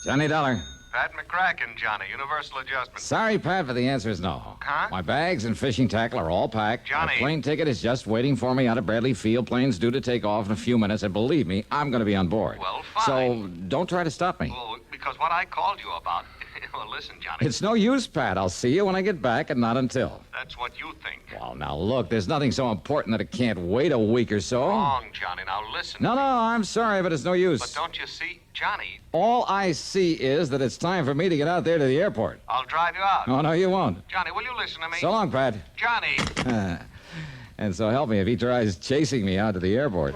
Johnny Dollar. Pat McCracken, Johnny. Universal adjustment. Sorry, Pat, but the answer is no. Huh? My bags and fishing tackle are all packed. Johnny. My plane ticket is just waiting for me out of Bradley Field. Plane's due to take off in a few minutes, and believe me, I'm going to be on board. Well, fine. So don't try to stop me. Well, because what I called you about... Well, listen, Johnny. It's no use, Pat. I'll see you when I get back, and not until. That's what you think. Well, now, look, there's nothing so important that it can't wait a week or so. Wrong, Johnny. Now, listen. No, I'm sorry, but it's no use. But don't you see, Johnny? All I see is that it's time for me to get out there to the airport. I'll drive you out. Oh, no, you won't. Johnny, will you listen to me? So long, Pat. Johnny. And so help me if he tries chasing me out to the airport.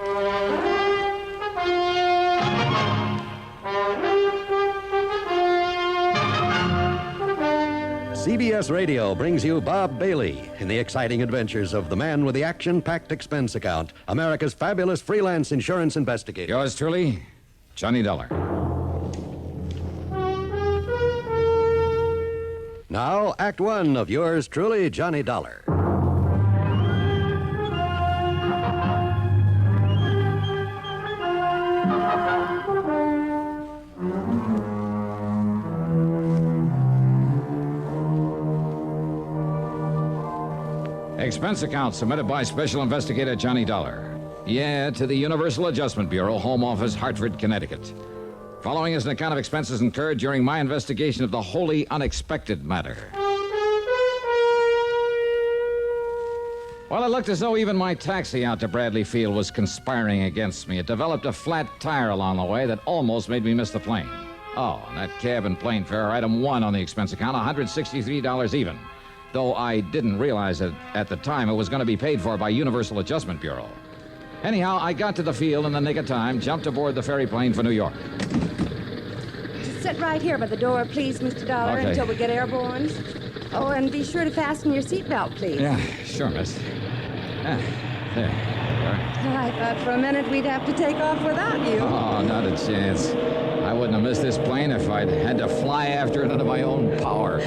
CBS Radio brings you Bob Bailey in the exciting adventures of the man with the action-packed expense account, America's fabulous freelance insurance investigator. Yours truly, Johnny Dollar. Now, Act One of yours truly, Johnny Dollar. Expense account submitted by Special Investigator Johnny Dollar. Yeah, to the Universal Adjustment Bureau, Home Office, Hartford, Connecticut. Following is an account of expenses incurred during my investigation of the wholly unexpected matter. Well, it looked as though even my taxi out to Bradley Field was conspiring against me. It developed a flat tire along the way that almost made me miss the plane. Oh, and that cab and plane fare, item 1 on the expense account, $163 even. Though I didn't realize that at the time it was going to be paid for by Universal Adjustment Bureau. Anyhow, I got to the field in the nick of time, jumped aboard the ferry plane for New York. Sit right here by the door, please, Mr. Dollar, Okay. until we get airborne. Oh, and be sure to fasten your seatbelt, please. Yeah, sure, miss. There you are. I thought for a minute we'd have to take off without you. Oh, not a chance. I wouldn't have missed this plane if I'd had to fly after it under my own power.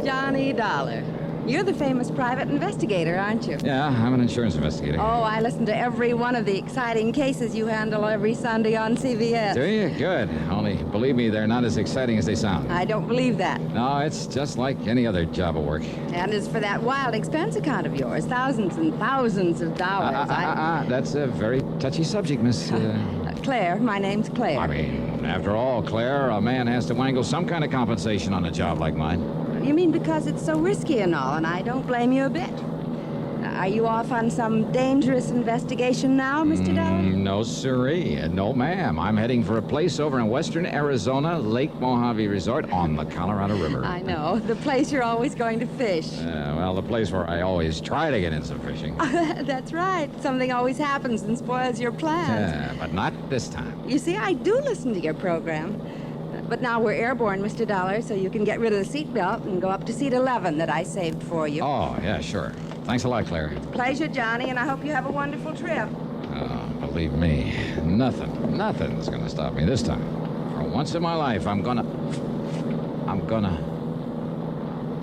Johnny Dollar. You're the famous private investigator, aren't you? Yeah, I'm an insurance investigator. Oh, I listen to every one of the exciting cases you handle every Sunday on CBS. Do you? Good. Only, believe me, they're not as exciting as they sound. I don't believe that. No, it's just like any other job of work. And as for that wild expense account of yours, thousands and thousands of dollars, That's a very touchy subject, Miss... Claire, my name's Claire. I mean, after all, Claire, a man has to wangle some kind of compensation on a job like mine. You mean because it's so risky and all, and I don't blame you a bit. Are you off on some dangerous investigation now, Mr. Dollar? No, sirree. No, ma'am. I'm heading for a place over in western Arizona, Lake Mojave Resort on the Colorado River. I know. The place you're always going to fish. Well, the place where I always try to get in some fishing. That's right. Something always happens and spoils your plans. But not this time. You see, I do listen to your program. But now we're airborne, Mr. Dollar, so you can get rid of the seatbelt and go up to seat 11 that I saved for you. Oh, yeah, sure. Thanks a lot, Claire. Pleasure, Johnny, and I hope you have a wonderful trip. Oh, believe me, nothing's gonna stop me this time. For once in my life, I'm gonna...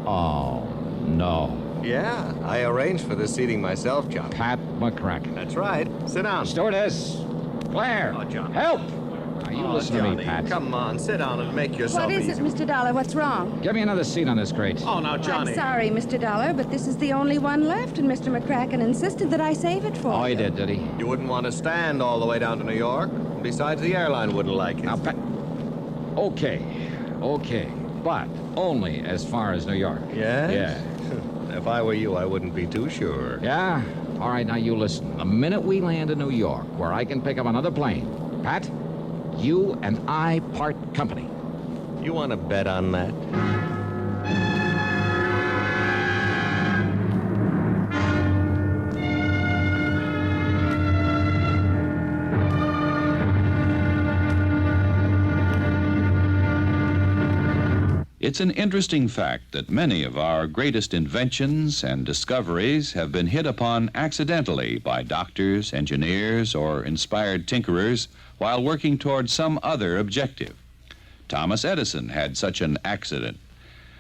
Oh, no. Yeah, I arranged for this seating myself, Johnny. Pat McCracken. That's right. Sit down. Stewardess! Claire! Oh, Johnny. Help! Now, you listen to me, Johnny, Pat. come on, sit down and make yourself What is easy. it, Mr. Dollar? What's wrong? Give me another seat on this crate. Oh, now, Johnny. I'm sorry, Mr. Dollar, but this is the only one left, and Mr. McCracken insisted that I save it for you. Oh, he did he? You wouldn't want to stand all the way down to New York. Besides, the airline wouldn't like it. Now, Pat... Okay, but only as far as New York. Yes? Yeah. If I were you, I wouldn't be too sure. Yeah? All right, now you listen. The minute we land in New York, where I can pick up another plane, Pat, you and I part company. You want to bet on that? It's an interesting fact that many of our greatest inventions and discoveries have been hit upon accidentally by doctors, engineers, or inspired tinkerers while working toward some other objective. Thomas Edison had such an accident.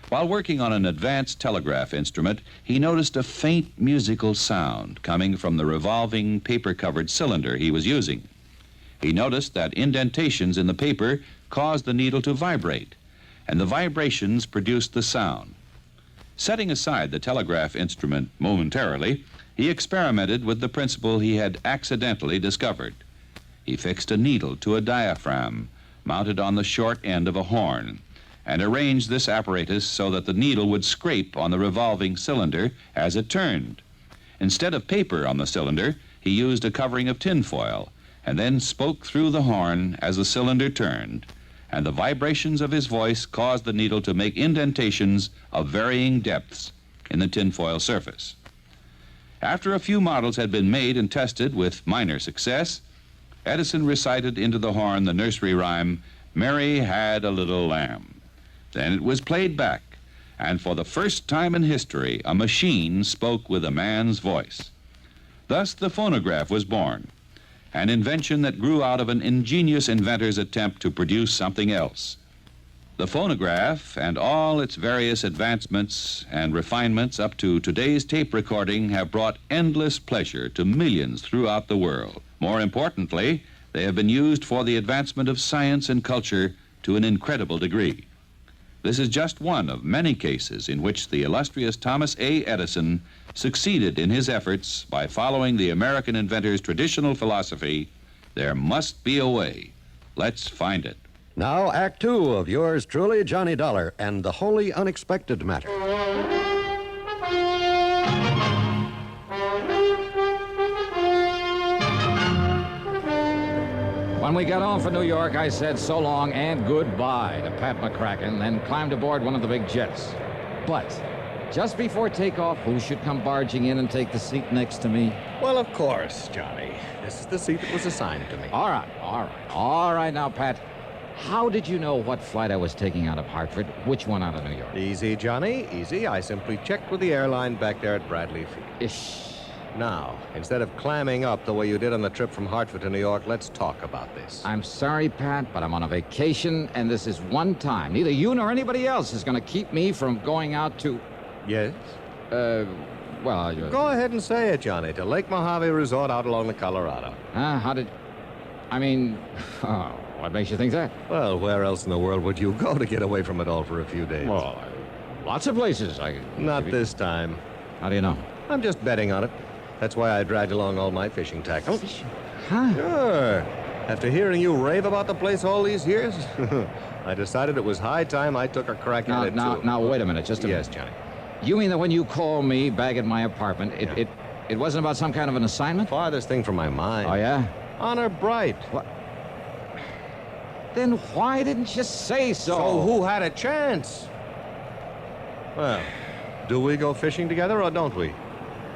While working on an advanced telegraph instrument, he noticed a faint musical sound coming from the revolving paper-covered cylinder he was using. He noticed that indentations in the paper caused the needle to vibrate, and the vibrations produced the sound. Setting aside the telegraph instrument momentarily, he experimented with the principle he had accidentally discovered. He fixed a needle to a diaphragm mounted on the short end of a horn and arranged this apparatus so that the needle would scrape on the revolving cylinder as it turned. Instead of paper on the cylinder, he used a covering of tinfoil and then spoke through the horn as the cylinder turned, and the vibrations of his voice caused the needle to make indentations of varying depths in the tinfoil surface. After a few models had been made and tested with minor success, Edison recited into the horn the nursery rhyme, "Mary had a little lamb." Then it was played back, and for the first time in history, a machine spoke with a man's voice. Thus the phonograph was born, an invention that grew out of an ingenious inventor's attempt to produce something else. The phonograph and all its various advancements and refinements up to today's tape recording have brought endless pleasure to millions throughout the world. More importantly, they have been used for the advancement of science and culture to an incredible degree. This is just one of many cases in which the illustrious Thomas A. Edison succeeded in his efforts by following the American inventor's traditional philosophy, there must be a way. Let's find it. Now, Act Two of yours truly, Johnny Dollar, and the wholly unexpected matter. When we got home from New York, I said so long and goodbye to Pat McCracken, then climbed aboard one of the big jets. But just before takeoff, who should come barging in and take the seat next to me? Well, of course, Johnny. This is the seat that was assigned to me. All right now, Pat. How did you know what flight I was taking out of Hartford, which one out of New York? Easy, Johnny, easy. I simply checked with the airline back there at Bradley Field. Ish. Now, instead of clamming up the way you did on the trip from Hartford to New York, let's talk about this. I'm sorry, Pat, but I'm on a vacation, and this is one time. Neither you nor anybody else is going to keep me from going out to... Yes? Well... Go ahead and say it, Johnny, to Lake Mojave Resort out along the Colorado. How did... I mean... Oh, what makes you think that? Well, where else in the world would you go to get away from it all for a few days? Well, lots of places. Not this time. How do you know? I'm just betting on it. That's why I dragged along all my fishing tackle. Huh? Sure. After hearing you rave about the place all these years, I decided it was high time I took a crack at it, too. Now, wait a minute, just a minute. Yes, Johnny. You mean that when you called me back at my apartment, it wasn't about some kind of an assignment? Farthest thing from my mind. Oh, yeah? Honor bright. What? Then why didn't you say so? So who had a chance? Well, do we go fishing together or don't we?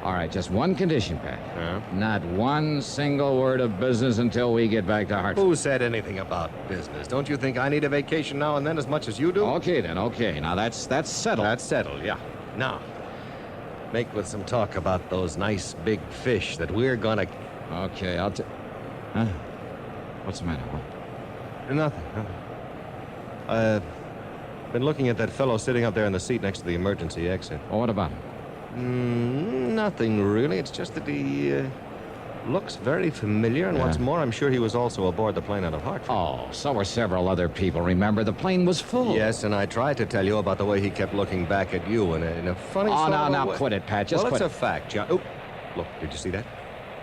All right, just one condition, Pat. Yeah? Not one single word of business until we get back to Hartford. Who said anything about business? Don't you think I need a vacation now and then as much as you do? Okay, then, okay. Now, that's settled. That's settled, yeah. Now, make with some talk about those nice big fish that we're gonna... Okay, Huh? What's the matter? Nothing. Been looking at that fellow sitting up there in the seat next to the emergency exit. Oh, what about him? Nothing really. It's just that he looks very familiar, and what's more, I'm sure he was also aboard the plane out of Hartford. Oh, so were several other people. Remember, the plane was full. Yes, and I tried to tell you about the way he kept looking back at you in a funny sort of now, way. quit it, Pat. Just well, quit it's a fact, John. Oh, look, did you see that?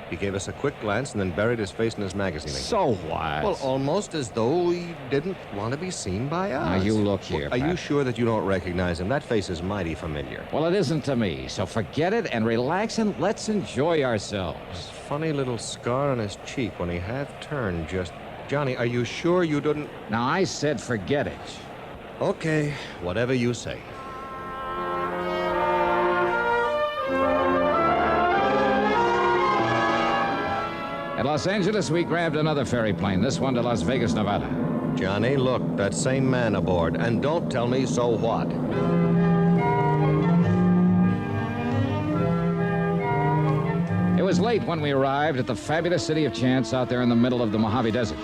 He gave us a quick glance and then buried his face in his magazine. So what? Well, almost as though he didn't want to be seen by us. Now, you look here, Are Pat. you sure that you don't recognize him? That face is mighty familiar. Well, it isn't to me, so forget it and relax and let's enjoy ourselves. Funny little scar on his cheek when he half turned just... Johnny, are you sure you didn't... Now, I said forget it. Okay, whatever you say. At Los Angeles, we grabbed another ferry plane, this one to Las Vegas, Nevada. Johnny, look, that same man aboard. And don't tell me so what. It was late when we arrived at the fabulous city of Chance out there in the middle of the Mojave Desert.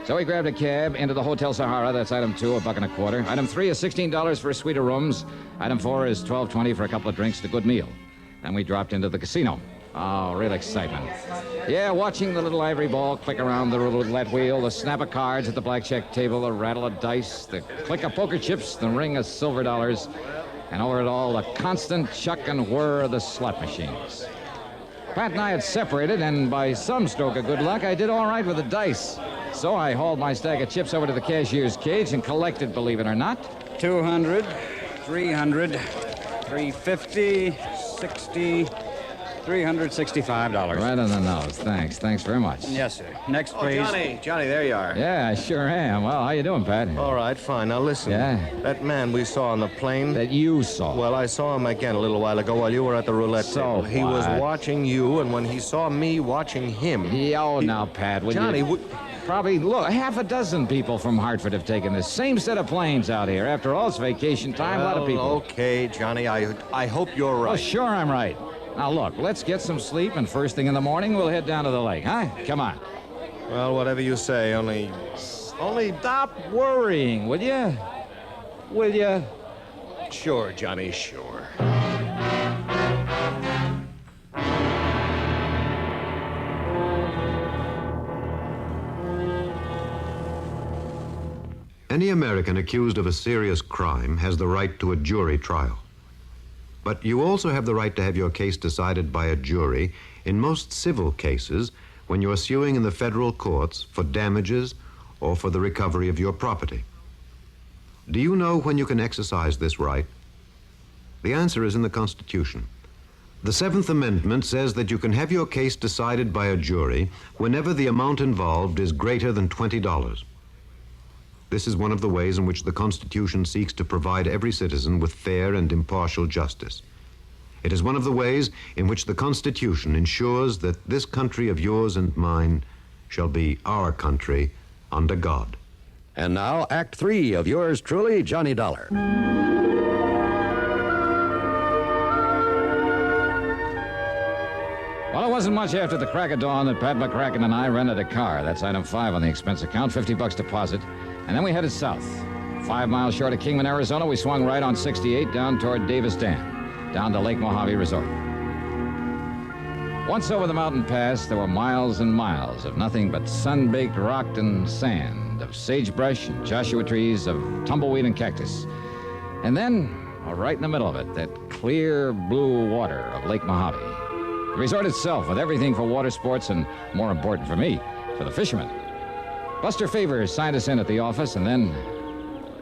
So we grabbed a cab into the Hotel Sahara. That's item 2, $1.25. Item 3 is $16 for a suite of rooms. Item 4 is $12.20 for a couple of drinks and a good meal. Then we dropped into the casino. Oh, real excitement. Yeah, watching the little ivory ball click around the roulette wheel, the snap of cards at the blackjack table, the rattle of dice, the click of poker chips, the ring of silver dollars, and over it all, the constant chuck and whir of the slot machines. Pat and I had separated, and by some stroke of good luck, I did all right with the dice. So I hauled my stack of chips over to the cashier's cage and collected, believe it or not. 200, 300, 350, 60, $365. Right on the nose. Thanks very much. Yes, sir. Next, please. Johnny, there you are. Yeah, I sure am. Well, how you doing, Pat? All right, fine. Now listen. Yeah? That man we saw on the plane. That you saw. Well, I saw him again a little while ago while you were at the roulette table. He was what? watching you, and when he saw me watching him... Now, Pat, would Johnny, you... Probably, look, half a dozen people from Hartford have taken this same set of planes out here. After all, it's vacation time. A lot of people. Okay, Johnny, I hope you're right. Oh, sure I'm right. Now, look, let's get some sleep, and first thing in the morning, we'll head down to the lake, huh? Come on. Well, whatever you say, only... Stop worrying, will you? Will you? Sure, Johnny, sure. Any American accused of a serious crime has the right to a jury trial. But you also have the right to have your case decided by a jury in most civil cases when you are suing in the federal courts for damages or for the recovery of your property. Do you know when you can exercise this right? The answer is in the Constitution. The Seventh Amendment says that you can have your case decided by a jury whenever the amount involved is greater than $20. This is one of the ways in which the Constitution seeks to provide every citizen with fair and impartial justice. It is one of the ways in which the Constitution ensures that this country of yours and mine shall be our country under God. And now, Act 3 of yours truly, Johnny Dollar. Well, it wasn't much after the crack of dawn that Pat McCracken and I rented a car. That's item 5 on the expense account, $50 deposit. And then we headed south. 5 miles short of Kingman, Arizona, we swung right on 68 down toward Davis Dam, down to Lake Mojave Resort. Once over the mountain pass, there were miles and miles of nothing but sun-baked rock and sand, of sagebrush and Joshua trees, of tumbleweed and cactus. And then, right in the middle of it, that clear blue water of Lake Mojave. The resort itself, with everything for water sports and, more important for me, for the fishermen. Buster Favors signed us in at the office, and then...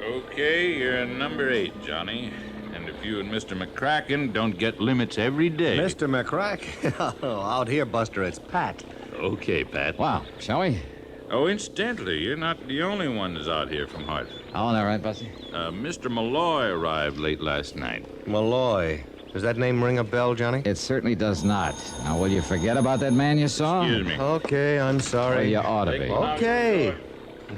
Okay, you're number 8, Johnny. And if you and Mr. McCracken don't get limits every day... Mr. McCrack? Oh, out here, Buster, it's Pat. Okay, Pat. Wow, shall we? Oh, incidentally, you're not the only one that's out here from Hartford. Oh, all right, Buster? Mr. Malloy arrived late last night. Malloy. Does that name ring a bell, Johnny? It certainly does not. Now, will you forget about that man you saw? Excuse me. Okay, I'm sorry. Well, you ought to be. Okay.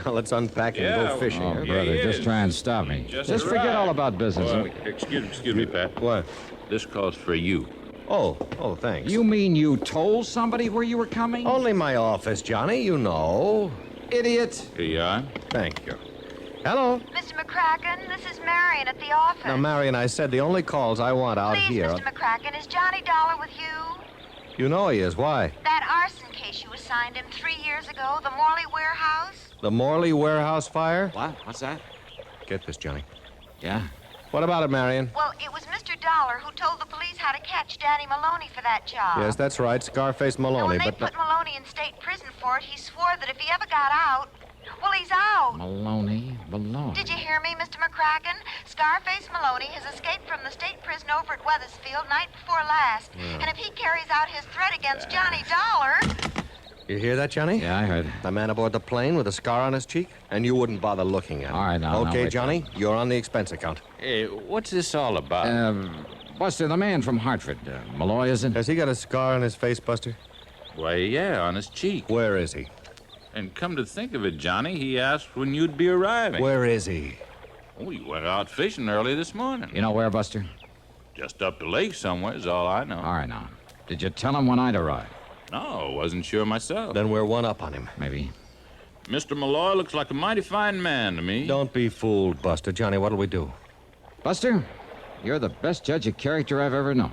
Now let's unpack and go fishing. Oh, huh? brother, he just is. try and stop me. Just forget arrived. all about business. Well, excuse me, Pat. What? This calls for you. Oh, thanks. You mean you told somebody where you were coming? Only my office, Johnny, you know. Idiot. Here you are. Thank you. Hello? Mr. McCracken, this is Marion at the office. Now, Marion, I said the only calls I want out Please, here... Mr. McCracken, is Johnny Dollar with you? You know he is. Why? That arson case you assigned him 3 years ago, the Morley warehouse? The Morley warehouse fire? What? What's that? Get this, Johnny. Yeah? What about it, Marion? Well, it was Mr. Dollar who told the police how to catch Danny Maloney for that job. Yes, that's right, Scarface Now, Maloney, when they but... put Maloney in state prison for it, he swore that if he ever got out, well, he's out. Maloney. Did you hear me, Mr. McCracken? Scarface Maloney has escaped from the state prison over at Weathersfield night before last. And if he carries out his threat against Johnny Dollar... You hear that, Johnny? Yeah, I heard. The man aboard the plane with a scar on his cheek? And you wouldn't bother looking at him. All right, now, Okay, wait. Johnny, you're on the expense account. Hey, what's this all about? Buster, the man from Hartford. Malloy, is it? Has he got a scar on his face, Buster? Why, yeah, on his cheek. Where is he? And come to think of it, Johnny, he asked when you'd be arriving. Where is he? Oh, you went out fishing early this morning. You know where, Buster? Just up the lake somewhere is all I know. All right, now. Did you tell him when I'd arrive? No, wasn't sure myself. Then we're one up on him. Maybe. Mr. Malloy looks like a mighty fine man to me. Don't be fooled, Buster. Johnny, what'll we do? Buster, you're the best judge of character I've ever known.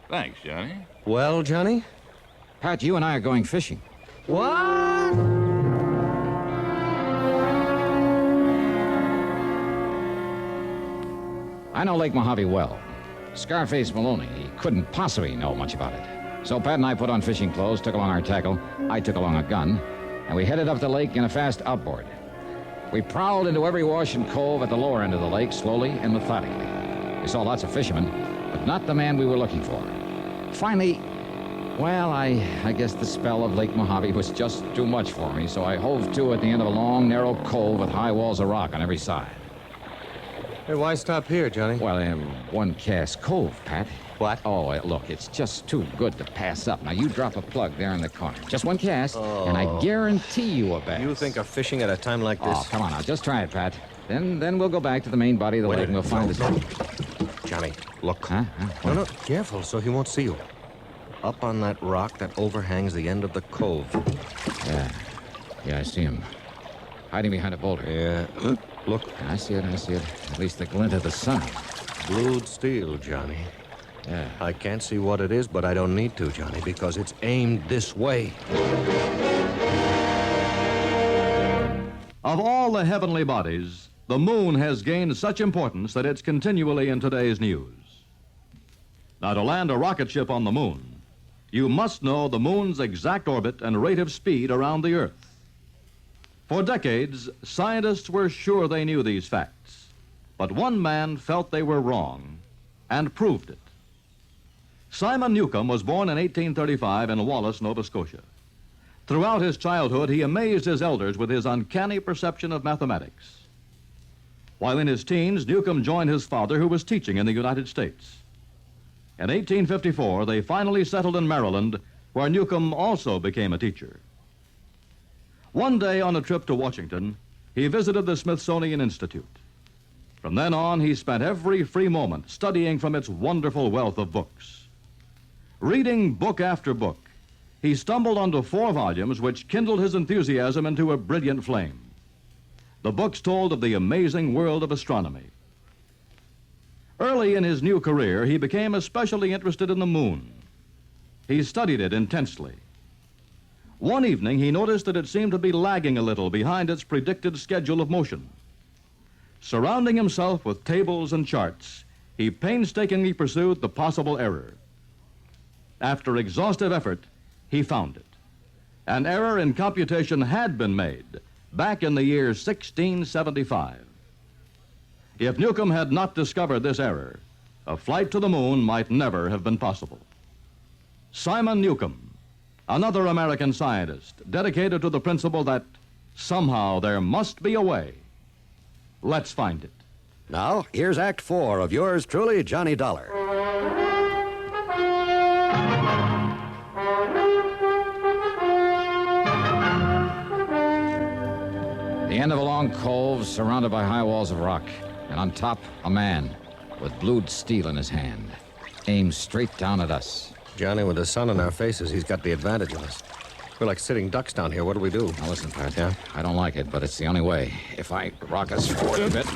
Thanks, Johnny. Well, Johnny? Pat, you and I are going fishing. What? I know Lake Mojave well. Scarface Maloney, he couldn't possibly know much about it. So Pat and I put on fishing clothes, took along our tackle, I took along a gun, and we headed up the lake in a fast outboard. We prowled into every wash and cove at the lower end of the lake, slowly and methodically. We saw lots of fishermen, but not the man we were looking for. Finally, well, I guess the spell of Lake Mojave was just too much for me, so I hove to at the end of a long, narrow cove with high walls of rock on every side. Hey, why stop here, Johnny? Well, one cast cove, Pat. What? Oh, look, it's just too good to pass up. Now, you drop a plug there in the corner. Just one cast, and I guarantee you a bass. You think of fishing at a time like this? Oh, come on now. Just try it, Pat. Then we'll go back to the main body of the lake and we'll find the... Johnny, look. Huh? No, careful so he won't see you. Up on that rock that overhangs the end of the cove. Yeah, I see him. Hiding behind a boulder. Yeah. Look. I see it. At least the glint of the sun. Blued steel, Johnny. Yeah. I can't see what it is, but I don't need to, Johnny, because it's aimed this way. Of all the heavenly bodies, the moon has gained such importance that it's continually in today's news. Now, to land a rocket ship on the moon, you must know the moon's exact orbit and rate of speed around the Earth. For decades, scientists were sure they knew these facts, but one man felt they were wrong and proved it. Simon Newcomb was born in 1835 in Wallace, Nova Scotia. Throughout his childhood, he amazed his elders with his uncanny perception of mathematics. While in his teens, Newcomb joined his father, who was teaching in the United States. In 1854, they finally settled in Maryland, where Newcomb also became a teacher. One day on a trip to Washington, he visited the Smithsonian Institute. From then on, he spent every free moment studying from its wonderful wealth of books. Reading book after book, he stumbled onto 4 volumes which kindled his enthusiasm into a brilliant flame. The books told of the amazing world of astronomy. Early in his new career, he became especially interested in the moon. He studied it intensely. One evening, he noticed that it seemed to be lagging a little behind its predicted schedule of motion. Surrounding himself with tables and charts, he painstakingly pursued the possible error. After exhaustive effort, he found it. An error in computation had been made back in the year 1675. If Newcomb had not discovered this error, a flight to the moon might never have been possible. Simon Newcomb, another American scientist dedicated to the principle that somehow there must be a way. Let's find it. Now, here's Act 4 of yours truly, Johnny Dollar. The end of a long cove surrounded by high walls of rock, and on top, a man with blued steel in his hand, aimed straight down at us. Johnny, with the sun in our faces, he's got the advantage of us. We're like sitting ducks down here. What do we do? Now listen, Pat. Yeah? I don't like it, but it's the only way. If I rock us forward a bit,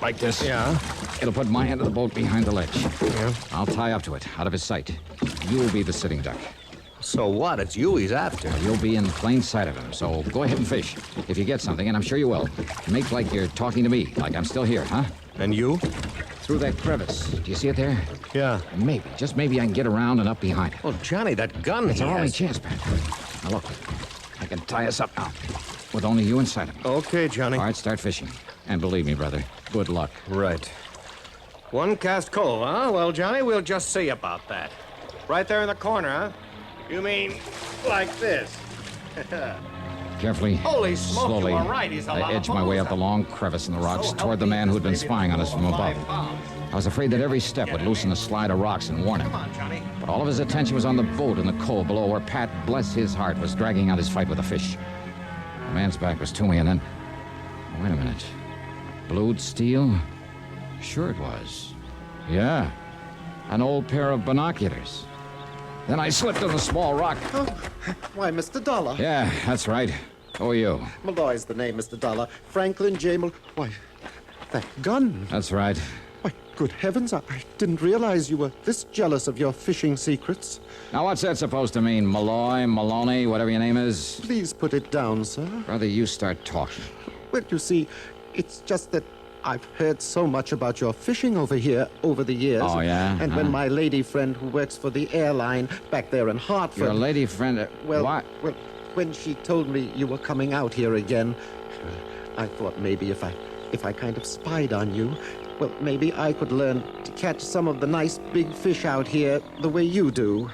like this, Yeah? it'll put my end of the boat behind the ledge. Yeah? I'll tie up to it, out of his sight. You'll be the sitting duck. So what? It's you he's after. You'll be in plain sight of him, so go ahead and fish. If you get something, and I'm sure you will, make like you're talking to me, like I'm still here, huh? And you? Through that crevice. Do you see it there? Yeah. Maybe, just maybe I can get around and up behind it. Oh, Johnny, that gun It's he our only has. chance, Pat. Now look, I can tie us up now, with only you inside of me. Okay, Johnny. All right, start fishing. And believe me, brother, good luck. Right. One cast cove, huh? Well, Johnny, we'll just see about that. Right there in the corner, huh? You mean like this? Carefully, Holy smoke, slowly, you were right. He's a lot I of edged my way balls. up the long crevice in the rocks So toward the help man me, who'd been maybe spying on us from above. 5 pounds. I was afraid that every step would loosen a slide of rocks and warn him. Come on, Johnny. But all of his attention was on the boat in the cove below where Pat, bless his heart, was dragging out his fight with the fish. The man's back was to me, and then... Oh, wait a minute. Blued steel? Sure it was. Yeah. An old pair of binoculars. Then I slipped on a small rock. Oh, why, Mr. Dollar. Yeah, that's right. Who are you? Malloy's the name, Mr. Dollar. Franklin J. Why, that gun. That's right. Why, good heavens, I didn't realize you were this jealous of your fishing secrets. Now, what's that supposed to mean? Malloy, Maloney, whatever your name is? Please put it down, sir. Rather you start talking. Well, you see, it's just that I've heard so much about your fishing over here over the years. Oh, yeah? And when my lady friend who works for the airline back there in Hartford... Your lady friend... what? Well, when she told me you were coming out here again, I thought maybe if I kind of spied on you, well, maybe I could learn to catch some of the nice big fish out here the way you do.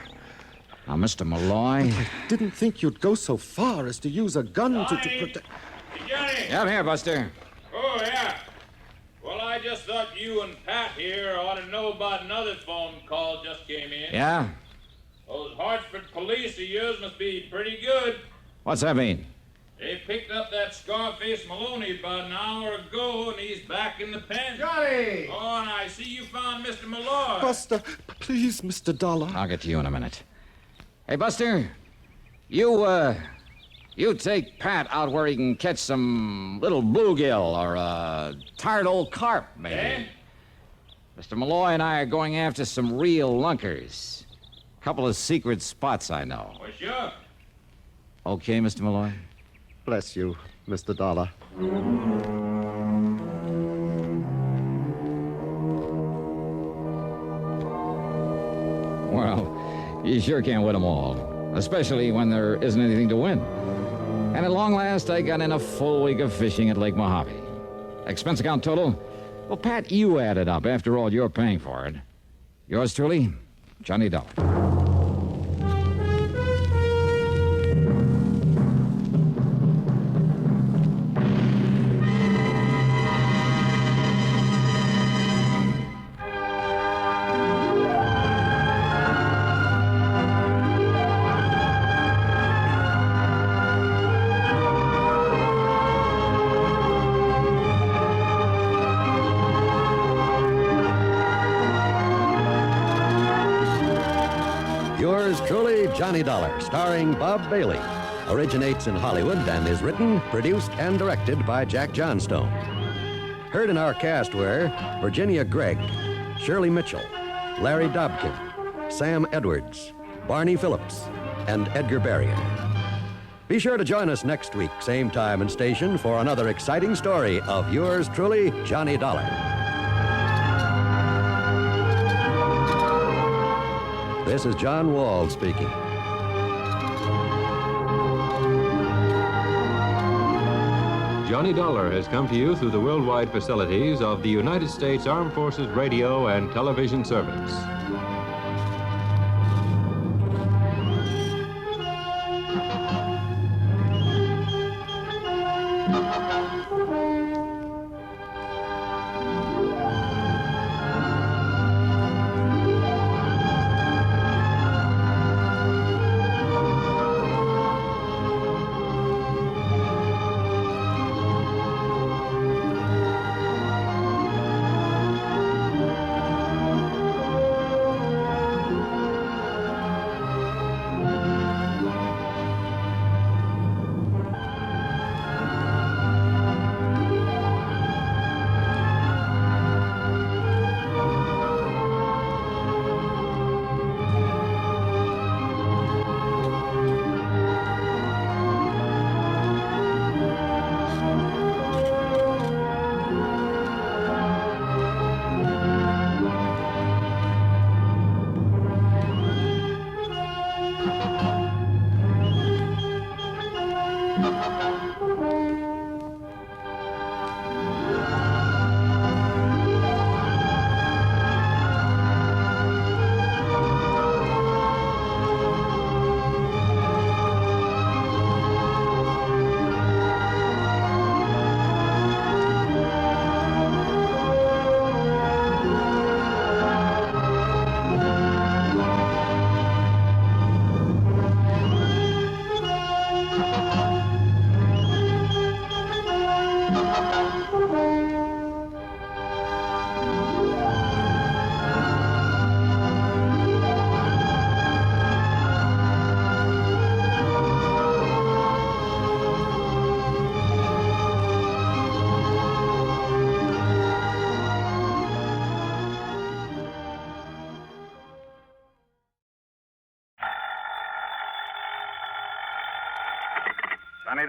Now, Mr. Malloy... But I didn't think you'd go so far as to use a gun to protect... Hey, Johnny! Yeah, I'm here, Buster. Oh, yeah. Well, I just thought you and Pat here ought to know about another phone call just came in. Yeah? Those Hartford police of yours must be pretty good. What's that mean? They picked up that Scarface Maloney about an hour ago, and he's back in the pen. Johnny! Oh, and I see you found Mr. Malloy. Buster, please, Mr. Dollar. I'll get to you in a minute. Hey, Buster, you take Pat out where he can catch some little bluegill or a tired old carp, maybe. Eh? Mr. Malloy and I are going after some real lunkers. Couple of secret spots I know. Well, sure. Okay, Mr. Malloy? Bless you, Mr. Dollar. Well, you sure can't win them all, especially when there isn't anything to win. And at long last, I got in a full week of fishing at Lake Mojave. Expense account total? Well, Pat, you add it up. After all, you're paying for it. Yours truly, Johnny Dollar. Yours truly, Johnny Dollar, starring Bob Bailey. Originates in Hollywood and is written, produced, and directed by Jack Johnstone. Heard in our cast were Virginia Gregg, Shirley Mitchell, Larry Dobkin, Sam Edwards, Barney Phillips, and Edgar Berrien. Be sure to join us next week, same time and station, for another exciting story of yours truly, Johnny Dollar. This is John Wald speaking. Johnny Dollar has come to you through the worldwide facilities of the United States Armed Forces Radio and Television Service.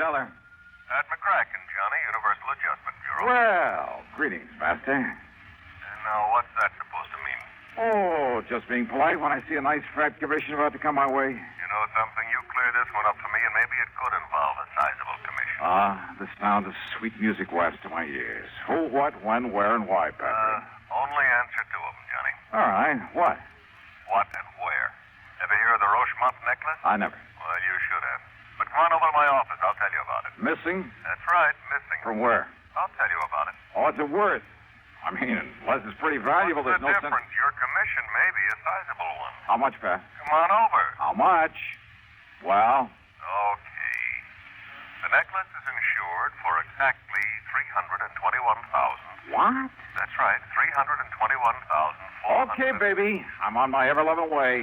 Dollar. At McCracken, Johnny, Universal Adjustment Bureau. Well, greetings, Master. And now, what's that supposed to mean? Oh, just being polite when I see a nice fat commission about to come my way. You know something? You clear this one up for me, and maybe it could involve a sizable commission. The sound of sweet music wafts to my ears. Who, what, when, where, and why, Patrick? Only answer two of them, Johnny. All right. What? What and where? Ever hear of the Rochemont necklace? I never. Well, you should have. But come on over to my office. I'll tell you about it. Missing? That's right, missing. From where? I'll tell you about it. Oh, what's it worth? I mean, unless it's pretty valuable, What's there's the no difference? sense. Your commission may be a sizable one. How much, Pat? Come on over. How much? Well? Okay. The necklace is insured for exactly $321,000. What? That's right, $321,000. Okay, baby. I'm on my ever-loving way.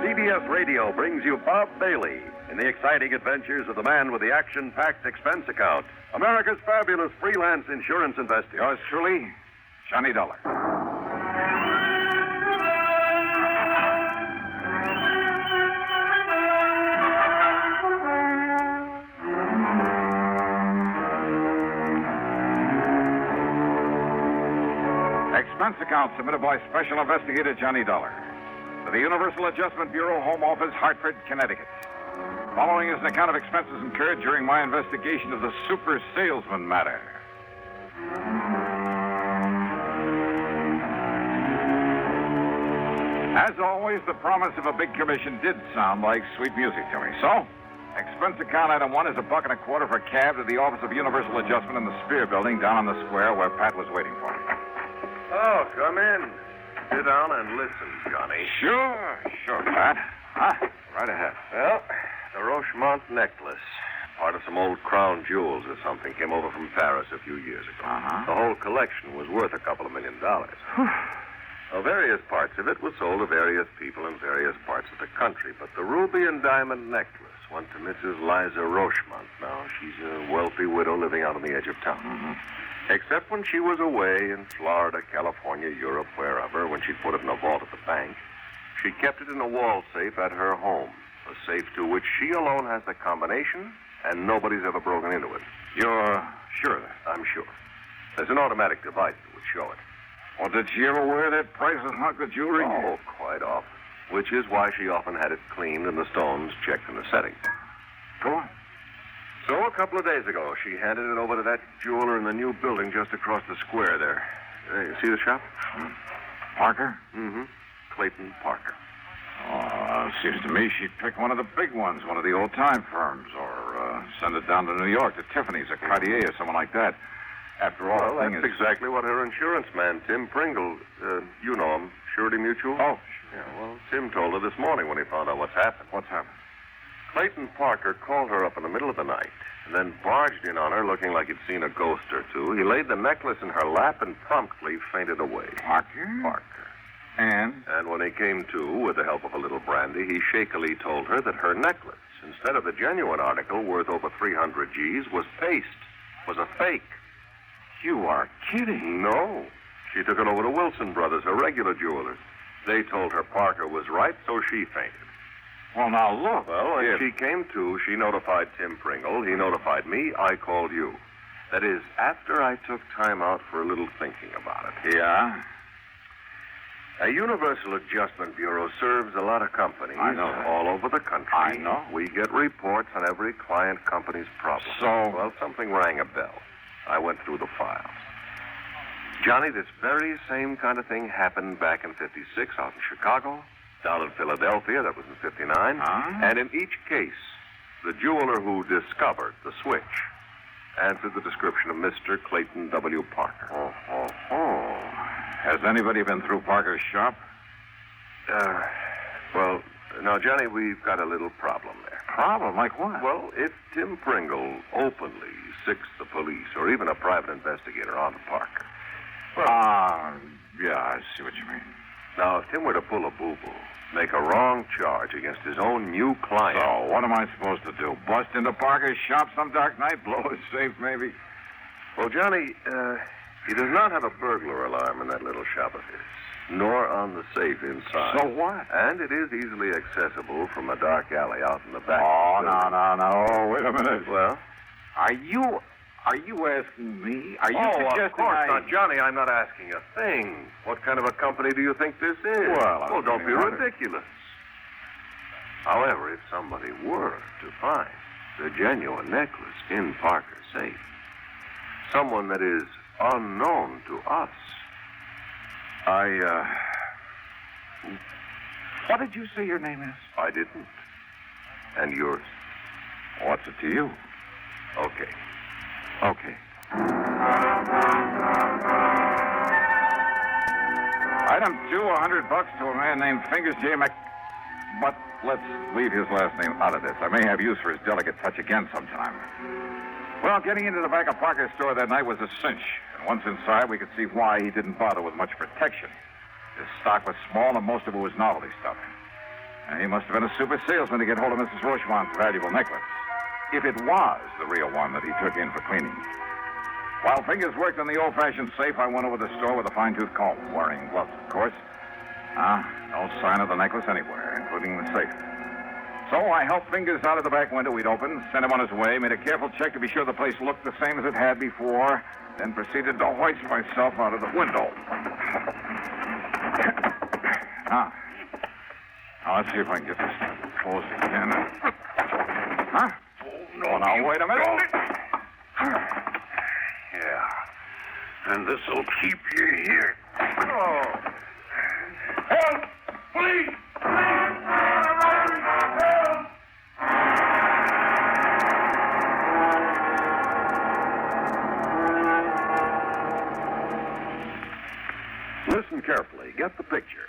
CBS Radio brings you Bob Bailey in the exciting adventures of the man with the action-packed expense account, America's fabulous freelance insurance investigator. Yours truly, Johnny Dollar. Expense account submitted by Special Investigator Johnny Dollar to the Universal Adjustment Bureau, Home Office, Hartford, Connecticut. Following is an account of expenses incurred during my investigation of the super salesman matter. As always, the promise of a big commission did sound like sweet music to me. So, expense account item 1 is $1.25 for a cab to the office of Universal Adjustment in the Spear Building down on the square where Pat was waiting for me. Oh, come in. Sit down and listen, Johnny. Sure, Pat. Right ahead. Well, the Rochemont necklace, part of some old crown jewels or something, came over from Paris a few years ago. The whole collection was worth a couple of $1 million. Now, various parts of it were sold to various people in various parts of the country, but the ruby and diamond necklace went to Mrs. Liza Rochemont. Now, she's a wealthy widow living out on the edge of town. Except when she was away in Florida, California, Europe, wherever, when she'd put it in a vault at the bank, she kept it in a wall safe at her home, a safe to which she alone has the combination, and nobody's ever broken into it. You're sure of that? I'm sure. There's an automatic device that would show it. Well, did she ever wear that priceless hunk of jewelry? Oh, quite often. Which is why she often had it cleaned and the stones checked in the setting. Go on. So, a couple of days ago, she handed it over to that jeweler in the new building just across the square there. You see the shop? Parker? Mm-hmm. Clayton Parker. Oh, seems to me she'd pick one of the big ones, one of the old-time firms, or send it down to New York to Tiffany's or Cartier or someone like that. After all, Well, the thing that's is... exactly what her insurance man, Tim Pringle, you know him, Surety Mutual? Oh, yeah, well, Tim told her this morning when he found out what's happened. What's happened? Clayton Parker called her up in the middle of the night and then barged in on her looking like he'd seen a ghost or two. He laid the necklace in her lap and promptly fainted away. Parker? Parker. And? And when he came to, with the help of a little brandy, he shakily told her that her necklace, instead of the genuine article worth over 300 G's, was paste, was a fake. You are kidding. No. She took it over to Wilson Brothers, her regular jewelers. They told her Parker was right, so she fainted. Well, now, look. Well, when she came to, she notified Tim Pringle. He notified me. I called you. That is, after I took time out for a little thinking about it. Yeah? A Universal Adjustment Bureau serves a lot of companies. I know. All over the country. I know. We get reports on every client company's problem. So? Well, something rang a bell. I went through the files. Johnny, this very same kind of thing happened back in '56 out in Chicago, down in Philadelphia, that was in '59. And in each case, the jeweler who discovered the switch answered the description of Mr. Clayton W. Parker. Has anybody been through Parker's shop? Well, now, Johnny, we've got a little problem there. Problem? Like what? Well, if Tim Pringle openly sicks the police or even a private investigator onto Parker. Yeah, I see what you mean. Now, if Tim were to pull a boo-boo, make a wrong charge against his own new client... So, what am I supposed to do? Bust into Parker's shop some dark night? Blow his safe, maybe? Well, Johnny, He does not have a burglar alarm in that little shop of his, nor on the safe inside. So what? And it is easily accessible from a dark alley out in the back. Oh, no. Wait a minute. Well? Are you asking me? Are you Of suggesting course not, Johnny. I'm not asking a thing. What kind of a company do you think this is? Well, don't be wondering. ridiculous. However, if somebody were to find the genuine necklace in Parker's safe, someone that is unknown to us. What did you say your name is? I didn't. And yours? What's it to you? Okay. Item 2, $100 to a man named Fingers J. But let's leave his last name out of this. I may have use for his delicate touch again sometime. Well, getting into the back of Parker's store that night was a cinch. And once inside, we could see why he didn't bother with much protection. His stock was small, and most of it was novelty stuff. And he must have been a super salesman to get hold of Mrs. Rochemont's valuable necklace. If it was the real one that he took in for cleaning. While Fingers worked in the old-fashioned safe, I went over to the store with a fine-tooth comb, wearing gloves, of course. No sign of the necklace anywhere, including the safe. So I helped Fingers out of the back window we'd opened, sent him on his way, made a careful check to be sure the place looked the same as it had before, then proceeded to hoist myself out of the window. Now, let's see if I can get this closed again. Huh? Oh, now, wait a minute. Yeah. And this'll keep you here. Oh. Help! Please! Help! Listen carefully. Get the picture.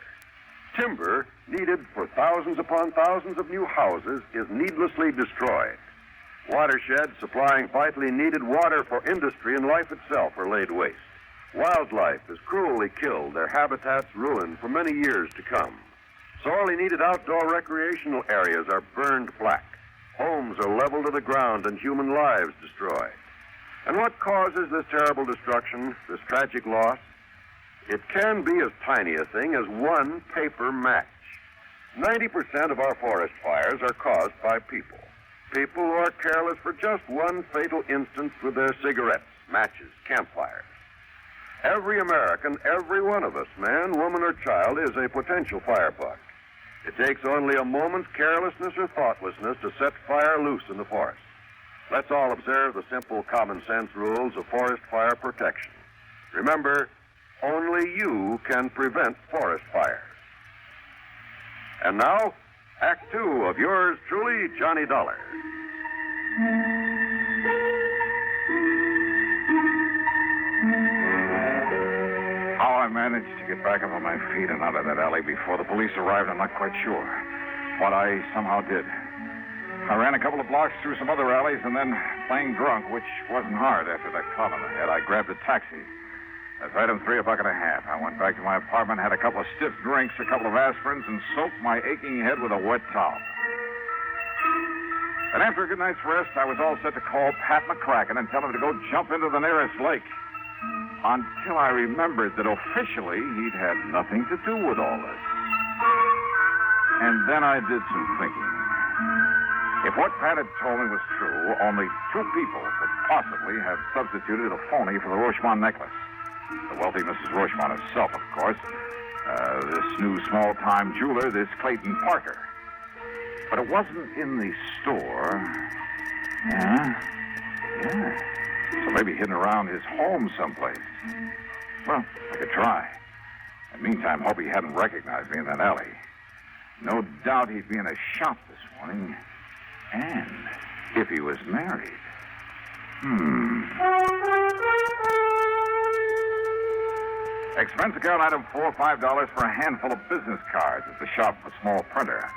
Timber needed for thousands upon thousands of new houses is needlessly destroyed. Watersheds supplying vitally needed water for industry and life itself are laid waste. Wildlife is cruelly killed, their habitats ruined for many years to come. Sorely needed outdoor recreational areas are burned black. Homes are leveled to the ground and human lives destroyed. And what causes this terrible destruction, this tragic loss? It can be as tiny a thing as one paper match. 90% of our forest fires are caused by people. People who are careless for just one fatal instance with their cigarettes, matches, campfires. Every American, every one of us, man, woman, or child, is a potential firebuck. It takes only a moment's carelessness or thoughtlessness to set fire loose in the forest. Let's all observe the simple common sense rules of forest fire protection. Remember, only you can prevent forest fires. And now, Act 2 of yours truly, Johnny Dollar. How I managed to get back up on my feet and out of that alley before the police arrived, I'm not quite sure. But I somehow did. I ran a couple of blocks through some other alleys, and then, playing drunk, which wasn't hard after that club in the head, I grabbed a taxi. That's item 3, $1.50. I went back to my apartment, had a couple of stiff drinks, a couple of aspirins, and soaked my aching head with a wet towel. And after a good night's rest, I was all set to call Pat McCracken and tell him to go jump into the nearest lake. Until I remembered that officially he'd had nothing to do with all this. And then I did some thinking. If what Pat had told me was true, only 2 people could possibly have substituted a phony for the Rochemont necklace. The wealthy Mrs. Rochemont herself, of course. This new small-time jeweler, this Clayton Parker. But it wasn't in the store. Yeah. So maybe hidden around his home someplace. Well, I could try. In the meantime, hope he hadn't recognized me in that alley. No doubt he'd be in a shop this morning. And if he was married. Expense account item 4, $5 for a handful of business cards at the shop of a small printer.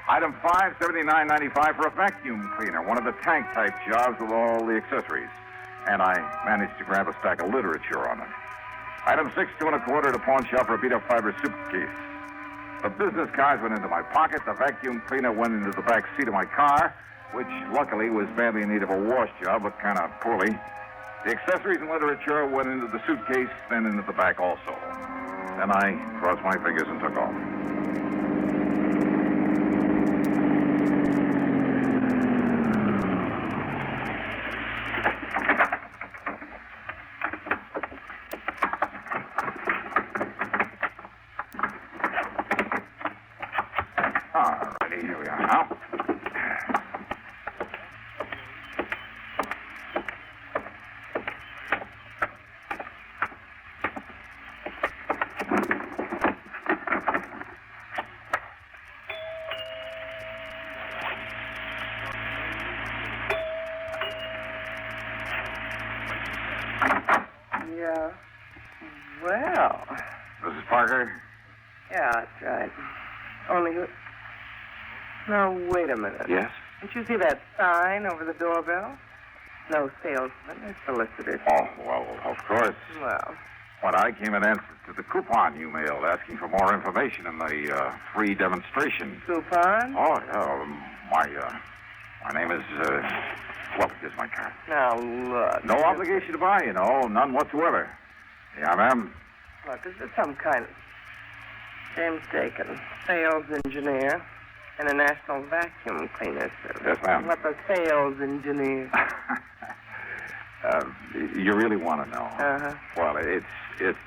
Item 5, $79.95 for a vacuum cleaner, one of the tank-type jobs with all the accessories. And I managed to grab a stack of literature on it. Item 6, $2 1/4 at a pawn shop for a beat-up fiber suitcase. The business cards went into my pocket. The vacuum cleaner went into the back seat of my car, which luckily was badly in need of a wash job, but kind of poorly. The accessories and literature went into the suitcase, then into the back also. Then I crossed my fingers and took off. All righty, here we are now. Yeah. Well. Mrs. Parker? Yeah, that's right. Only who... Now, wait a minute. Yes? Didn't you see that sign over the doorbell? No salesman, it's solicitor. Oh, well, of course. Well, When I came in answer to the coupon you mailed asking for more information in the free demonstration. coupon? Oh, yeah. My name is, well, here's my card. Now, look. No obligation to buy, you know, none whatsoever. Yeah, ma'am. Look, is this some kind of... James Dakin, sales engineer, and a national vacuum cleaner service. Yes, ma'am. What the sales engineer? You really want to know? Uh-huh. Well, it's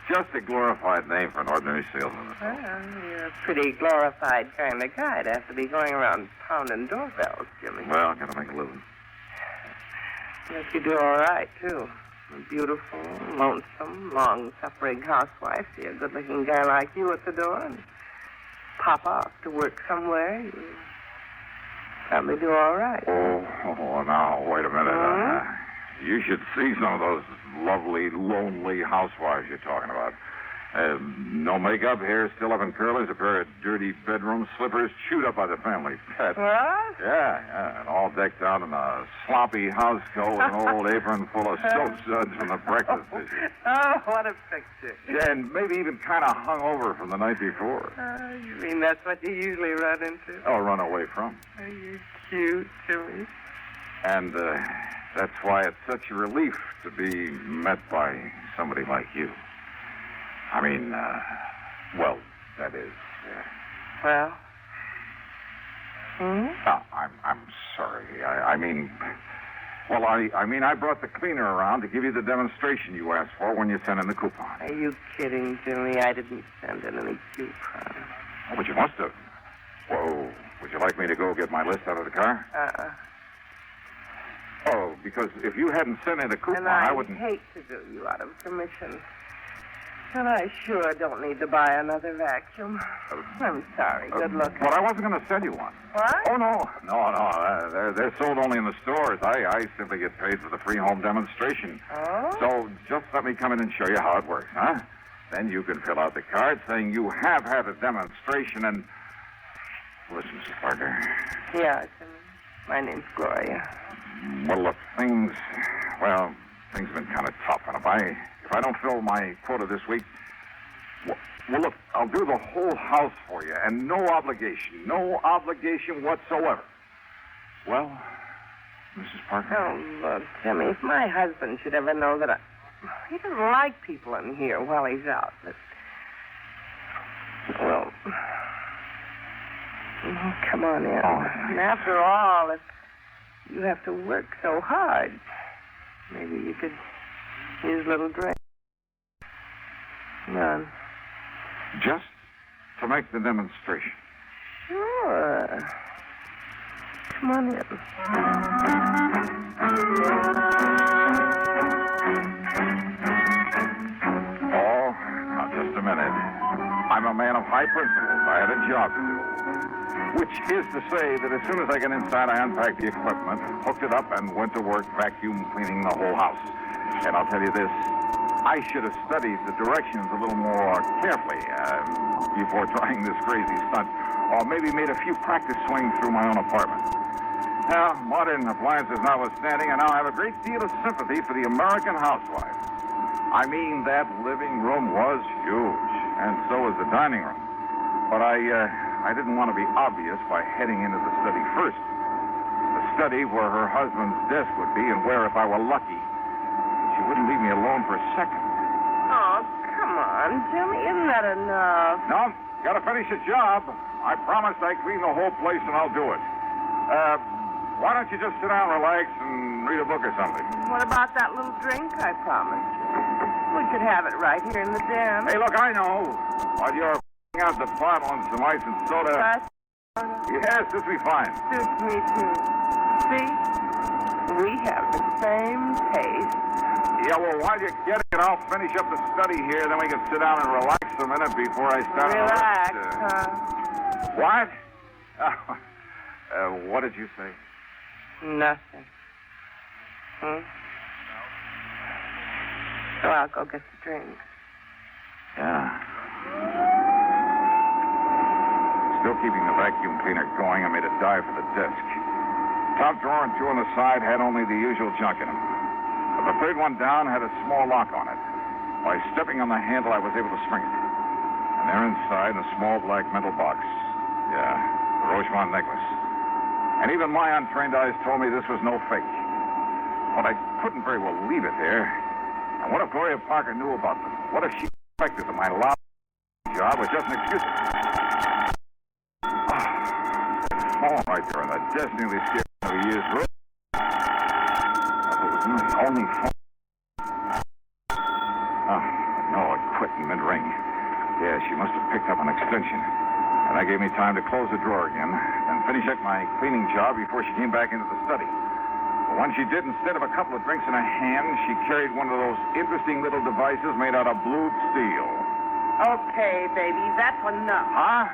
just a glorified name for an ordinary salesman. Well, you're a pretty glorified kind of guy to have to be going around pounding doorbells, Jimmy. Well, gotta make a living. Yes, you do all right, too. A beautiful, lonesome, long-suffering housewife. See a good-looking guy like you at the door and pop off to work somewhere. You probably do all right. Oh, now, wait a minute. You should see some of those lovely, lonely housewives you're talking about. No makeup, hair still up in curlers, a pair of dirty bedroom slippers chewed up by the family pet. What? Yeah, and all decked out in a sloppy house coat with an old apron full of soap suds from the breakfast dishes. Oh, what a picture. Yeah, and maybe even kind of hung over from the night before. You mean that's what you usually run into? Oh, run away from. Are you cute, Jimmy? And that's why it's such a relief to be met by somebody like you. I mean, well, that is. Well? Hmm? I'm sorry. I mean, I brought the cleaner around to give you the demonstration you asked for when you sent in the coupon. Are you kidding, Jimmy? I didn't send in any coupon. Oh, but you must have. Whoa. Would you like me to go get my list out of the car? Oh, because if you hadn't sent in the coupon, and I wouldn't... hate to do you out of commission. And I sure don't need to buy another vacuum. I'm sorry. Good luck. But I wasn't going to send you one. What? Oh, no. They're sold only in the stores. I simply get paid for the free home demonstration. Oh? So just let me come in and show you how it works, huh? Then you can fill out the card saying you have had a demonstration and... Listen, Mrs. Parker. Yeah, my name's Gloria. Well, look, things have been kind of tough. And if I don't fill my quota this week, well, look, I'll do the whole house for you, and no obligation whatsoever. Well, Mrs. Parker? Oh, look, Jimmy, if my husband should ever know that he doesn't like people in here while he's out, well, come on in. And after all, if you have to work so hard, maybe you could use a little drink. Come on. Just to make the demonstration. Sure. Come on in. Oh, now just a minute. I'm a man of high principles. I had a job to do. Which is to say that as soon as I got inside, I unpacked the equipment, hooked it up, and went to work vacuum cleaning the whole house. And I'll tell you this, I should have studied the directions a little more carefully before trying this crazy stunt, or maybe made a few practice swings through my own apartment. Now, modern appliances notwithstanding, I now have a great deal of sympathy for the American housewife. I mean, that living room was huge, and so was the dining room. But I didn't want to be obvious by heading into the study first. The study where her husband's desk would be, and where, if I were lucky, she wouldn't leave me alone for a second. Oh, come on, Jimmy. Isn't that enough? No, gotta finish the job. I promised I'd clean the whole place, and I'll do it. Why don't you just sit down, relax, and read a book or something? What about that little drink I promised you? We could have it right here in the den. Hey, look, I know. While you're out the bottle and some ice and soda. Yes, this'll be fine. Suits me, too. See? We have the same taste. Yeah, well, while you're getting it, I'll finish up the study here, then we can sit down and relax a minute before I start. Relax, huh? What? What did you say? Nothing. So I'll go get the drink. Yeah. Still keeping the vacuum cleaner going, I made a dive for the desk. Top drawer and two on the side had only the usual junk in them. But the third one down had a small lock on it. By stepping on the handle, I was able to spring it. And there inside, in a small black metal box. Yeah, the Rochemont necklace. And even my untrained eyes told me this was no fake. But I couldn't very well leave it there. And what if Gloria Parker knew about this? What if she suspected that my loud job was just an excuse? Phone right there on the desk nearly scared me of a year's road. It was my only phone. No, it quit in mid-ring. Yeah, she must have picked up an extension. And that gave me time to close the drawer again and finish up my cleaning job before she came back into the study. But when she did, instead of a couple of drinks in her hand, she carried one of those interesting little devices made out of blued steel. Okay, baby, that's enough. Huh?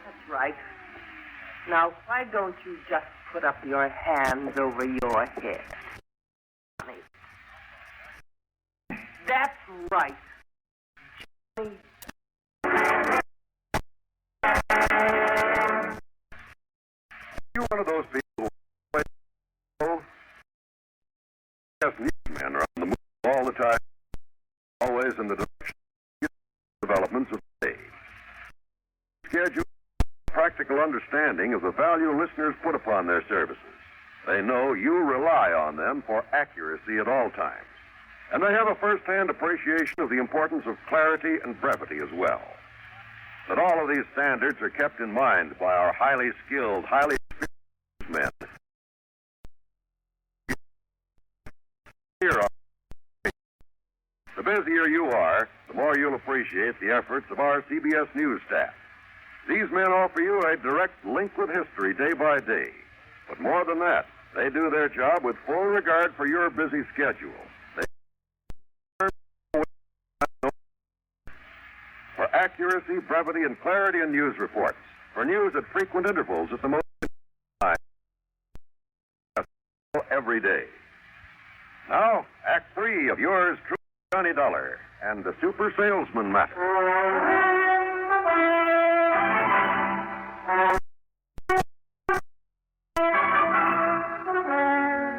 That's right. Now, why don't you just put up your hands over your head? That's right. Johnny. You're one of those people who newsmen are on the move all the time, always in the direction of developments of the day. Schedule practical understanding of the value listeners put upon their services. They know you rely on them for accuracy at all times. And they have a first-hand appreciation of the importance of clarity and brevity as well. That all of these standards are kept in mind by our highly skilled, highly experienced men. The busier you are, the more you'll appreciate the efforts of our CBS News staff. These men offer you a direct link with history day by day. But more than that, they do their job with full regard for your busy schedule. For accuracy, brevity, and clarity in news reports. For news at frequent intervals at the most time. Every day. Now, Act 3 of yours truly, Johnny Dollar, and the Super Salesman Matter.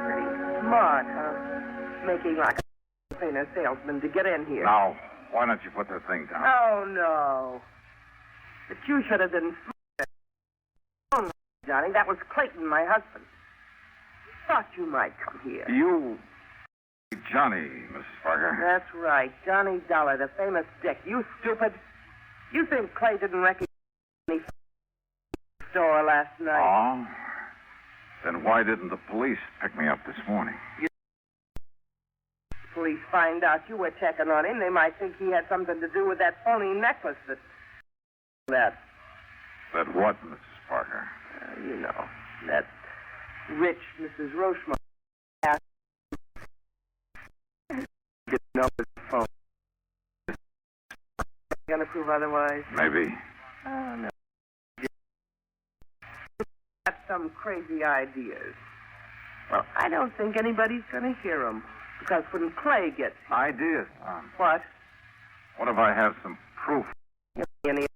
Pretty smart, huh? Making like a painter salesman to get in here. Now, why don't you put the thing down? Oh, no. But you should have been smart. Oh, no, Johnny, that was Clayton, my husband. Thought you might come here. You... Johnny, Mrs. Parker. That's right. Johnny Dollar, the famous dick. You stupid. You think Clay didn't recognize me from the store last night? Oh? Then why didn't the police pick me up this morning? Police find out you were checking on him, they might think he had something to do with that phony necklace that... That what, Mrs. Parker? You know, that rich Mrs. Rochemont asked to know his phone. Gonna prove otherwise? Maybe. Oh, no. Got some crazy ideas. Well, I don't think anybody's gonna hear them. Because when Clay gets... Ideas? What? What if I have some proof? Any...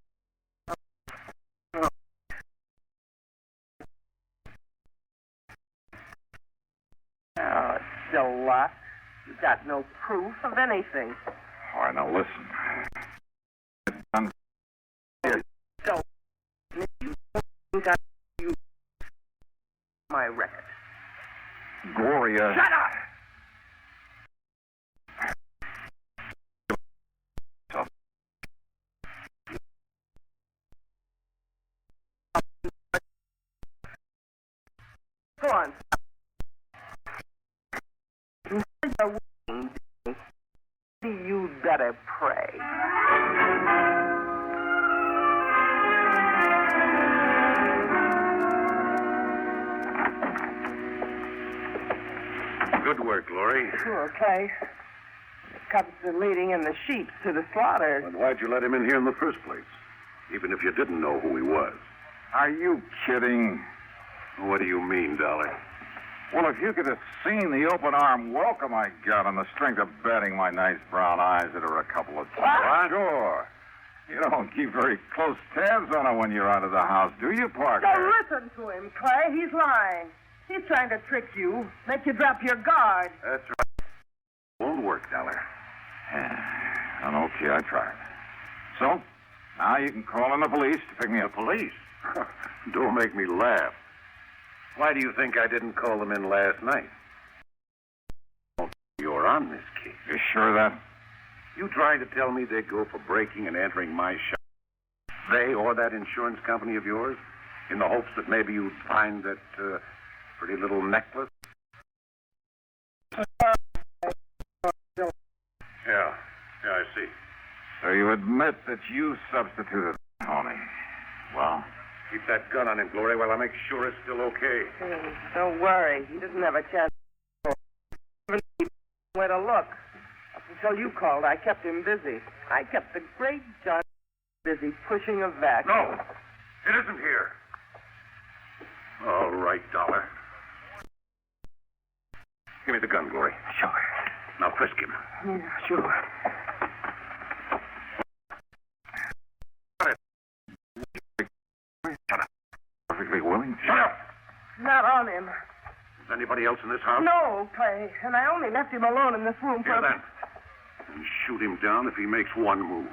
Oh, so what? You got no proof of anything. All right, now listen. So, you think I use my record? Gloria... Shut up! Go on. You better pray. Good work, Glory. Sure, Clay. Cubs are leading in the sheep to the slaughter. Then why'd you let him in here in the first place? Even if you didn't know who he was. Are you kidding? What do you mean, Dollar? Well, if you could have seen the open arm welcome I got on the strength of betting my nice brown eyes that are a couple of... What? Sure. You don't keep very close tabs on her when you're out of the house, do you, Parker? Don't listen to him, Clay. He's lying. He's trying to trick you, make you drop your guard. That's right. Won't work, Dollar. And okay, I tried. So, now you can call in the police to pick me up. Police? Don't make me laugh. Why do you think I didn't call them in last night? You're on this case. You sure of that? You trying to tell me they'd go for breaking and entering my shop? They or that insurance company of yours? In the hopes that maybe you'd find that pretty little necklace? Yeah, I see. So you admit that you substituted Tony. Well, keep that gun on him, Glory, while I make sure it's still okay. Don't worry. He doesn't have a chance. Where to look. Up until you called, I kept him busy. I kept the great John busy pushing a vacuum. No, it isn't here. All right, Dollar. Give me the gun, Glory. Sure. Now frisk him. Yeah, sure. perfectly willing. Shut up! Not on him. Is anybody else in this house? No, Clay. And I only left him alone in this room for... Here, then. And shoot him down if he makes one move.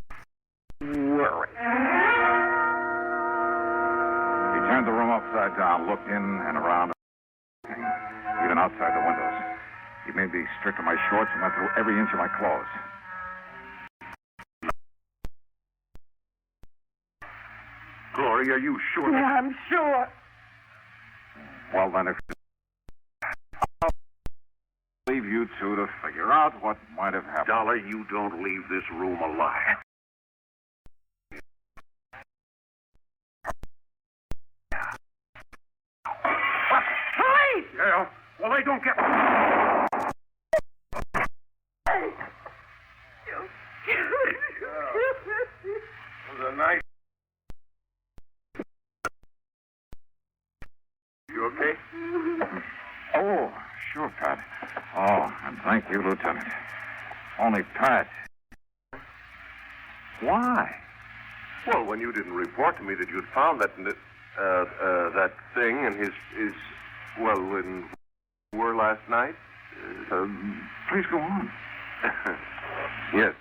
Worry. He turned the room upside down, looked in and around, even outside the windows. He made me strip to my shorts and went through every inch of my clothes. Glory, are you sure? Yeah, I'm sure. Well, then, if I'll leave you two to figure out what might have happened. Dollar, you don't leave this room alive. What? Police! Yeah, well, they don't get... It was a nice... You okay? Oh, sure, Pat. Oh, and thank you, Lieutenant. Only Pat. Why? Well, when you didn't report to me that you'd found that thing in his well, when we were last night. Please go on. Yes.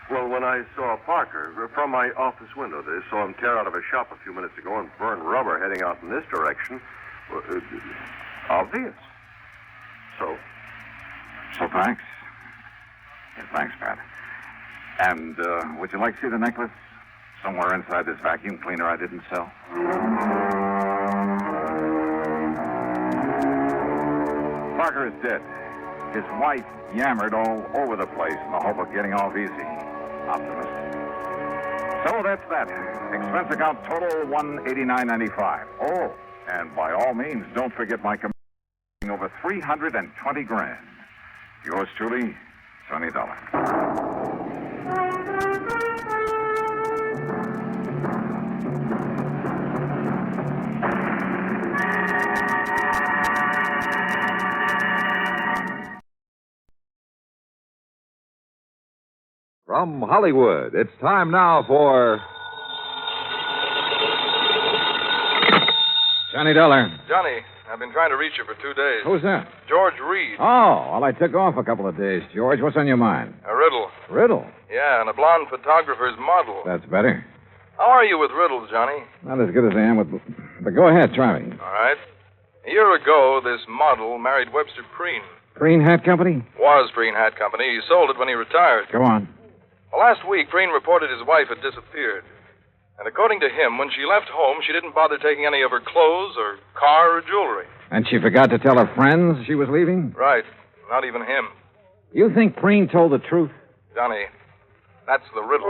Well, when I saw Parker from my office window, I saw him tear out of a shop a few minutes ago and burn rubber heading out in this direction. Obvious. So Thanks. Yeah, thanks, Pat. And would you like to see the necklace? Somewhere inside this vacuum cleaner I didn't sell. Parker is dead. His wife yammered all over the place in the hope of getting off easy. Optimistic. So that's that. Expense account total $189.95. Oh, and by all means, don't forget my commission over $320 grand. Yours truly, Sonny Dollar. From Hollywood, it's time now for Johnny Dollar. Johnny, I've been trying to reach you for 2 days. Who's that? George Reed. Oh, well, I took off a couple of days, George. What's on your mind? A riddle. Riddle? Yeah, and a blonde photographer's model. That's better. How are you with riddles, Johnny? Not as good as I am with... But go ahead, try me. All right. A year ago, this model married Webster Preen. Green Hat Company? Was Preen Hat Company. He sold it when he retired. Go on. Well, last week, Preen reported his wife had disappeared. And according to him, when she left home, she didn't bother taking any of her clothes or car or jewelry. And she forgot to tell her friends she was leaving? Right. Not even him. You think Preen told the truth? Johnny, that's the riddle.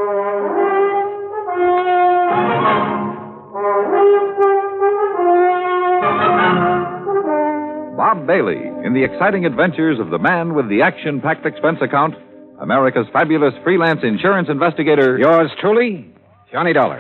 Bob Bailey in the exciting adventures of the man with the action-packed expense account, America's fabulous freelance insurance investigator. Yours truly, Johnny Dollar.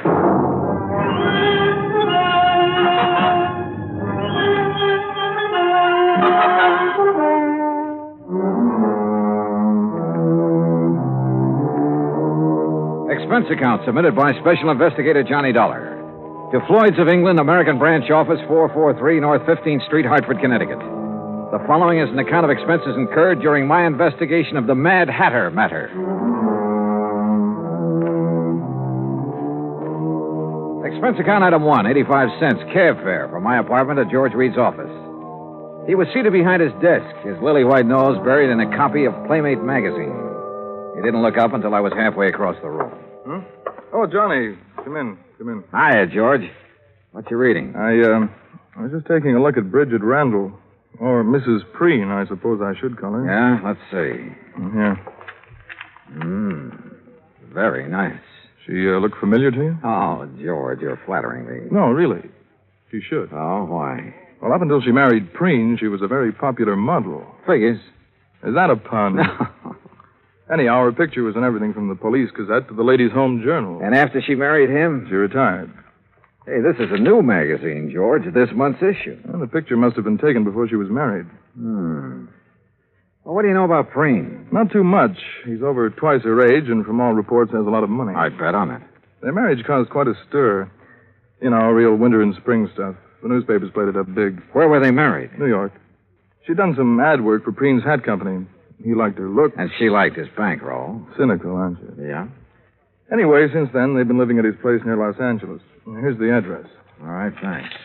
Expense account submitted by Special Investigator Johnny Dollar. To Floyd's of England, American Branch Office, 443 North 15th Street, Hartford, Connecticut. The following is an account of expenses incurred during my investigation of the Mad Hatter matter. Expense account item 1, 85 cents, cab fare from my apartment to George Reed's office. He was seated behind his desk, his lily-white nose buried in a copy of Playmate magazine. He didn't look up until I was halfway across the room. Oh, Johnny, come in. Hiya, George. What you reading? I was just taking a look at Bridget Randall. Or Mrs. Preen, I suppose I should call her. Yeah, let's see. Here. Very nice. She look familiar to you? Oh, George, you're flattering me. No, really. She should. Oh, why? Well, up until she married Preen, she was a very popular model. Figures. Is that a pun? Anyhow, her picture was in everything from the Police Gazette to the Ladies' Home Journal. And after she married him? She retired. Hey, this is a new magazine, George, this month's issue. Well, the picture must have been taken before she was married. Well, what do you know about Preen? Not too much. He's over twice her age and from all reports has a lot of money. I'd bet on it. Their marriage caused quite a stir. You know, real winter and spring stuff. The newspapers played it up big. Where were they married? New York. She'd done some ad work for Preen's hat company. He liked her look. And she liked his bankroll. Cynical, aren't you? Yeah. Anyway, since then, they've been living at his place near Los Angeles. Here's the address. All right, thanks.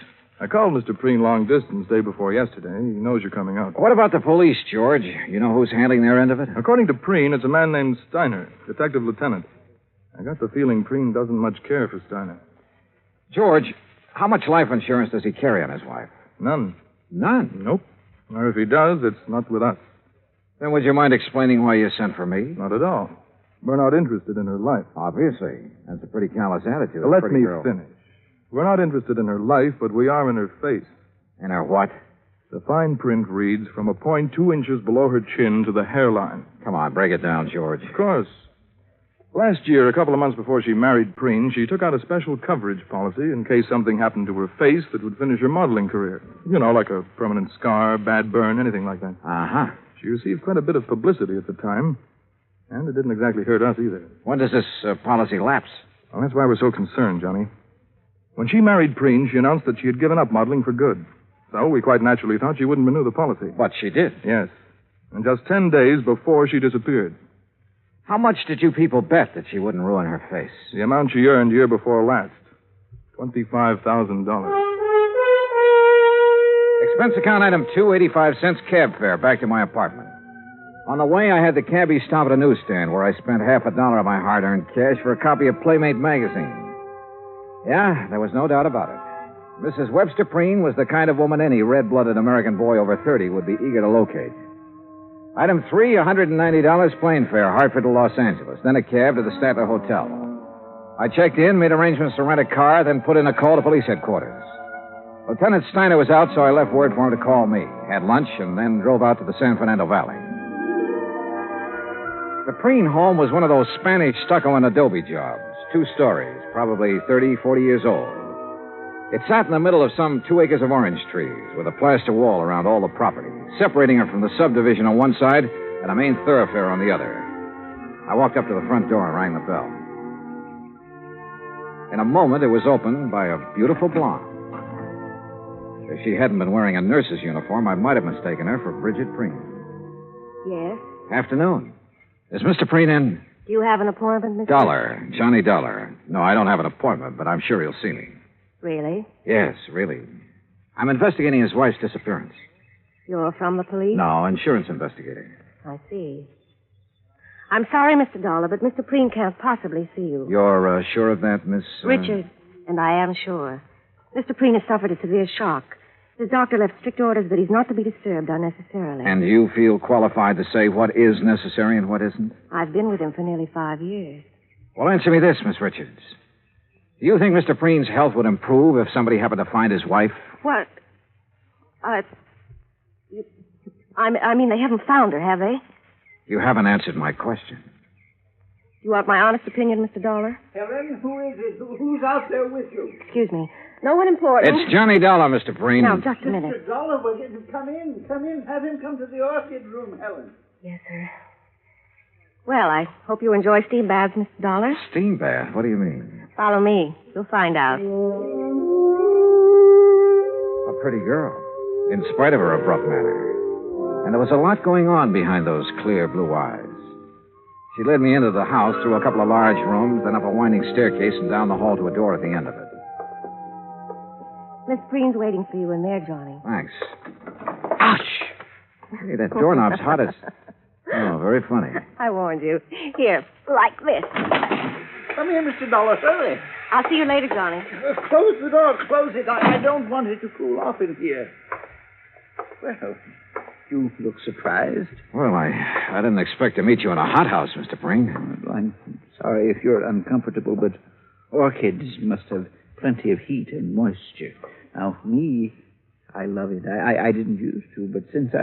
I called Mr. Preen long distance day before yesterday. He knows you're coming out. What about the police, George? You know who's handling their end of it? According to Preen, it's a man named Steiner, detective lieutenant. I got the feeling Preen doesn't much care for Steiner. George, how much life insurance does he carry on his wife? None. None? Nope. Or if he does, it's not with us. Then would you mind explaining why you sent for me? Not at all. We're not interested in her life. Obviously. That's a pretty callous attitude. Let me finish. We're not interested in her life, but we are in her face. In her what? The fine print reads from a point 2 inches below her chin to the hairline. Come on, break it down, George. Of course. Last year, a couple of months before she married Preen, she took out a special coverage policy in case something happened to her face that would finish her modeling career. You know, like a permanent scar, bad burn, anything like that. Uh-huh. She received quite a bit of publicity at the time, and it didn't exactly hurt us either. When does this policy lapse? Well, that's why we're so concerned, Johnny. When she married Preen, she announced that she had given up modeling for good. So we quite naturally thought she wouldn't renew the policy. But she did. Yes. And just 10 days before she disappeared. How much did you people bet that she wouldn't ruin her face? The amount she earned year before last. $25,000. Expense account item 2, 85 cents cab fare back to my apartment. On the way, I had the cabbie stop at a newsstand where I spent $50 of my hard-earned cash for a copy of Playmate magazine. Yeah, there was no doubt about it. Mrs. Webster Preen was the kind of woman any red-blooded American boy over 30 would be eager to locate. Item 3, $190 plane fare, Hartford to Los Angeles, then a cab to the Statler Hotel. I checked in, made arrangements to rent a car, then put in a call to police headquarters. Lieutenant Steiner was out, so I left word for him to call me, had lunch, and then drove out to the San Fernando Valley. The Preen home was one of those Spanish stucco and adobe jobs, 2 stories, probably 30, 40 years old. It sat in the middle of some 2 acres of orange trees with a plaster wall around all the property, separating it from the subdivision on one side and a main thoroughfare on the other. I walked up to the front door and rang the bell. In a moment, it was opened by a beautiful blonde. If she hadn't been wearing a nurse's uniform, I might have mistaken her for Bridget Preen. Yes? Afternoon. Is Mr. Preen in? Do you have an appointment, Mr. Dollar. Johnny Dollar. No, I don't have an appointment, but I'm sure he'll see me. Really? Yes, really. I'm investigating his wife's disappearance. You're from the police? No, insurance investigator. I see. I'm sorry, Mr. Dollar, but Mr. Preen can't possibly see you. You're sure of that, Miss... Richard, and I am sure. Mr. Preen has suffered a severe shock. The doctor left strict orders that he's not to be disturbed unnecessarily. And you feel qualified to say what is necessary and what isn't? I've been with him for nearly 5 years. Well, answer me this, Miss Richards. Do you think Mr. Preen's health would improve if somebody happened to find his wife? What? I mean, they haven't found her, have they? You haven't answered my question. You want my honest opinion, Mr. Dollar? Helen, who is it? Who's out there with you? Excuse me. No one important. It's Johnny Dollar, Mr. Preen. Now, just a minute. Mr. Dollar, come in. Come in. Have him come to the orchid room, Helen. Yes, sir. Well, I hope you enjoy steam baths, Mr. Dollar. Steam bath? What do you mean? Follow me. You'll find out. A pretty girl, in spite of her abrupt manner. And there was a lot going on behind those clear blue eyes. She led me into the house through a couple of large rooms, then up a winding staircase and down the hall to a door at the end of it. Miss Preen's waiting for you in there, Johnny. Thanks. Ouch! Hey, that doorknob's hot as... Oh, very funny. I warned you. Here, like this. Come here, Mr. Dollar. Hurry. I'll see you later, Johnny. Close the door. Close it. I don't want it to cool off in here. Well, you look surprised. Well, I didn't expect to meet you in a hothouse, Mr. Preen. I'm sorry if you're uncomfortable, but orchids must have plenty of heat and moisture. Now, me, I love it. I didn't used to, but since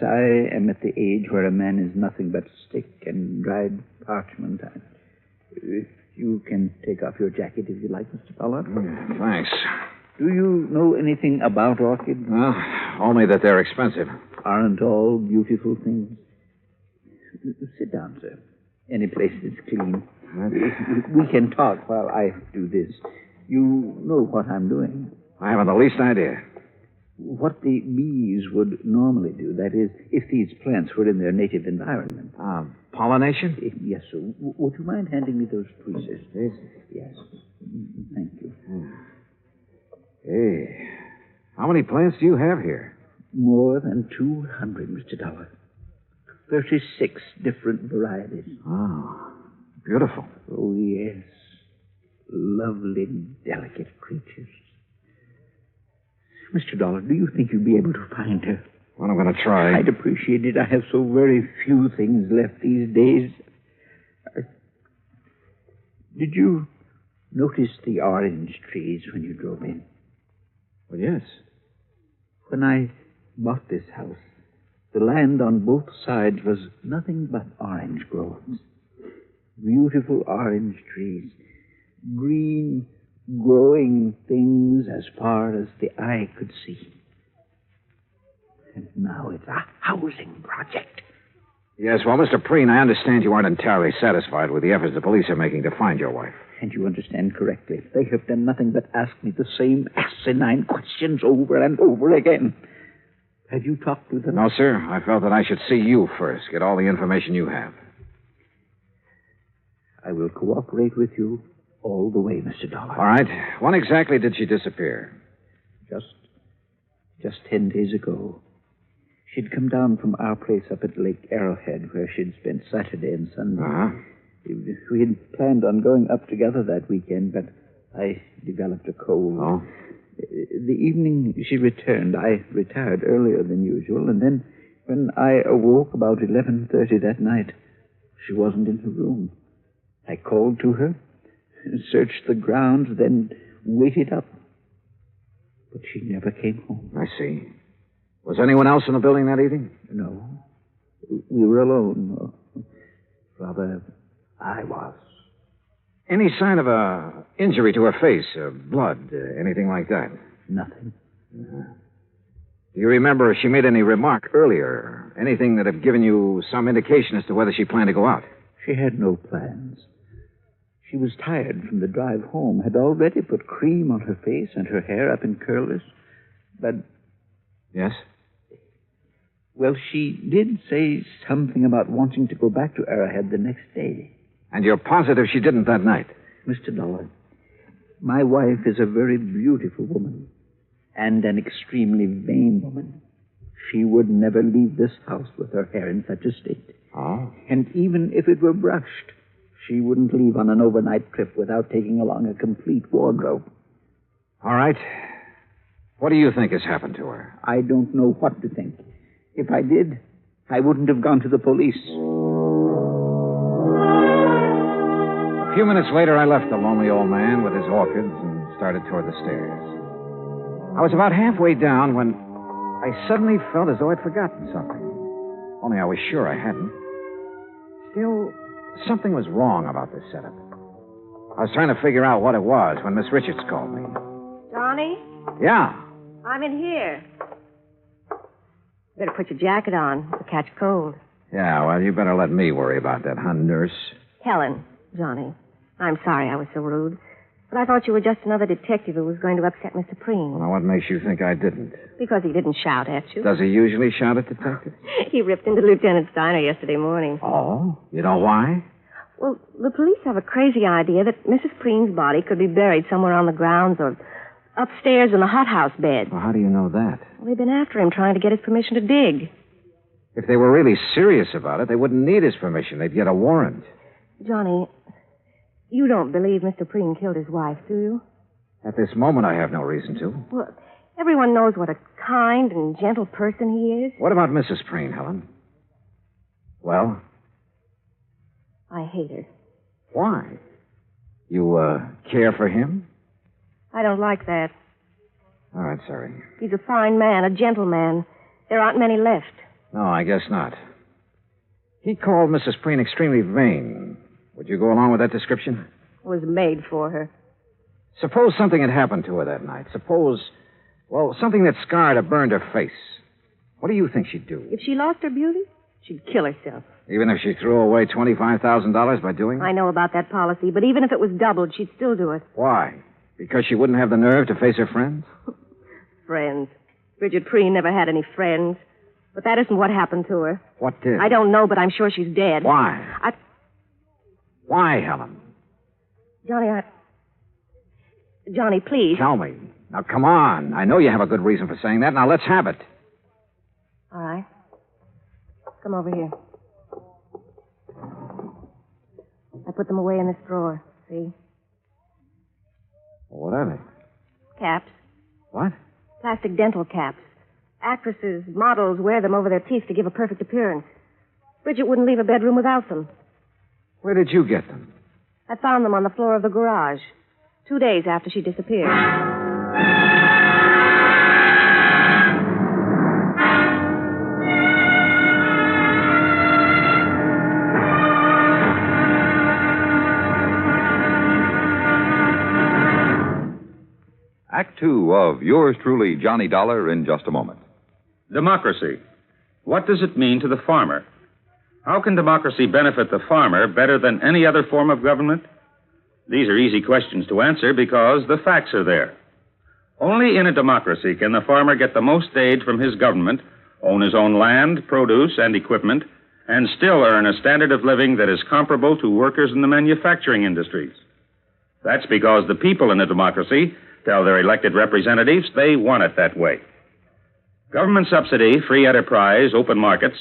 I am at the age where a man is nothing but stick and dried parchment, you can take off your jacket if you like, Mr. Dollar. Thanks. Do you know anything about orchids? Well, only that they're expensive. Aren't all beautiful things? Sit down, sir. Any place that's clean. We can talk while I do this. You know what I'm doing. I haven't the least idea. What the bees would normally do, that is, if these plants were in their native environment. Pollination? Yes, sir. Would you mind handing me those tweezers? Yes. Thank you. Hey, how many plants do you have here? More than 200, Mr. Dollar. 36 different varieties. Oh, beautiful. Oh, yes. Lovely, delicate creatures. Mr. Dollar, do you think you'd be able to find her? Well, I'm going to try. I'd appreciate it. I have so very few things left these days. Did you notice the orange trees when you drove in? Well, yes. When I bought this house, the land on both sides was nothing but orange groves. Beautiful orange trees. Green, growing things as far as the eye could see. And now it's a housing project. Yes, well, Mr. Preen, I understand you aren't entirely satisfied with the efforts the police are making to find your wife. And you understand correctly. They have done nothing but ask me the same asinine questions over and over again. Have you talked to them? No, sir. I felt that I should see you first, get all the information you have. I will cooperate with you all the way, Mr. Dollar. All right. When exactly did she disappear? Just 10 days ago. She'd come down from our place up at Lake Arrowhead, where she'd spent Saturday and Sunday. Uh-huh. We had planned on going up together that weekend, but I developed a cold. Oh? The evening she returned, I retired earlier than usual, and then when I awoke about 11:30 that night, she wasn't in her room. I called to her, searched the grounds, then waited up. But she never came home. I see. Was anyone else in the building that evening? No. We were alone. Rather, I was. Any sign of a injury to her face, blood, anything like that? Nothing. Uh-huh. Do you remember if she made any remark earlier? Anything that had given you some indication as to whether she planned to go out? She had no plans. She was tired from the drive home, had already put cream on her face and her hair up in curlers. But... Yes? Well, she did say something about wanting to go back to Arrowhead the next day. And you're positive she didn't that night? Mr. Dollar, my wife is a very beautiful woman and an extremely vain woman. She would never leave this house with her hair in such a state. Oh? And even if it were brushed, she wouldn't leave on an overnight trip without taking along a complete wardrobe. All right. What do you think has happened to her? I don't know what to think. If I did, I wouldn't have gone to the police. A few minutes later, I left the lonely old man with his orchids and started toward the stairs. I was about halfway down when I suddenly felt as though I'd forgotten something. Only I was sure I hadn't. Still, something was wrong about this setup. I was trying to figure out what it was when Miss Richards called me. Johnny, Yeah. I'm in here. Better put your jacket on. You'll catch cold. Yeah, well, you better let me worry about that, huh, nurse? Helen, Johnny, I'm sorry I was so rude. But I thought you were just another detective who was going to upset Mr. Preen. Well, what makes you think I didn't? Because he didn't shout at you. Does he usually shout at detectives? He ripped into Lieutenant Steiner yesterday morning. Oh? You know why? Well, the police have a crazy idea that Mrs. Preen's body could be buried somewhere on the grounds or upstairs in the hothouse bed. Well, how do you know that? Well, they've been after him trying to get his permission to dig. If they were really serious about it, they wouldn't need his permission. They'd get a warrant. Johnny, you don't believe Mr. Preen killed his wife, do you? At this moment, I have no reason to. Well, everyone knows what a kind and gentle person he is. What about Mrs. Preen, Helen? Well? I hate her. Why? You, care for him? I don't like that. All right, sorry. He's a fine man, a gentleman. There aren't many left. No, I guess not. He called Mrs. Preen extremely vain. Would you go along with that description? It was made for her. Suppose something had happened to her that night. Suppose, well, something that scarred or burned her face. What do you think she'd do? If she lost her beauty, she'd kill herself. Even if she threw away $25,000 by doing it? I know about that policy, but even if it was doubled, she'd still do it. Why? Because she wouldn't have the nerve to face her friends? Friends. Bridget Preen never had any friends. But that isn't what happened to her. What did? I don't know, but I'm sure she's dead. Why? Why, Helen? Johnny, please. Tell me. Now, come on. I know you have a good reason for saying that. Now, let's have it. All right. Come over here. I put them away in this drawer. See? What are they? Caps. What? Plastic dental caps. Actresses, models wear them over their teeth to give a perfect appearance. Bridget wouldn't leave a bedroom without them. Where did you get them? I found them on the floor of the garage 2 days after she disappeared. Act two of yours truly, Johnny Dollar, in just a moment. Democracy. What does it mean to the farmer? How can democracy benefit the farmer better than any other form of government? These are easy questions to answer because the facts are there. Only in a democracy can the farmer get the most aid from his government, own his own land, produce, and equipment, and still earn a standard of living that is comparable to workers in the manufacturing industries. That's because the people in a democracy tell their elected representatives they want it that way. Government subsidy, free enterprise, open markets,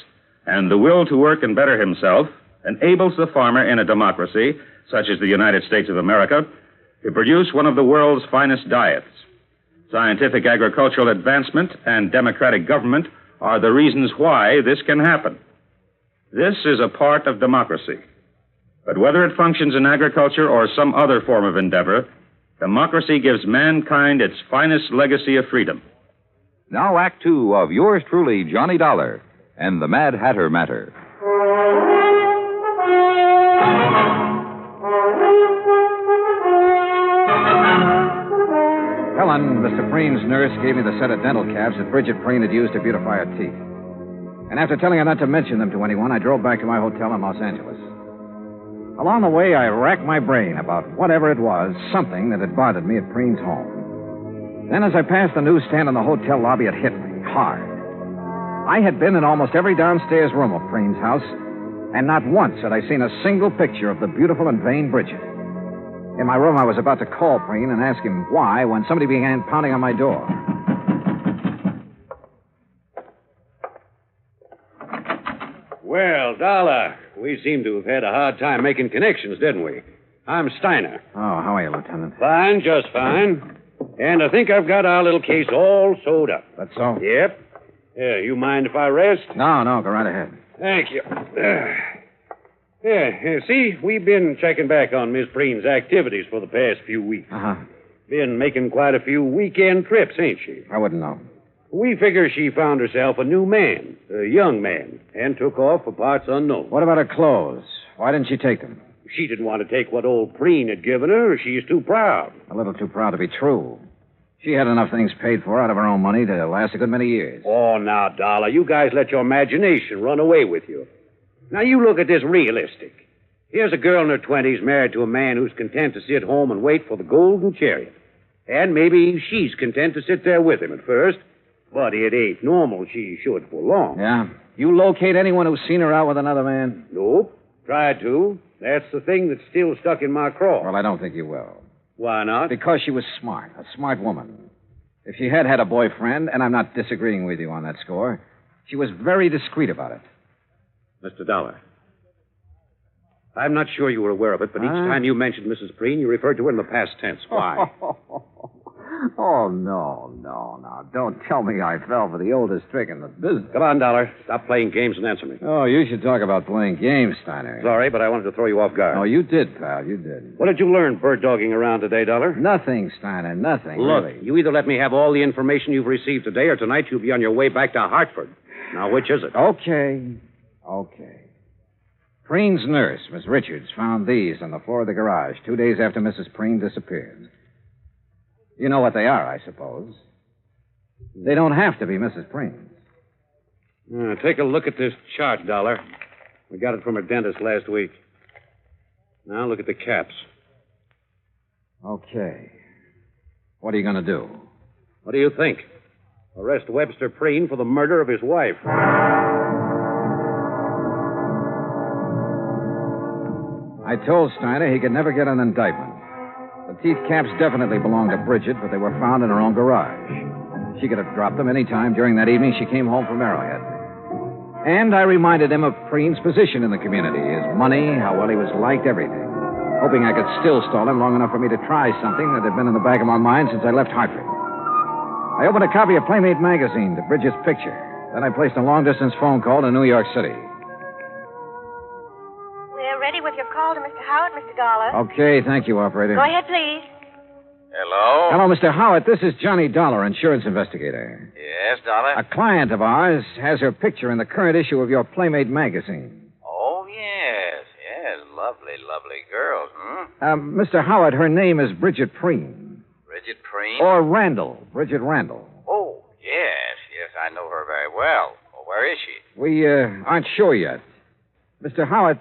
and the will to work and better himself enables the farmer in a democracy, such as the United States of America, to produce one of the world's finest diets. Scientific agricultural advancement and democratic government are the reasons why this can happen. This is a part of democracy. But whether it functions in agriculture or some other form of endeavor, democracy gives mankind its finest legacy of freedom. Now, Act two of yours truly, Johnny Dollar, and the Mad Hatter Matter. Helen, Mr. Preen's nurse, gave me the set of dental caps that Bridget Preen had used to beautify her teeth. And after telling her not to mention them to anyone, I drove back to my hotel in Los Angeles. Along the way, I racked my brain about whatever it was, something that had bothered me at Preen's home. Then, as I passed the newsstand in the hotel lobby, it hit me hard. I had been in almost every downstairs room of Preen's house, and not once had I seen a single picture of the beautiful and vain Bridget. In my room, I was about to call Preen and ask him why when somebody began pounding on my door. Well, Dollar, we seem to have had a hard time making connections, didn't we? I'm Steiner. Oh, how are you, Lieutenant? Fine, just fine. And I think I've got our little case all sewed up. That's so? Yep. Yeah, you mind if I rest? No, go right ahead. Thank you. See, we've been checking back on Miss Preen's activities for the past few weeks. Uh-huh. Been making quite a few weekend trips, ain't she? I wouldn't know. We figure she found herself a new man, a young man, and took off for parts unknown. What about her clothes? Why didn't she take them? She didn't want to take what old Preen had given her. She's too proud. A little too proud to be true. She had enough things paid for out of her own money to last a good many years. Oh, now, Dollar, you guys let your imagination run away with you. Now, you look at this realistic. Here's a girl in her 20s married to a man who's content to sit home and wait for the golden chariot. And maybe she's content to sit there with him at first, but it ain't normal she should for long. Yeah? You locate anyone who's seen her out with another man? Nope. Tried to. That's the thing that's still stuck in my craw. Well, I don't think you will. Why not? Because she was smart, a smart woman. If she had a boyfriend, and I'm not disagreeing with you on that score, she was very discreet about it. Mr. Dollar, I'm not sure you were aware of it, but each time you mentioned Mrs. Preen, you referred to her in the past tense. Why? Oh, no. Don't tell me I fell for the oldest trick in the business. Come on, Dollar. Stop playing games and answer me. Oh, you should talk about playing games, Steiner. Sorry, but I wanted to throw you off guard. Oh, you did, pal. You did. What did you learn bird-dogging around today, Dollar? Nothing, Steiner. Nothing, Look, really. you either let me have all the information you've received today, or tonight you'll be on your way back to Hartford. Now, which is it? Okay. Preen's nurse, Miss Richards, found these on the floor of the garage 2 days after Mrs. Preen disappeared. You know what they are, I suppose. They don't have to be Mrs. Preen's. Take a look at this chart, Dollar. We got it from her dentist last week. Now look at the caps. Okay. What are you going to do? What do you think? Arrest Webster Preen for the murder of his wife. I told Steiner he could never get an indictment. The teeth caps definitely belonged to Bridget, but they were found in her own garage. She could have dropped them any time during that evening she came home from Arrowhead. And I reminded him of Preen's position in the community, his money, how well he was liked, everything. Hoping I could still stall him long enough for me to try something that had been in the back of my mind since I left Hartford. I opened a copy of Playmate magazine to Bridget's picture. Then I placed a long-distance phone call to New York City. We're ready with your call to Mr. Howard, Mr. Dollar. Okay, thank you, operator. Go ahead, please. Hello? Hello, Mr. Howard. This is Johnny Dollar, insurance investigator. Yes, Dollar? A client of ours has her picture in the current issue of your Playmate magazine. Oh, yes. Lovely girls, Mr. Howard, her name is Bridget Preen. Bridget Preen? Or Randall. Bridget Randall. Oh, yes, I know her very well. Well, where is she? We aren't sure yet. Mr. Howard,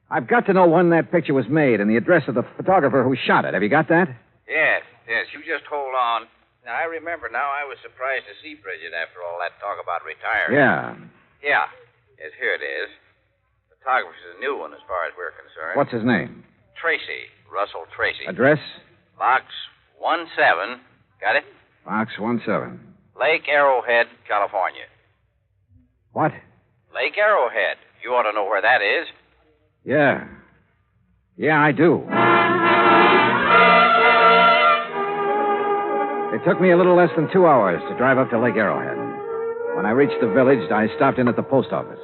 I've got to know when that picture was made and the address of the photographer who shot it. Have you got that? Yes, you just hold on. Now, I remember now I was surprised to see Bridget after all that talk about retiring. Yeah. Yes, here it is. Photographer's a new one as far as we're concerned. What's his name? Tracy. Russell Tracy. Address? Box 17. Got it? Box 17. Lake Arrowhead, California. What? Lake Arrowhead. You ought to know where that is. Yeah. Yeah, I do. It took me a little less than 2 hours to drive up to Lake Arrowhead. When I reached the village, I stopped in at the post office.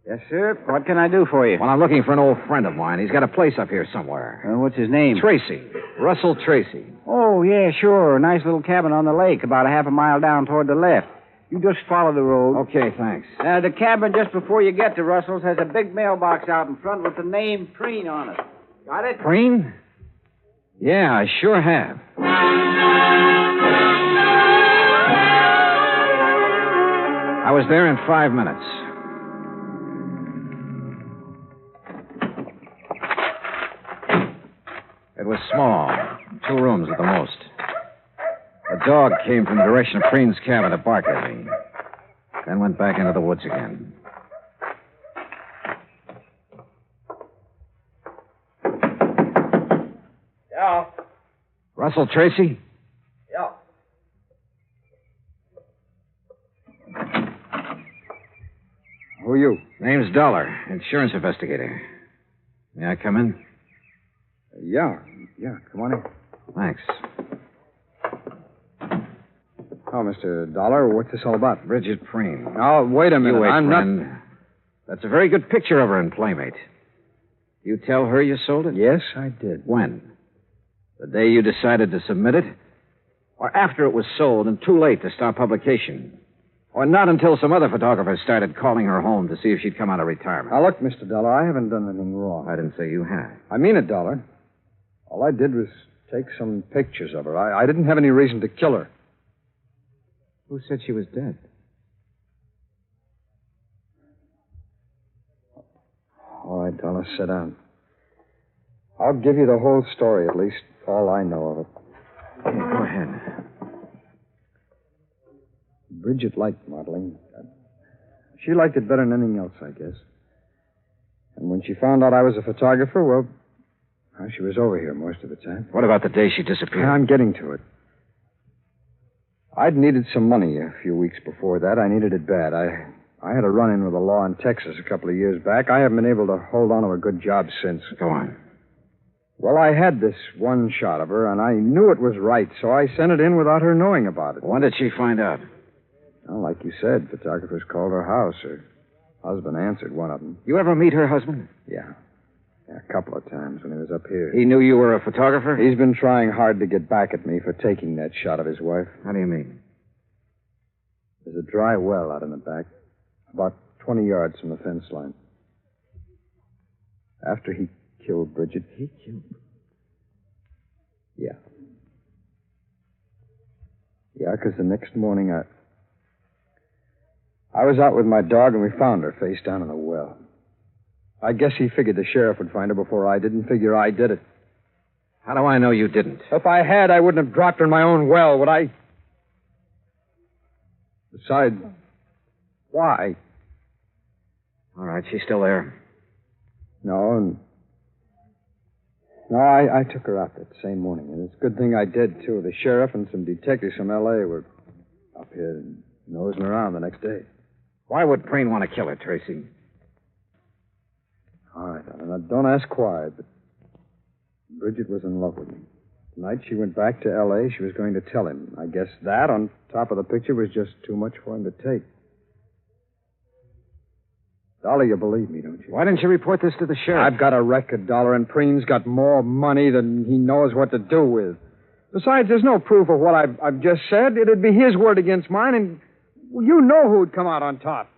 Yes, sir. What can I do for you? Well, I'm looking for an old friend of mine. He's got a place up here somewhere. What's his name? Tracy. Russell Tracy. Oh, yeah, sure. Nice little cabin on the lake, about a half a mile down toward the left. You just follow the road. Okay, thanks. The cabin just before you get to Russell's has a big mailbox out in front with the name Preen on it. Got it? Preen? Yeah, I sure have. I was there in 5 minutes. It was small, 2 rooms at the most. A dog came from the direction of Preen's cabin to bark at me, then went back into the woods again. Yeah. Russell Tracy? Yeah. Who are you? Name's Dollar, insurance investigator. May I come in? Yeah, come on in. Thanks. Oh, Mr. Dollar, what's this all about? Bridget Preen. Oh, wait a minute. You wait, I'm friend. not... That's a very good picture of her in Playmate. You tell her you sold it? Yes, I did. When? The day you decided to submit it? Or after it was sold and too late to start publication? Or not until some other photographers started calling her home to see if she'd come out of retirement? Now, look, Mr. Dollar, I haven't done anything wrong. I didn't say you had. I mean it, Dollar. All I did was take some pictures of her. I didn't have any reason to kill her. Who said she was dead? All right, Dollar, sit down. I'll give you the whole story, at least all I know of it. Yeah, go ahead. Bridget liked modeling. She liked it better than anything else, I guess. And when she found out I was a photographer, well, she was over here most of the time. What about the day she disappeared? I'm getting to it. I'd needed some money a few weeks before that. I needed it bad. I had a run-in with the law in Texas a couple of years back. I haven't been able to hold on to a good job since. Go on. Well, I had this one shot of her, and I knew it was right, so I sent it in without her knowing about it. When did she find out? Well, like you said, photographers called her house. Her husband answered one of them. You ever meet her husband? Yeah, a couple of times when he was up here. He knew you were a photographer? He's been trying hard to get back at me for taking that shot of his wife. How do you mean? There's a dry well out in the back, about 20 yards from the fence line. After he killed Bridget. He killed her? Yeah. Yeah, because the next morning I was out with my dog and we found her face down in the well. I guess he figured the sheriff would find her before I did, and figure I did it. How do I know you didn't? If I had, I wouldn't have dropped her in my own well, would I? Besides, why? All right, she's still there. No, I took her out that same morning, and it's a good thing I did, too. The sheriff and some detectives from L.A. were up here and nosing around the next day. Why would Preen want to kill her, Tracy? All right, now, don't ask why, but Bridget was in love with me. Tonight she went back to L.A. She was going to tell him. I guess that, on top of the picture, was just too much for him to take. Dollar, you believe me, don't you? Why didn't you report this to the sheriff? I've got a record, Dollar, and Preen's got more money than he knows what to do with. Besides, there's no proof of what I've just said. It'd be his word against mine, and you know who'd come out on top.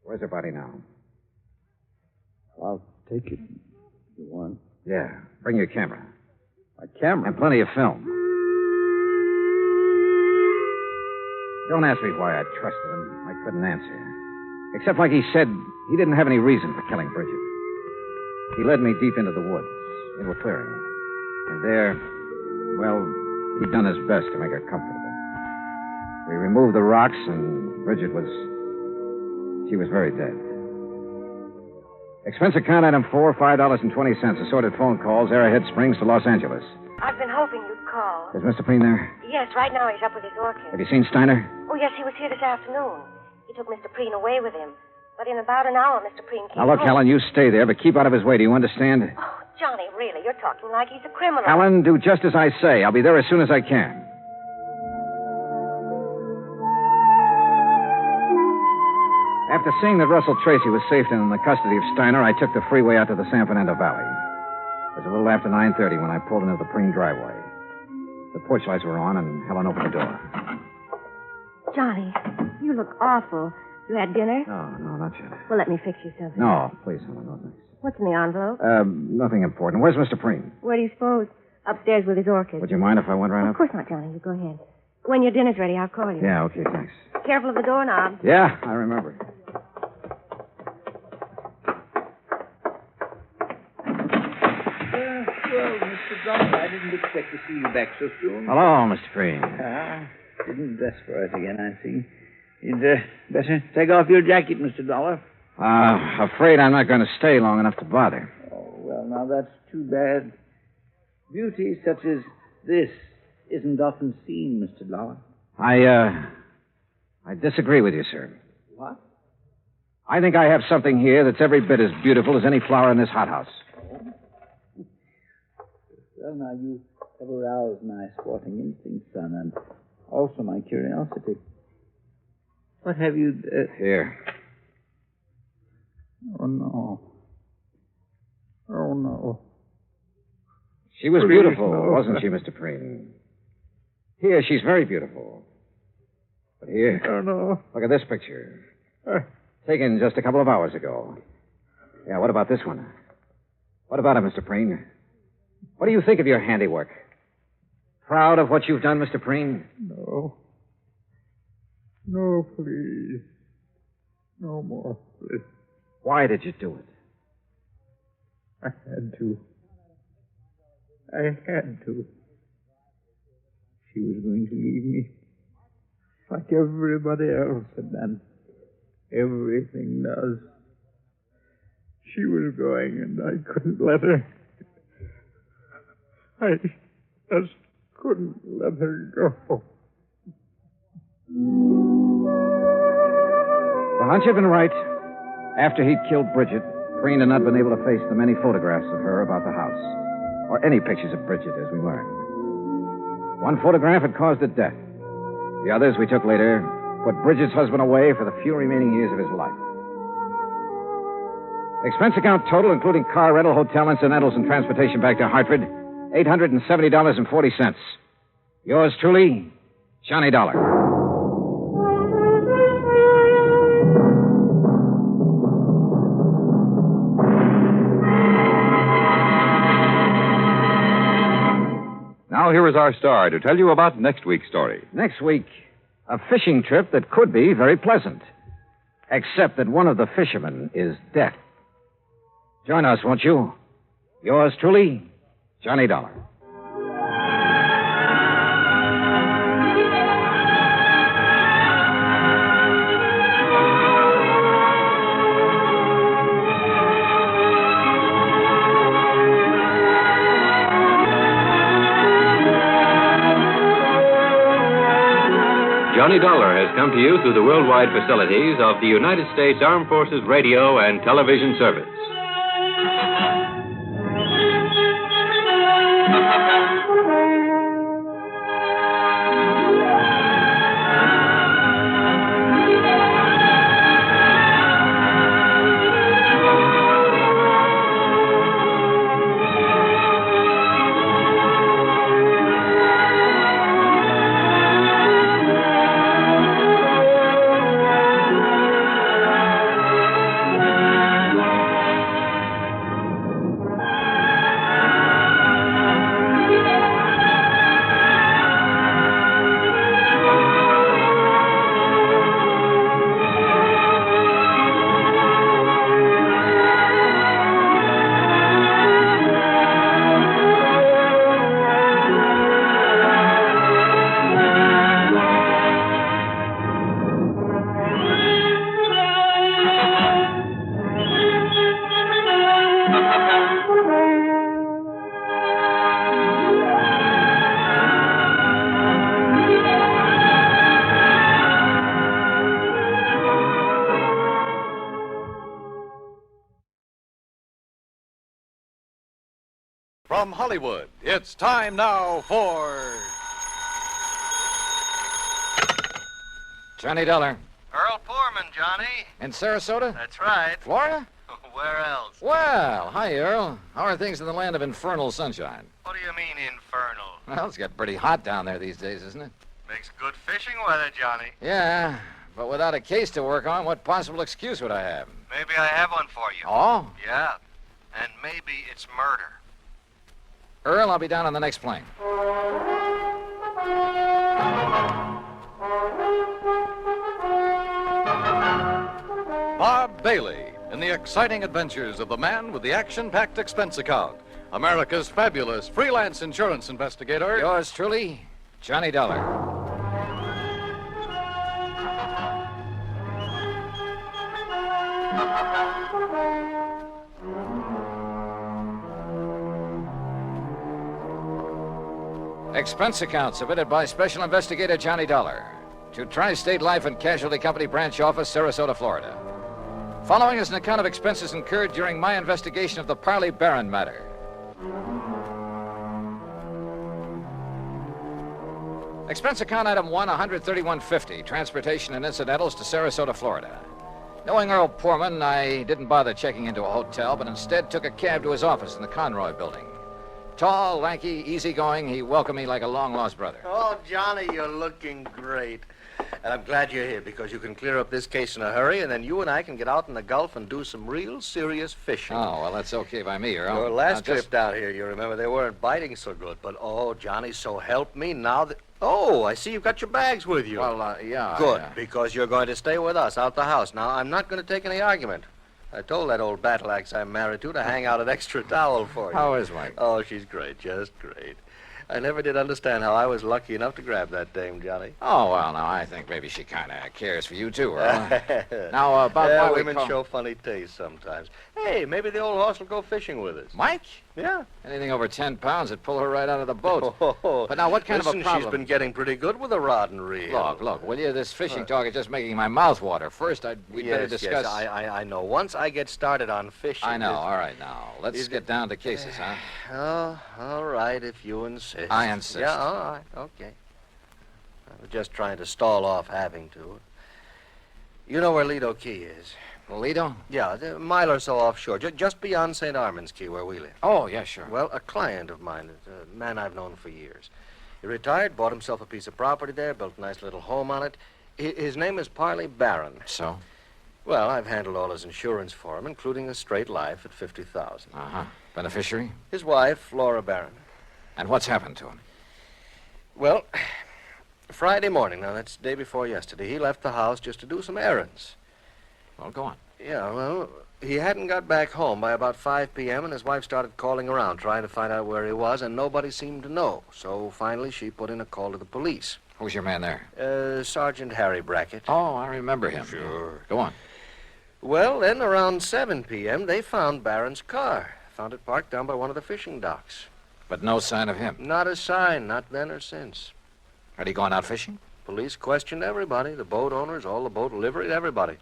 Where's her body now? I'll take it if you want. Yeah. Bring your camera. My camera? And plenty of film. Don't ask me why I trusted him. I couldn't answer. Except, like he said, he didn't have any reason for killing Bridget. He led me deep into the woods, into a clearing. And there, well, he'd done his best to make her comfortable. We removed the rocks, and Bridget she was very dead. Expense account item 4, $5.20. Assorted phone calls, Arrowhead Springs to Los Angeles. I've been hoping you'd call. Is Mr. Preen there? Yes, right now he's up with his orchid. Have you seen Steiner? Oh, yes, he was here this afternoon. He took Mr. Preen away with him. But in about an hour, Mr. Preen came Now, look, home. Helen, you stay there, but keep out of his way. Do you understand? Oh, Johnny, really, you're talking like he's a criminal. Helen, do just as I say. I'll be there as soon as I can. After seeing that Russell Tracy was safe and in the custody of Steiner, I took the freeway out to the San Fernando Valley. It was a little after 9:30 when I pulled into the Preen driveway. The porch lights were on, and Helen opened the door. Johnny, you look awful. You had dinner? No, not yet. Well, let me fix you something. No, please, Helen, no thanks. What's in the envelope? Nothing important. Where's Mr. Preen? Where do you suppose? Upstairs with his orchid. Would you mind if I went right Of up? course not, Johnny. You go ahead. When your dinner's ready, I'll call you. Yeah, okay, thanks. Careful of the doorknob. Yeah, I remember. Well, Mr. Dollar, I didn't expect to see you back so soon. Hello, Mr. Preen. Didn't dress for us again, I see. You'd better take off your jacket, Mr. Dollar. Afraid I'm not going to stay long enough to bother. Oh, well, now that's too bad. Beauty such as this isn't often seen, Mr. Dollar. I disagree with you, sir. What? I think I have something here that's every bit as beautiful as any flower in this hothouse. Well, now, you have aroused my sporting instincts, son, and also my curiosity. What have you... Here. Oh, no. Oh, no. She was Please, beautiful, no. wasn't she, Mr. Preen? Here, she's very beautiful. But here, Oh, no. look at this picture. Taken just a couple of hours ago. Yeah, what about this one? What about it, Mr. Preen? What do you think of your handiwork? Proud of what you've done, Mr. Preen? No. No, please. No more, please. Why did you do it? I had to. I had to. She was going to leave me. Like everybody else had done. Everything does. She was going, and I couldn't let her. I just couldn't let her go. The hunch had been right. After he'd killed Bridget, Preen had not been able to face the many photographs of her about the house, or any pictures of Bridget, as we learned. One photograph had caused her death. The others we took later put Bridget's husband away for the few remaining years of his life. Expense account total, including car rental, hotel incidentals, and transportation back to Hartford, $870.40. Yours truly, Johnny Dollar. Now, here is our star to tell you about next week's story. Next week, a fishing trip that could be very pleasant, except that one of the fishermen is dead. Join us, won't you? Yours truly, Johnny Dollar. Johnny Dollar has come to you through the worldwide facilities of the United States Armed Forces Radio and Television Service. From Hollywood, it's time now for... Johnny Dollar. Earl Foreman, Johnny. In Sarasota? That's right. Florida? Where else? Well, hi, Earl. How are things in the land of infernal sunshine? What do you mean, infernal? Well, it's got pretty hot down there these days, isn't it? Makes good fishing weather, Johnny. Yeah, but without a case to work on, what possible excuse would I have? Maybe I have one for you. Oh? Yeah. And maybe it's murder. Earl, I'll be down on the next plane. Bob Bailey in the exciting adventures of the man with the action-packed expense account, America's fabulous freelance insurance investigator. Yours truly, Johnny Dollar. Expense account submitted by Special Investigator Johnny Dollar to Tri-State Life and Casualty Company Branch Office, Sarasota, Florida. Following is an account of expenses incurred during my investigation of the Parley Barron matter. Expense account item 1, $131.50. Transportation and incidentals to Sarasota, Florida. Knowing Earl Poorman, I didn't bother checking into a hotel, but instead took a cab to his office in the Conroy building. Tall, lanky, easygoing, he welcomed me like a long-lost brother. Oh, Johnny, you're looking great. And I'm glad you're here because you can clear up this case in a hurry, and then you and I can get out in the Gulf and do some real serious fishing. Oh, well, that's okay by me, Earl. Your last Now, trip down here, you remember, they weren't biting so good. But, oh, Johnny, so help me now that... Oh, I see you've got your bags with you. Well, yeah. Good, because you're going to stay with us out the house. Now, I'm not going to take any argument. I told that old battle axe I'm married to hang out an extra towel for you. How is Mike? Oh, she's great, just great. I never did understand how I was lucky enough to grab that dame, Johnny. Oh, well, now, I think maybe she kind of cares for you, too, Earl. Now, about why we women call... show funny taste sometimes. Hey, maybe the old horse will go fishing with us. Mike? Yeah. Anything over 10 pounds would pull her right out of the boat. Oh, but now, what kind listen, of a problem... she's been getting pretty good with a rod and reel. Look, will you? This fishing talk is just making my mouth water. First, we'd better discuss... Yes, I know. Once I get started on fishing... I know. All right, now. Let's get down to cases, huh? Oh, all right, if you insist. I insist. Yeah, all right, okay. I was just trying to stall off having to. You know where Lido Key is? Lido? Yeah, a mile or so offshore, just beyond St. Armand's Key, where we live. Oh, yeah, sure. Well, a client of mine, a man I've known for years. He retired, bought himself a piece of property there, built a nice little home on it. His name is Parley Barron. So? Well, I've handled all his insurance for him, including a straight life at $50,000. Uh-huh. Beneficiary? His wife, Laura Barron. And what's happened to him? Well, Friday morning, now that's the day before yesterday, he left the house just to do some errands. Well, go on. Yeah, well, he hadn't got back home by about 5 p.m., and his wife started calling around, trying to find out where he was, and nobody seemed to know. So finally, she put in a call to the police. Who's your man there? Sergeant Harry Brackett. Oh, I remember him. Sure. Go on. Well, then around 7 p.m., they found Barron's car. Found it parked down by one of the fishing docks. But no sign of him? Not a sign, not then or since. Had he gone out fishing? Police questioned everybody, the boat owners, all the boat livery, everybody.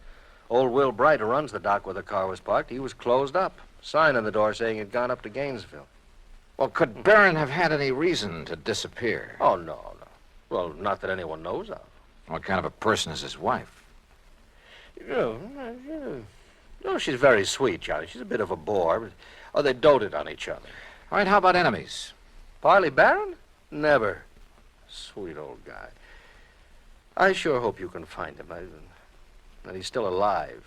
Old Will Bright, who runs the dock where the car was parked, he was closed up. Sign on the door saying he'd gone up to Gainesville. Well, could Barron have had any reason to disappear? Oh, no. Well, not that anyone knows of. What kind of a person is his wife? No, she's very sweet, Johnny. She's a bit of a bore, but... Oh, they doted on each other. All right, how about enemies? Parley Barron? Never. Sweet old guy. I sure hope you can find him. That he's still alive.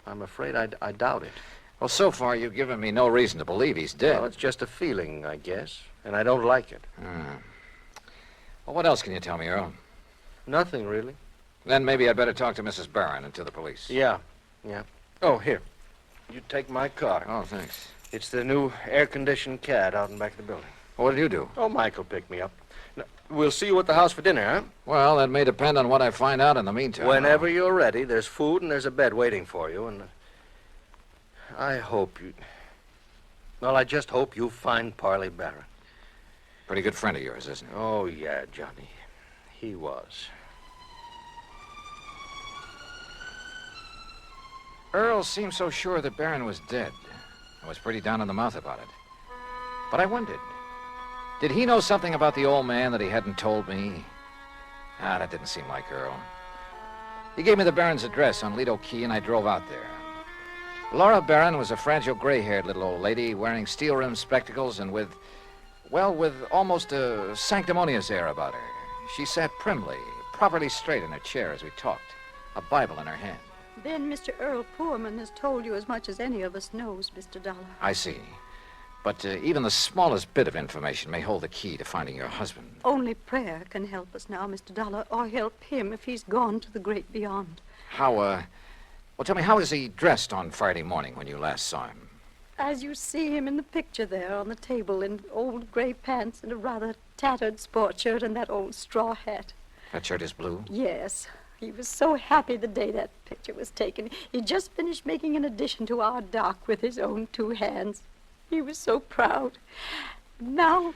I'm afraid I doubt it. Well, so far you've given me no reason to believe he's dead. Well, it's just a feeling, I guess, and I don't like it. Well, what else can you tell me, Earl? Nothing, really. Then maybe I'd better talk to Mrs. Barron and to the police. Yeah. Oh, here. You take my car. Oh, thanks. It's the new air-conditioned cad out in back of the building. What did you do? Oh, Michael picked me up. Now, we'll see you at the house for dinner, huh? Well, that may depend on what I find out in the meantime. Whenever you're ready, there's food and there's a bed waiting for you, and I hope you... Well, I just hope you find Parley Barron. Pretty good friend of yours, isn't he? Oh, yeah, Johnny. He was. Earl seemed so sure that Barron was dead. I was pretty down in the mouth about it. But I wondered, did he know something about the old man that he hadn't told me? That didn't seem like Earl. He gave me the Barron's address on Lido Key, and I drove out there. Laura Barron was a fragile, gray-haired little old lady wearing steel-rimmed spectacles and with almost a sanctimonious air about her. She sat primly, properly straight in her chair as we talked, a Bible in her hand. Then Mr. Earl Poorman has told you as much as any of us knows, Mr. Dollar. I see. But even the smallest bit of information may hold the key to finding your husband. Only prayer can help us now, Mr. Dollar, or help him if he's gone to the great beyond. Well, tell me, how was he dressed on Friday morning when you last saw him? As you see him in the picture there on the table in old gray pants and a rather tattered sport shirt and that old straw hat. That shirt is blue? Yes. He was so happy the day that picture was taken. He just finished making an addition to our dock with his own 2 hands. He was so proud. Now...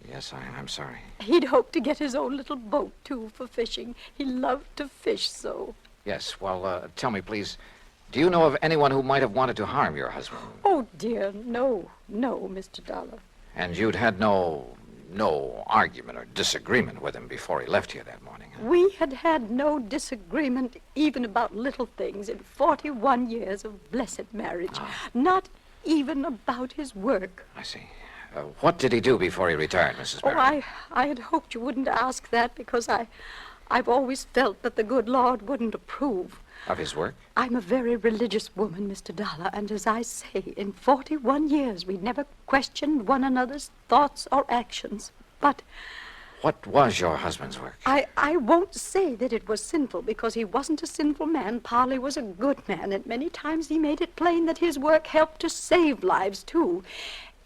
Yes, I'm sorry. He'd hoped to get his own little boat, too, for fishing. He loved to fish so. Yes, well, tell me, please, do you know of anyone who might have wanted to harm your husband? Oh, dear, no, Mr. Dollar. And you'd had no no argument or disagreement with him before he left here that morning. We had had no disagreement even about little things in 41 years of blessed marriage. Not even about his work. I see. What did he do before he retired, Mrs. Barron? I had hoped you wouldn't ask that because I've always felt that the good Lord wouldn't approve. Of his work? I'm a very religious woman, Mr. Dollar, and as I say, in 41 years we never questioned one another's thoughts or actions. But What was your husband's work? I won't say that it was sinful because he wasn't a sinful man. Parley was a good man, and many times he made it plain that his work helped to save lives, too.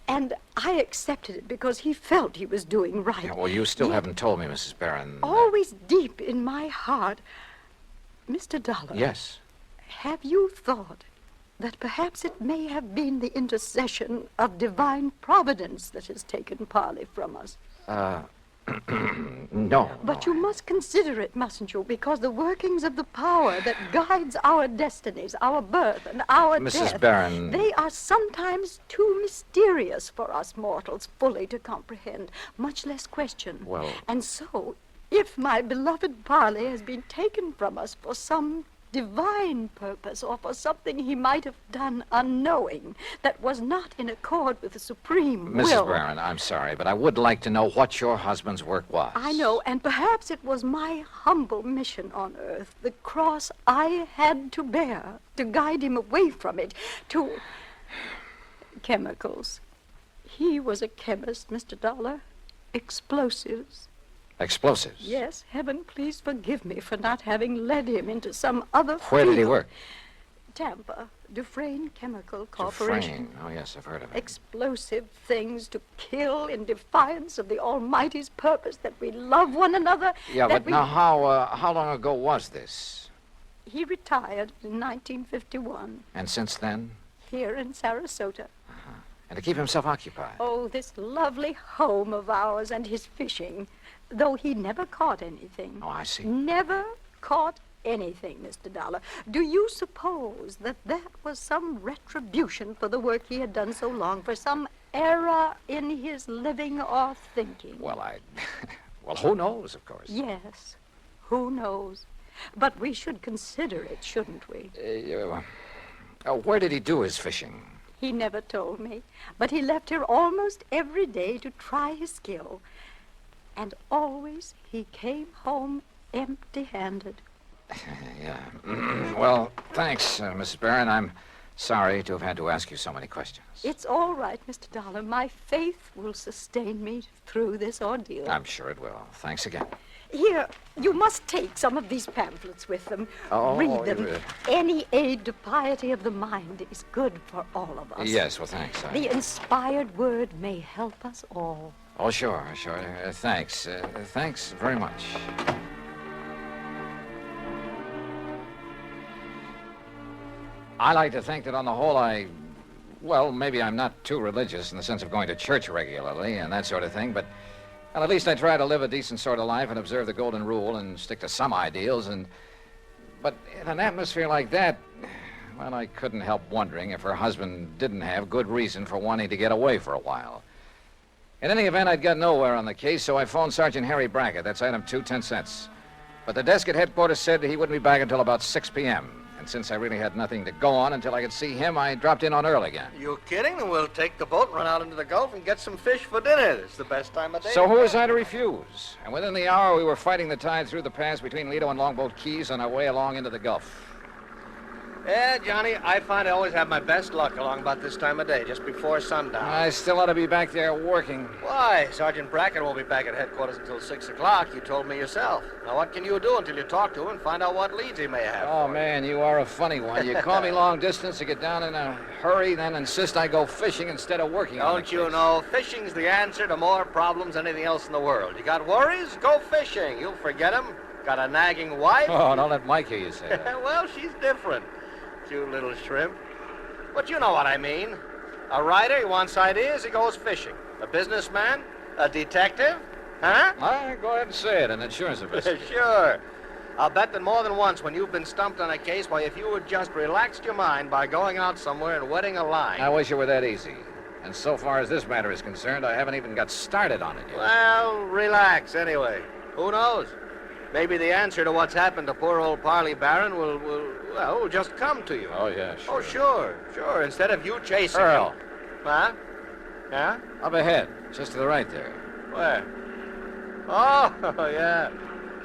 And I accepted it because he felt he was doing right. Yeah, well, you still haven't told me, Mrs. Barron. Always deep in my heart, Mr. Dollar. Yes. Have you thought that perhaps it may have been the intercession of divine providence that has taken Parley from us? No. But you must consider it, mustn't you? Because the workings of the power that guides our destinies, our birth and our Mrs. death, Barron. they are sometimes too mysterious for us mortals fully to comprehend, much less question. Well. And so, if my beloved Parley has been taken from us for some divine purpose or for something he might have done unknowing that was not in accord with the supreme will. Mrs. Barron, I'm sorry, but I would like to know what your husband's work was. I know, and perhaps it was my humble mission on earth, the cross I had to bear to guide him away from it, to chemicals. He was a chemist, Mr. Dollar. Explosives. Explosives? Yes, heaven please forgive me for not having led him into some other Where did he field. work? Tampa, Dufresne Chemical Corporation. Dufresne. Oh, yes, I've heard of it. Explosive things to kill in defiance of the Almighty's purpose that we love one another. Yeah, that but now how long ago was this? He retired in 1951 And since then? here in Sarasota. And to keep himself occupied? Oh, this lovely home of ours and his fishing, though he never caught anything. Oh, I see. Never caught anything, Mr. Dollar. Do you suppose that that was some retribution for the work he had done so long, for some error in his living or thinking? Well, well, who knows, of course. Yes, who knows? But we should consider it, shouldn't we? Where did he do his fishing? He never told me, but he left here almost every day to try his skill. And always he came home empty-handed. Yeah. Well, thanks, Mrs. Barron. I'm sorry to have had to ask you so many questions. It's all right, Mr. Dollar. My faith will sustain me through this ordeal. I'm sure it will. Thanks again. Here, you must take some of these pamphlets with them. Oh, read them. Any aid to piety of the mind is good for all of us. Yes, well, thanks. The inspired word may help us all. Oh, sure. Thanks. Thanks very much. I like to think that on the whole well, maybe I'm not too religious in the sense of going to church regularly and that sort of thing, but well, at least I try to live a decent sort of life and observe the golden rule and stick to some ideals. But in an atmosphere like that, well, I couldn't help wondering if her husband didn't have good reason for wanting to get away for a while. In any event, I'd got nowhere on the case, so I phoned Sergeant Harry Brackett. That's item 2, 10 cents. But the desk at headquarters said he wouldn't be back until about 6 p.m. And since I really had nothing to go on until I could see him, I dropped in on Earl again. You kidding? Then we'll take the boat, run out into the Gulf, and get some fish for dinner. It's the best time of day. So who was I to refuse? And within the hour, we were fighting the tide through the pass between Lido and Longboat Keys on our way along into the Gulf. Yeah, Johnny, I find I always have my best luck along about this time of day, just before sundown. I still ought to be back there working. Why? Sergeant Brackett won't be back at headquarters until 6 o'clock. You told me yourself. Now, what can you do until you talk to him and find out what leads he may have? Oh, man, you are a funny one. You call me long distance to get down in a hurry, then insist I go fishing instead of working on the Don't you case. know, fishing's the answer to more problems than anything else in the world. You got worries? Go fishing. You'll forget them. Got a nagging wife? Oh, don't let Mike hear you say that. Well, she's different. You little shrimp. But you know what I mean. A writer, he wants ideas, he goes fishing. A businessman? A detective? Huh? Go ahead and say it, an insurance investigator. Sure. I'll bet that more than once when you've been stumped on a case, why, if you had just relaxed your mind by going out somewhere and wetting a line. I wish it were that easy. And so far as this matter is concerned, I haven't even got started on it yet. Well, relax anyway. Who knows? Maybe the answer to what's happened to poor old Parley Barron will just come to you. Oh, yeah, sure. Oh, sure. Instead of you chasing Earl. him. Huh? Yeah? Up ahead, just to the right there. Where? Oh, yeah.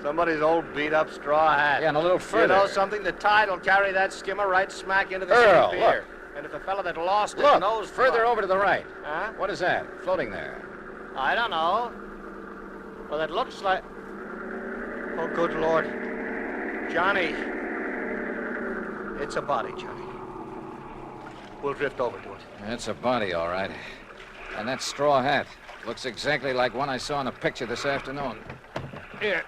Somebody's old beat-up straw hat. Yeah, and a little further. You know something? The tide will carry that skimmer right smack into the Earl, city pier. look. And if a fella that lost it Look, knows... further over to the right. Huh? What is that, floating there? I don't know. Well, it looks like... Oh, good Lord. Johnny. It's a body, Johnny. We'll drift over to it. It's a body, all right. And that straw hat looks exactly like one I saw in a picture this afternoon. Here.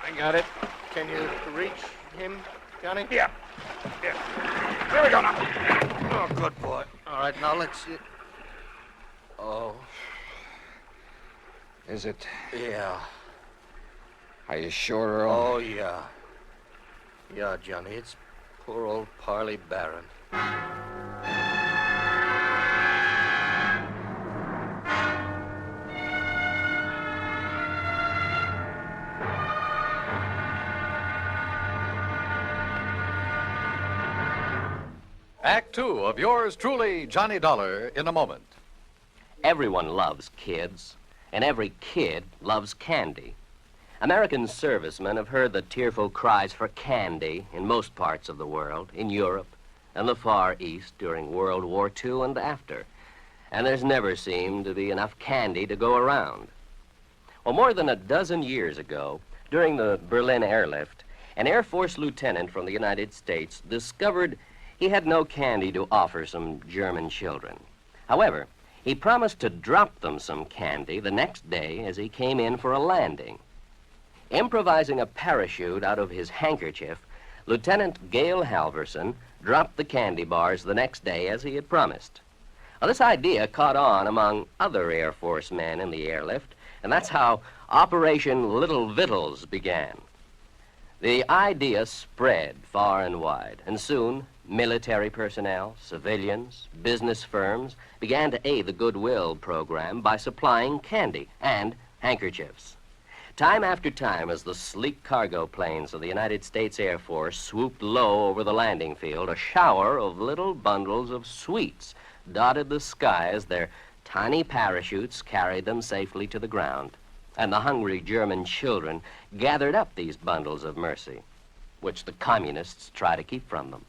I got it. Can you reach him, Johnny? Yeah. There we go now. Oh, good boy. All right, now let's see. Oh. Is it? Yeah. Are you sure, Earl? Oh, yeah. Yeah, Johnny, it's poor old Parley Barron. Act two of yours truly, Johnny Dollar, in a moment. Everyone loves kids, and every kid loves candy. American servicemen have heard the tearful cries for candy in most parts of the world, in Europe and the Far East during World War II and after. And there's never seemed to be enough candy to go around. Well, more than a dozen years ago, during the Berlin airlift, an Air Force lieutenant from the United States discovered he had no candy to offer some German children. However, he promised to drop them some candy the next day as he came in for a landing. Improvising a parachute out of his handkerchief, Lieutenant Gale Halverson dropped the candy bars the next day as he had promised. Now, this idea caught on among other Air Force men in the airlift, and that's how Operation Little Vittles began. The idea spread far and wide, and soon military personnel, civilians, business firms began to aid the Goodwill program by supplying candy and handkerchiefs. Time after time, as the sleek cargo planes of the United States Air Force swooped low over the landing field, a shower of little bundles of sweets dotted the sky as their tiny parachutes carried them safely to the ground. And the hungry German children gathered up these bundles of mercy, which the communists try to keep from them.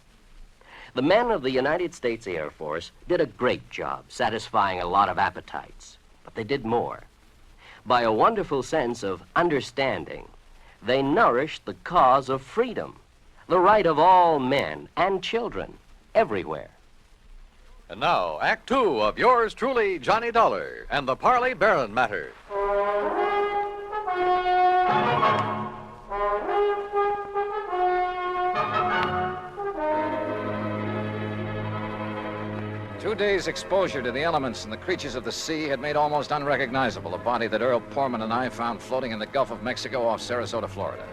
The men of the United States Air Force did a great job satisfying a lot of appetites, but they did more. By a wonderful sense of understanding, they nourished the cause of freedom, the right of all men and children everywhere. And now, Act two of yours truly, Johnny Dollar, and the Parley Barron matter. 2 days' exposure to the elements and the creatures of the sea had made almost unrecognizable the body that Earl Portman and I found floating in the Gulf of Mexico off Sarasota, Florida.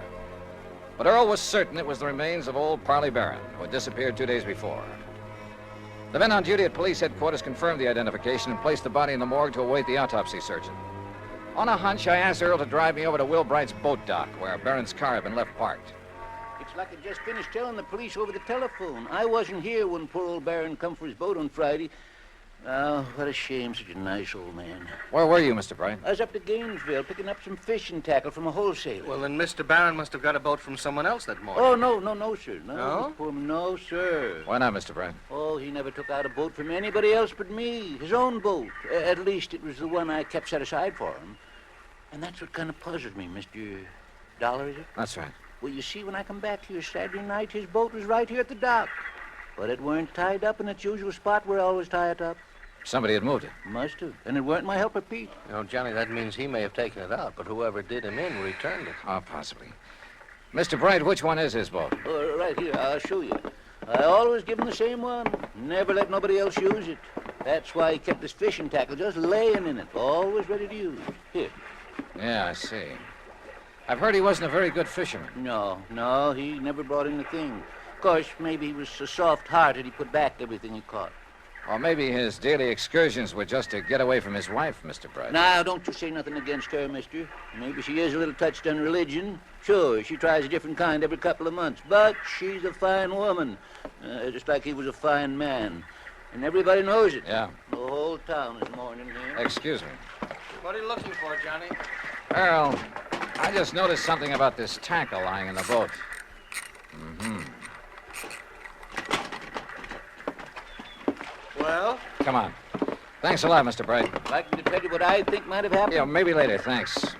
But Earl was certain it was the remains of old Parley Barron, who had disappeared 2 days before. The men on duty at police headquarters confirmed the identification and placed the body in the morgue to await the autopsy surgeon. On a hunch, I asked Earl to drive me over to Will Bright's boat dock, where Barron's car had been left parked. It's like I just finished telling the police over the telephone. I wasn't here when poor old Barron come for his boat on Friday. Oh, what a shame, such a nice old man. Where were you, Mr. Bright? I was up to Gainesville picking up some fishing tackle from a wholesaler. Well, then Mr. Barron must have got a boat from someone else that morning. Oh, no, sir. No? Mr. Pullman, no, sir. Why not, Mr. Bright? Oh, he never took out a boat from anybody else but me. His own boat. At least it was the one I kept set aside for him. And that's what kind of puzzled me, Mr. Dollar, is it? That's right. Well, you see, when I come back here Saturday night, his boat was right here at the dock. But it weren't tied up in its usual spot where I always tie it up. Somebody had moved it. Must have. And it weren't my helper, Pete. You know, Johnny, that means he may have taken it out, but whoever did him in returned it. Oh, possibly. Mr. Bright, which one is his boat? Right here, I'll show you. I always give him the same one. Never let nobody else use it. That's why he kept his fishing tackle just laying in it, always ready to use. Here. Yeah, I see. I've heard he wasn't a very good fisherman. No, he never brought in a thing. Of course, maybe he was so soft-hearted he put back everything he caught. Or maybe his daily excursions were just to get away from his wife, Mr. Bright. Now, don't you say nothing against her, mister. Maybe she is a little touched on religion. Sure, she tries a different kind every couple of months. But she's a fine woman. Just like he was a fine man. And everybody knows it. Yeah. The whole town is mourning here. Excuse me. What are you looking for, Johnny? Earl, I just noticed something about this tackle lying in the boat. Mm-hmm. Well? Come on. Thanks a lot, Mr. Bright. I'd like to tell you what I think might have happened. Yeah, maybe later, thanks.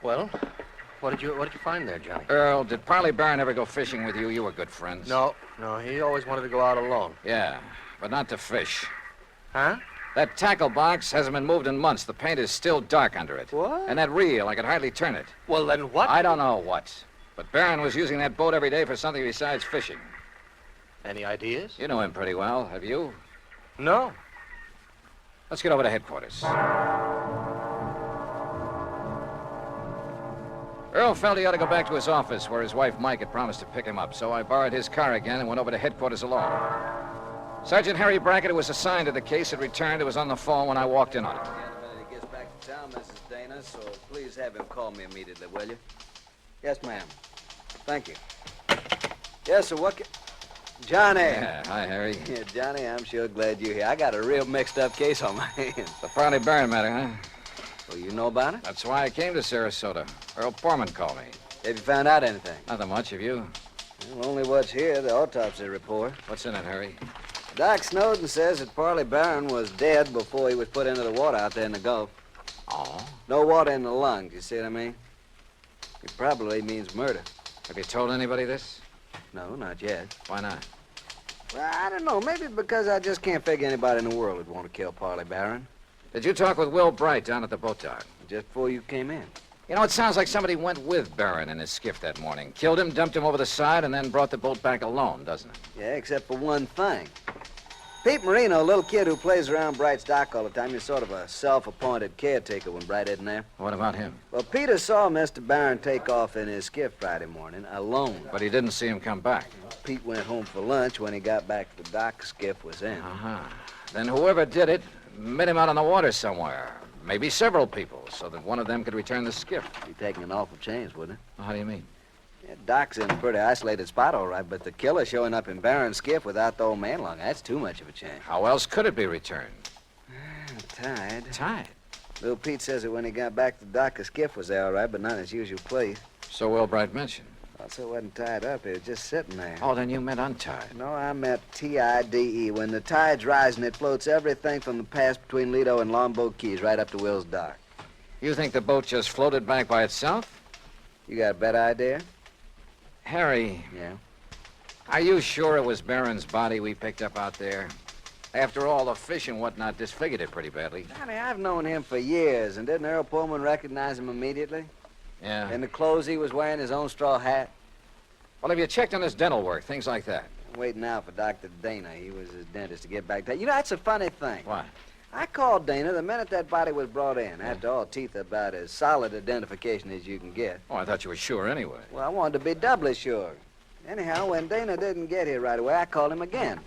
Well, what did you find there, Johnny? Earl, did Parley Barron ever go fishing with you? You were good friends. No, he always wanted to go out alone. Yeah, but not to fish. Huh? That tackle box hasn't been moved in months. The paint is still dark under it. What? And that reel, I could hardly turn it. Well, then what? I don't know what. But Barron was using that boat every day for something besides fishing. Any ideas? You know him pretty well, have you? No. Let's get over to headquarters. Earl felt he ought to go back to his office where his wife Mike had promised to pick him up, so I borrowed his car again and went over to headquarters alone. Sergeant Harry Brackett, who was assigned to the case, had returned. He was on the phone when I walked in on him. He gets back to town, Mrs. Dana, so please have him call me immediately, will you? Yes, ma'am. Thank you. Yes, sir, what Johnny. Yeah, hi, Harry. Yeah, Johnny, I'm sure glad you're here. I got a real mixed-up case on my hands. The Parley Barron matter, huh? Well, you know about it? That's why I came to Sarasota. Earl Portman called me. Have you found out anything? Nothing much, have you? Well, only what's here, the autopsy report. What's in it, Harry? Doc Snowden says that Parley Barron was dead before he was put into the water out there in the Gulf. Oh? No water in the lungs, you see what I mean? It probably means murder. Have you told anybody this? No, not yet. Why not? Well, I don't know. Maybe because I just can't figure anybody in the world would want to kill Parley Barron. Did you talk with Will Bright down at the boat dock? Just before you came in. You know, it sounds like somebody went with Barron in his skiff that morning, killed him, dumped him over the side, and then brought the boat back alone, doesn't it? Yeah, except for one thing. Pete Marino, a little kid who plays around Bright's dock all the time, he's sort of a self-appointed caretaker when Bright isn't there. What about him? Well, Peter saw Mr. Barron take off in his skiff Friday morning, alone. But he didn't see him come back. Pete went home for lunch. When he got back to the dock, the skiff was in. Uh-huh. Then whoever did it met him out on the water somewhere. Maybe several people, so that one of them could return the skiff. Be taking an awful chance, wouldn't it? How do you mean? Yeah, Doc's in a pretty isolated spot, all right, but the killer showing up in Barron's skiff without the old man along, that's too much of a chance. How else could it be returned? Tied. Tied? Little Pete says that when he got back to the dock, the skiff was there, all right, but not in its usual place. So Will Bright mentioned. Also, it wasn't tied up. It was just sitting there. Oh, then you meant untied. No, I meant T-I-D-E. When the tide's rising, it floats everything from the pass between Lido and Longboat Keys right up to Will's dock. You think the boat just floated back by itself? You got a better idea? Harry. Yeah? Are you sure it was Barron's body we picked up out there? After all, the fish and whatnot disfigured it pretty badly. Johnny, I've known him for years, and didn't Earl Pullman recognize him immediately? Yeah. In the clothes he was wearing, his own straw hat? Well, have you checked on his dental work, things like that? I'm waiting now for Dr. Dana. He was his dentist to get back to. You know, that's a funny thing. What? I called Dana the minute that body was brought in. After all, teeth are about as solid identification as you can get. Oh, I thought you were sure anyway. Well, I wanted to be doubly sure. Anyhow, when Dana didn't get here right away, I called him again.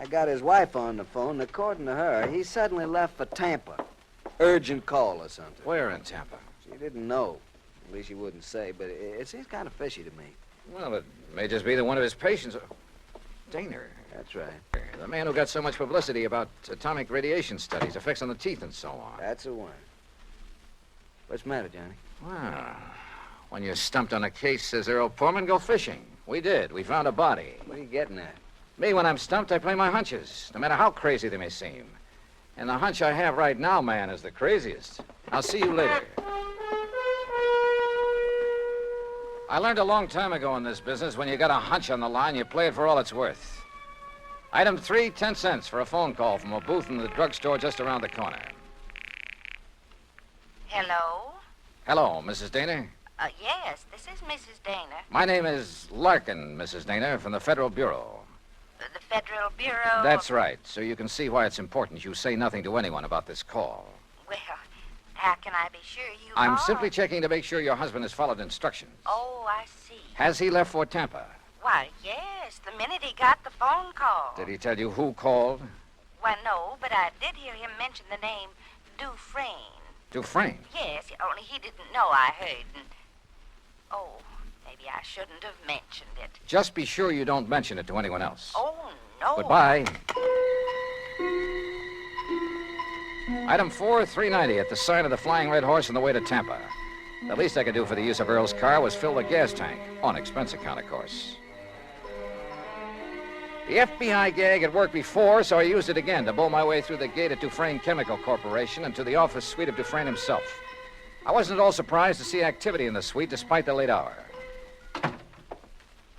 I got his wife on the phone, and according to her, he suddenly left for Tampa. Urgent call or something. Where in Tampa? She didn't know. At least she wouldn't say, but it seems kind of fishy to me. Well, it may just be that one of his patients... Dana. That's right. The man who got so much publicity about atomic radiation studies, effects on the teeth and so on. That's the one. What's the matter, Johnny? Well, when you're stumped on a case, says Earl Pullman, go fishing. We did. We found a body. What are you getting at? Me, when I'm stumped, I play my hunches, no matter how crazy they may seem. And the hunch I have right now, man, is the craziest. I'll see you later. I learned a long time ago in this business, when you got a hunch on the line, you play it for all it's worth. Item 3, 10 cents for a phone call from a booth in the drugstore just around the corner. Hello? Hello, Mrs. Dana. Yes, this is Mrs. Dana. My name is Larkin, Mrs. Dana, from the Federal Bureau. The Federal Bureau? That's right. So you can see why it's important you say nothing to anyone about this call. Well, how can I be sure you I'm are? simply checking to make sure your husband has followed instructions. Oh, I see. Has he left for Tampa? Why, yes, the minute he got the phone call. Did he tell you who called? Why, no, but I did hear him mention the name Dufresne. Dufresne. Yes, only he didn't know I heard. And, oh, maybe I shouldn't have mentioned it. Just be sure you don't mention it to anyone else. Oh, no. Goodbye. Item 4, $3.90 at the sign of the Flying Red Horse on the way to Tampa. The least I could do for the use of Earl's car was fill the gas tank. On expense account, of course. The FBI gag had worked before, so I used it again to bowl my way through the gate at Dufresne Chemical Corporation and to the office suite of Dufresne himself. I wasn't at all surprised to see activity in the suite despite the late hour.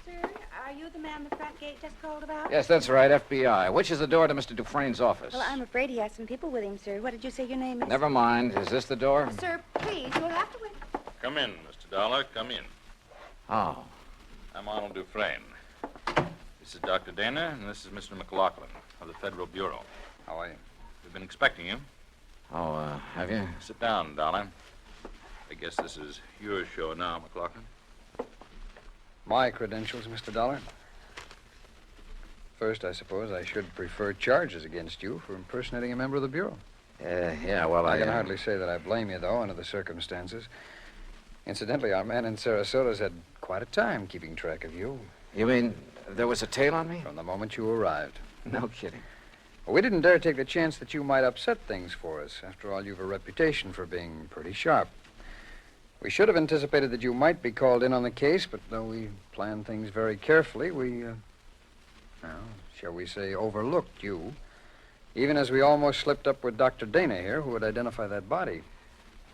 Sir, are you the man the front gate just called about? Yes, that's right, FBI. Which is the door to Mr. Dufresne's office? Well, I'm afraid he has some people with him, sir. What did you say your name is? Never mind. Is this the door? Sir, please, you'll have to wait. Come in, Mr. Dollar. Come in. Oh. I'm Arnold Dufresne. This is Dr. Dana, and this is Mr. McLaughlin of the Federal Bureau. How are you? We've been expecting you. Oh, have you? Sit down, Dollar. I guess this is your show now, McLaughlin. My credentials, Mr. Dollar. First, I suppose I should prefer charges against you for impersonating a member of the Bureau. Yeah, well, I can hardly say that I blame you, though, under the circumstances. Incidentally, our man in Sarasota's had quite a time keeping track of you. You mean there was a tail on me? From the moment you arrived. No kidding. We didn't dare take the chance that you might upset things for us. After all, you've a reputation for being pretty sharp. We should have anticipated that you might be called in on the case, but though we planned things very carefully, we, shall we say, overlooked you. Even as we almost slipped up with Dr. Dana here, who would identify that body.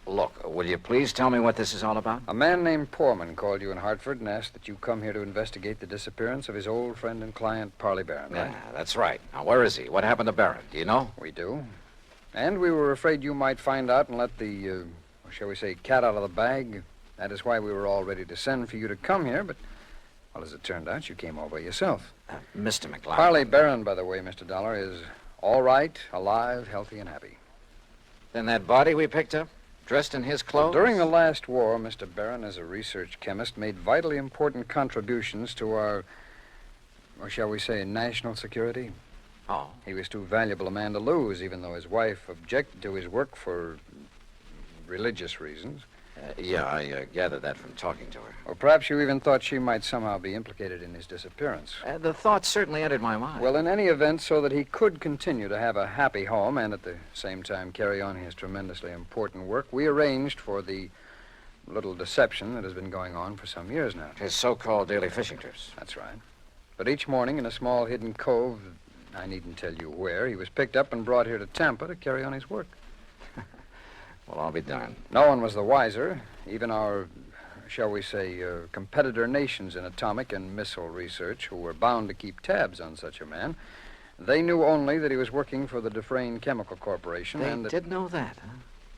Look, will you please tell me what this is all about? A man named Poorman called you in Hartford and asked that you come here to investigate the disappearance of his old friend and client, Parley Barron, right? Yeah, that's right. Now, where is he? What happened to Barron? Do you know? We do. And we were afraid you might find out and let the, shall we say, cat out of the bag. That is why we were all ready to send for you to come here, but, well, as it turned out, you came all by yourself. Mr. McLeod. Parley Barron, by the way, Mr. Dollar, is all right, alive, healthy, and happy. Then that body we picked up? Dressed in his clothes? During the last war, Mr. Barron, as a research chemist, made vitally important contributions to our, or shall we say, national security. Oh. He was too valuable a man to lose, even though his wife objected to his work for religious reasons. Yeah, I gathered that from talking to her. Or perhaps you even thought she might somehow be implicated in his disappearance. The thought certainly entered my mind. Well, in any event, so that he could continue to have a happy home and at the same time carry on his tremendously important work, we arranged for the little deception that has been going on for some years now. His so-called daily fishing trips. That's right. But each morning in a small hidden cove, I needn't tell you where, he was picked up and brought here to Tampa to carry on his work. Well, I'll be darned. No one was the wiser. Even our, shall we say, competitor nations in atomic and missile research, who were bound to keep tabs on such a man, they knew only that he was working for the Dufresne Chemical Corporation. They and that, did know that, huh?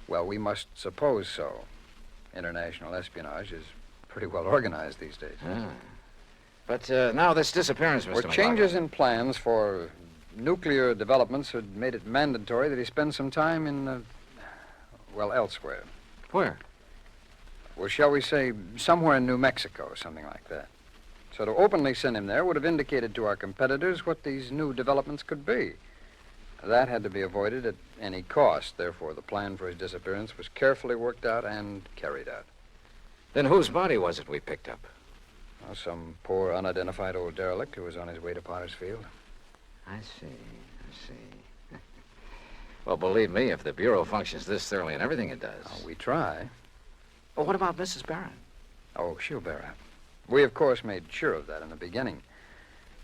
Well, we must suppose so. International espionage is pretty well organized these days. Ah. But now this disappearance, Mr. Were changes in plans for nuclear developments had made it mandatory that he spend some time in, elsewhere. Where? Well, shall we say, somewhere in New Mexico, or something like that. So to openly send him there would have indicated to our competitors what these new developments could be. That had to be avoided at any cost. Therefore, the plan for his disappearance was carefully worked out and carried out. Then whose body was it we picked up? Well, some poor, unidentified old derelict who was on his way to Potter's Field. I see. Well, believe me, if the Bureau functions this thoroughly in everything it does... Oh, we try. Well, what about Mrs. Barron? Oh, she'll bear up. We, of course, made sure of that in the beginning.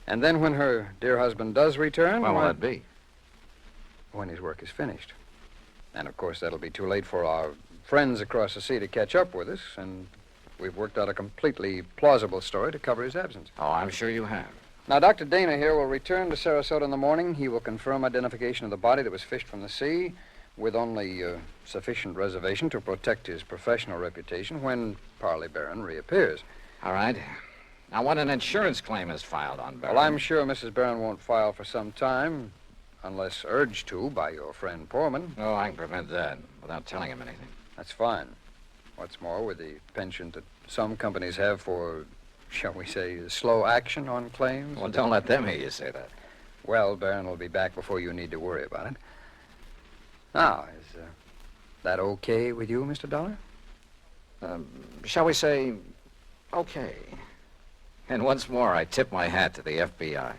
And then when her dear husband does return... When will that be? When his work is finished. And, of course, that'll be too late for our friends across the sea to catch up with us, and we've worked out a completely plausible story to cover his absence. Oh, I'm sure you have. Now, Dr. Dana here will return to Sarasota in the morning. He will confirm identification of the body that was fished from the sea with only sufficient reservation to protect his professional reputation when Parley Barron reappears. All right. Now, when an insurance claim is filed on Barron... Well, I'm sure Mrs. Barron won't file for some time, unless urged to by your friend Poorman. Oh, I can prevent that without telling him anything. That's fine. What's more, with the penchant that some companies have for shall we say, slow action on claims? Well, don't let them hear you say that. Well, Barron will be back before you need to worry about it. Now, is that okay with you, Mr. Dollar? Shall we say, okay. And once more, I tip my hat to the FBI.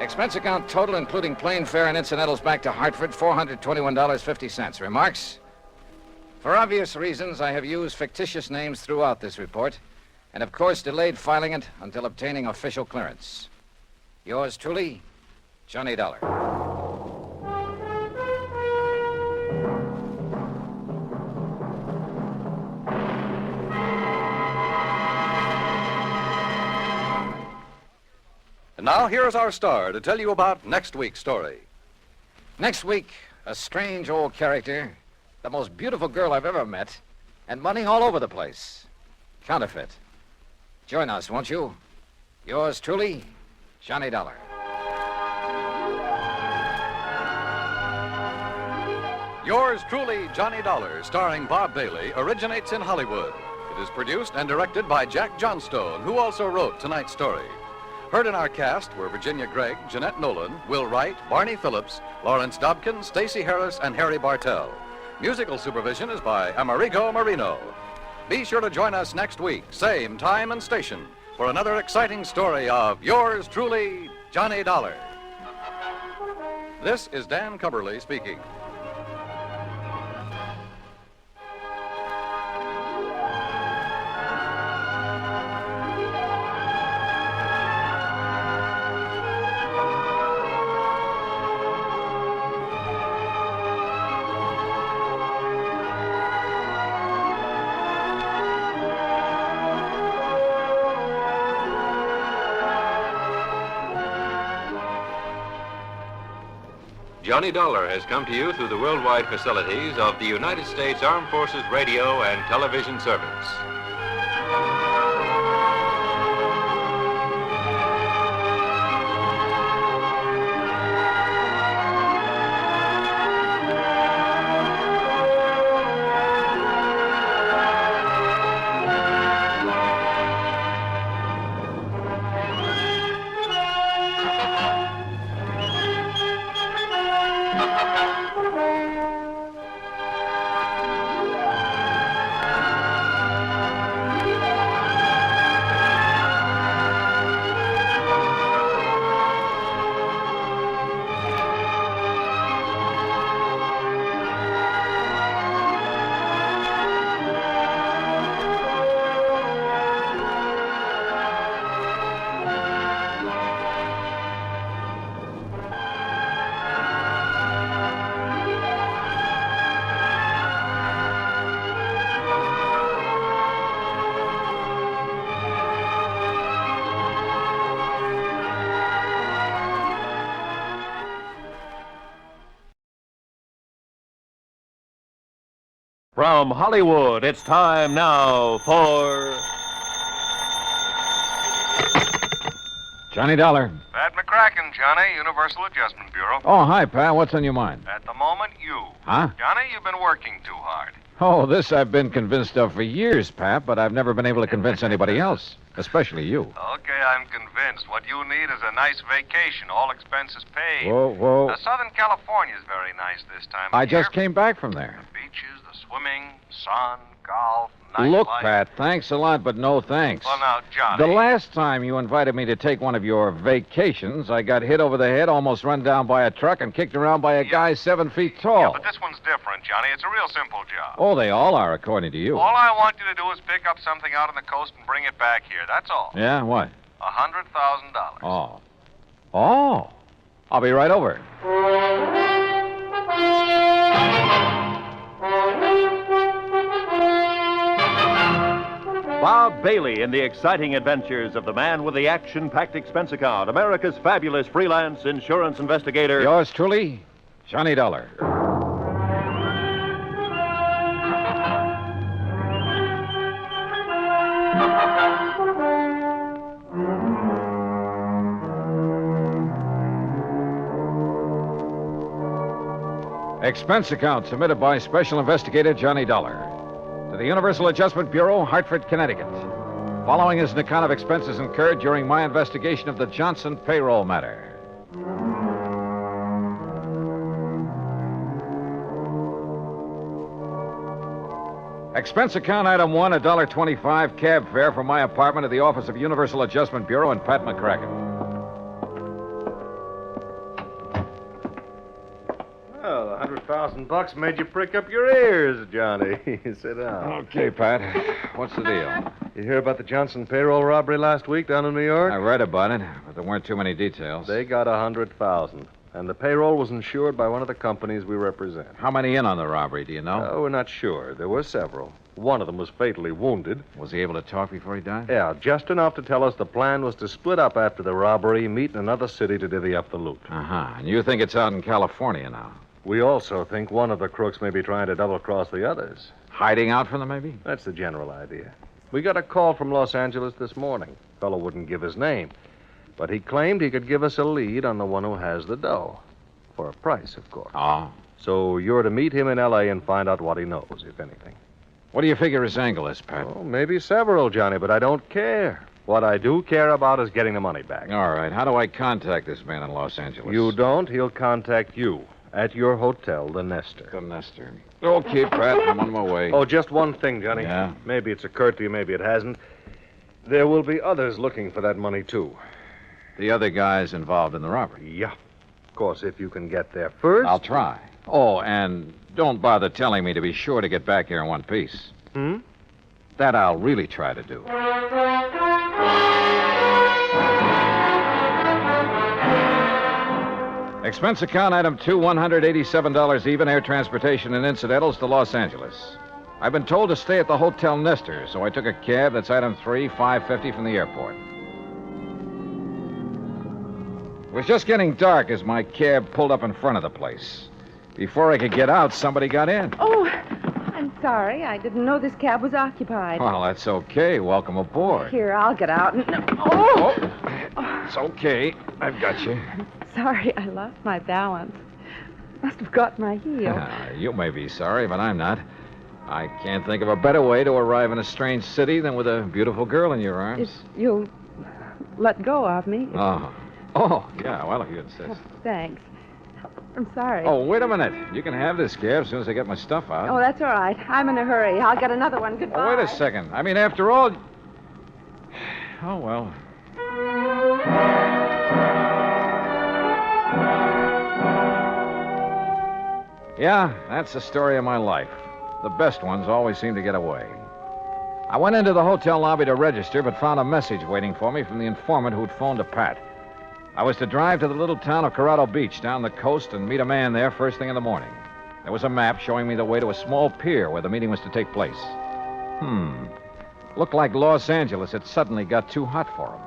Expense account total, including plane fare and incidentals back to Hartford, $421.50. Remarks? For obvious reasons, I have used fictitious names throughout this report, and of course delayed filing it until obtaining official clearance. Yours truly, Johnny Dollar. And now, here's our star to tell you about next week's story. Next week, a strange old character, the most beautiful girl I've ever met, and money all over the place. Counterfeit. Join us, won't you? Yours truly, Johnny Dollar. Yours truly, Johnny Dollar, starring Bob Bailey, originates in Hollywood. It is produced and directed by Jack Johnstone, who also wrote tonight's story. Heard in our cast were Virginia Gregg, Jeanette Nolan, Will Wright, Barney Phillips, Lawrence Dobkin, Stacey Harris, and Harry Bartell. Musical supervision is by Amerigo Marino. Be sure to join us next week, same time and station, for another exciting story of yours truly, Johnny Dollar. This is Dan Cumberly speaking. Johnny Dollar has come to you through the worldwide facilities of the United States Armed Forces Radio and Television Service. From Hollywood, it's time now for Johnny Dollar. Pat McCracken, Johnny, Universal Adjustment Bureau. Oh, hi, pal. What's on your mind? At the moment, you. Huh? Johnny, you've been working too hard. Oh, this I've been convinced of for years, Pat, but I've never been able to convince anybody else, especially you. Okay, I'm convinced. What you need is a nice vacation, all expenses paid. Whoa. Southern California's very nice this time of I year. just came back from there. Beaches, the swimming, sun, golf, nightlife. Look, Pat, thanks a lot, but no thanks. Well, now, Johnny. The last time you invited me to take one of your vacations, I got hit over the head, almost run down by a truck, and kicked around by a guy 7 feet tall. Yeah, but this one's different, Johnny. It's a real simple job. Oh, they all are, according to you. All I want you to do is pick up something out on the coast and bring it back here. That's all. Yeah, what? $100,000. Oh. I'll be right over. Bob Bailey in the exciting adventures of the man with the action-packed expense account, America's fabulous freelance insurance investigator. Yours truly, Johnny Dollar. Expense account submitted by Special Investigator Johnny Dollar to the Universal Adjustment Bureau, Hartford, Connecticut. Following is an account of expenses incurred during my investigation of the Johnson payroll matter. Expense account item 1, $1.25 cab fare from my apartment to the office of Universal Adjustment Bureau and Pat McCracken. Well, $100,000 made you prick up your ears, Johnny. Sit down. Okay, Pat. What's the deal? You hear about the Johnson payroll robbery last week down in New York? I read about it, but there weren't too many details. They got $100,000, and the payroll was insured by one of the companies we represent. How many in on the robbery, do you know? Oh, we're not sure. There were several. One of them was fatally wounded. Was he able to talk before he died? Yeah, just enough to tell us the plan was to split up after the robbery, meet in another city to divvy up the loot. Uh-huh. And you think it's out in California now? We also think one of the crooks may be trying to double-cross the others. Hiding out from them, maybe? That's the general idea. We got a call from Los Angeles this morning. Fellow wouldn't give his name, but he claimed he could give us a lead on the one who has the dough. For a price, of course. Oh. So you're to meet him in L.A. and find out what he knows, if anything. What do you figure his angle is, Pat? Oh, maybe several, Johnny, but I don't care. What I do care about is getting the money back. All right. How do I contact this man in Los Angeles? You don't. He'll contact you at your hotel, the Nestor. The Nestor. Okay, Pat. I'm on my way. Oh, just one thing, Johnny. Yeah? Maybe it's occurred to you, maybe it hasn't. There will be others looking for that money, too. The other guys involved in the robbery? Yeah. Of course, if you can get there first. I'll try. Oh, and don't bother telling me to be sure to get back here in one piece. That I'll really try to do. Expense account item 2, $187 even, air transportation and incidentals to Los Angeles. I've been told to stay at the Hotel Nestor, so I took a cab. That's item 3, $5.50 from the airport. It was just getting dark as my cab pulled up in front of the place. Before I could get out, somebody got in. Oh, I'm sorry. I didn't know this cab was occupied. Well, that's okay. Welcome aboard. Here, I'll get out. Oh! It's okay. I've got you. Sorry, I lost my balance. Must have got my heel. You may be sorry, but I'm not. I can't think of a better way to arrive in a strange city than with a beautiful girl in your arms. If you'll let go of me. Oh, yeah, well, if you insist. Oh, thanks. I'm sorry. Oh, wait a minute. You can have this cab as soon as I get my stuff out. Oh, that's all right. I'm in a hurry. I'll get another one. Goodbye. Oh, wait a second. I mean, after all... Oh, well. Yeah, that's the story of my life. The best ones always seem to get away. I went into the hotel lobby to register, but found a message waiting for me from the informant who'd phoned to Pat. I was to drive to the little town of Corrado Beach down the coast and meet a man there first thing in the morning. There was a map showing me the way to a small pier where the meeting was to take place. Looked like Los Angeles had suddenly got too hot for him.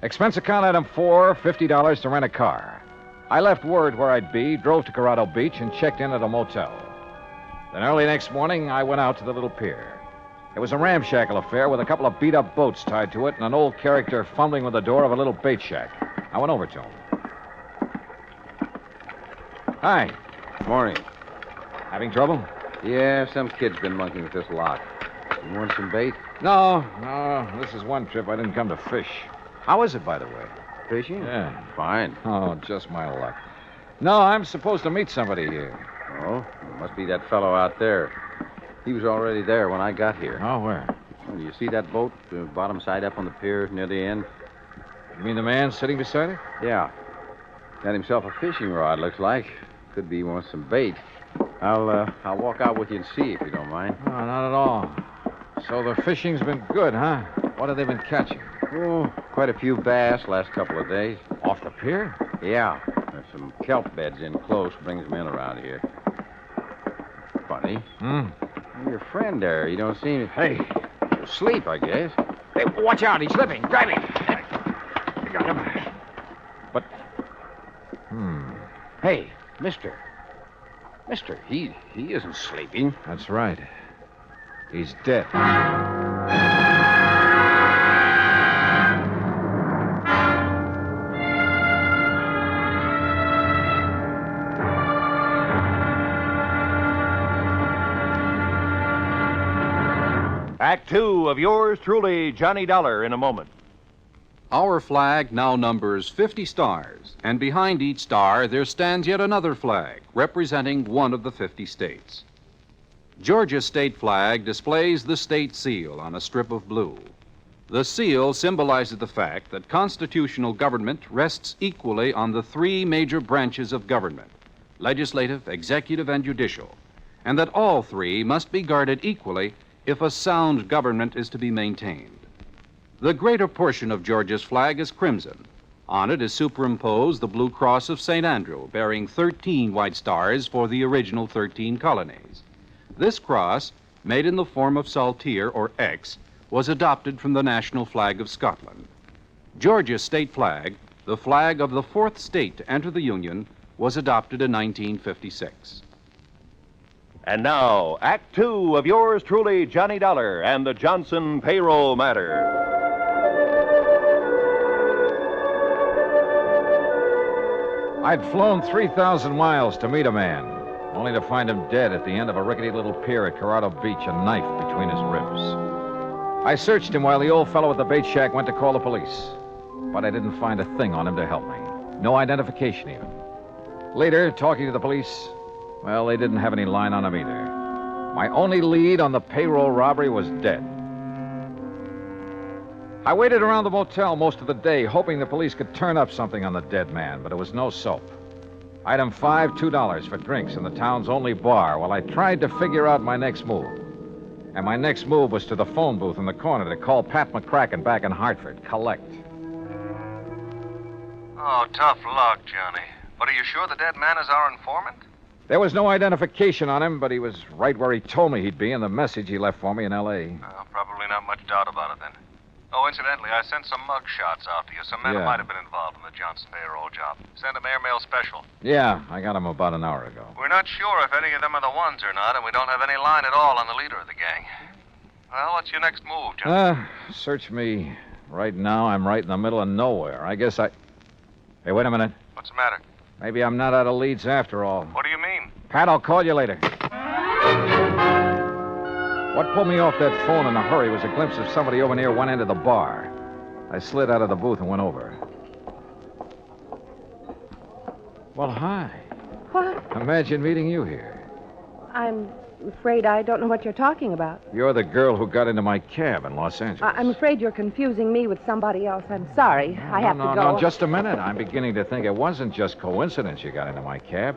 Expense account item 4, $50 to rent a car. I left word where I'd be, drove to Corrado Beach, and checked in at a motel. Then early next morning, I went out to the little pier. It was a ramshackle affair with a couple of beat-up boats tied to it and an old character fumbling with the door of a little bait shack. I went over to him. Hi. Morning. Having trouble? Yeah, some kid's been monkeying with this lock. You want some bait? No. This is one trip I didn't come to fish. How is it, by the way? Fishing? Yeah. Fine. Oh, just my luck. No, I'm supposed to meet somebody here. Oh, it must be that fellow out there. He was already there when I got here. Oh, where? Oh, do you see that boat, the bottom side up on the pier near the end? You mean the man sitting beside it? Yeah. Got himself a fishing rod, looks like. Could be he wants some bait. I'll walk out with you and see if you don't mind. Oh, not at all. So the fishing's been good, huh? What have they been catching? Oh, quite a few bass last couple of days. Off the pier? Yeah. There's some kelp beds in close. Brings them in around here. Funny. Your friend there, you don't seem... Hey. Asleep, I guess. Hey, watch out. He's slipping. Grab him. I got him. But... Hey, mister. Mister, he isn't sleeping. That's right. He's dead. Act Two of yours truly, Johnny Dollar, in a moment. Our flag now numbers 50 stars, and behind each star there stands yet another flag representing one of the 50 states. Georgia's state flag displays the state seal on a strip of blue. The seal symbolizes the fact that constitutional government rests equally on the three major branches of government, legislative, executive, and judicial, and that all three must be guarded equally if a sound government is to be maintained. The greater portion of Georgia's flag is crimson. On it is superimposed the blue cross of St. Andrew, bearing 13 white stars for the original 13 colonies. This cross, made in the form of saltire or X, was adopted from the national flag of Scotland. Georgia's state flag, the flag of the fourth state to enter the Union, was adopted in 1956. And now, Act Two of yours truly, Johnny Dollar, and the Johnson payroll matter. I'd flown 3,000 miles to meet a man, only to find him dead at the end of a rickety little pier at Corrado Beach, a knife between his ribs. I searched him while the old fellow at the bait shack went to call the police, but I didn't find a thing on him to help me. No identification, even. Later, talking to the police, well, they didn't have any line on him either. My only lead on the payroll robbery was dead. I waited around the motel most of the day, hoping the police could turn up something on the dead man, but it was no soap. Item 5, $2 for drinks in the town's only bar while I tried to figure out my next move. And my next move was to the phone booth in the corner to call Pat McCracken back in Hartford. Collect. Oh, tough luck, Johnny. But are you sure the dead man is our informant? There was no identification on him, but he was right where he told me he'd be in the message he left for me in L.A. Probably not much doubt about it, then. Oh, incidentally, I sent some mug shots out to you. Some men who Yeah. might have been involved in the Johnson payroll job. Send them airmail special. Yeah, I got him about an hour ago. We're not sure if any of them are the ones or not, and we don't have any line at all on the leader of the gang. Well, what's your next move, Johnny? Search me. Right now, I'm right in the middle of nowhere. I guess I... Hey, wait a minute. What's the matter? Maybe I'm not out of leads after all. What do you mean? Pat, I'll call you later. What pulled me off that phone in a hurry was a glimpse of somebody over near one end of the bar. I slid out of the booth and went over. Well, hi. What? Imagine meeting you here. I'm afraid I don't know what you're talking about. You're the girl who got into my cab in Los Angeles. I'm afraid you're confusing me with somebody else. I'm sorry. I have to go. No, just a minute. I'm beginning to think it wasn't just coincidence you got into my cab.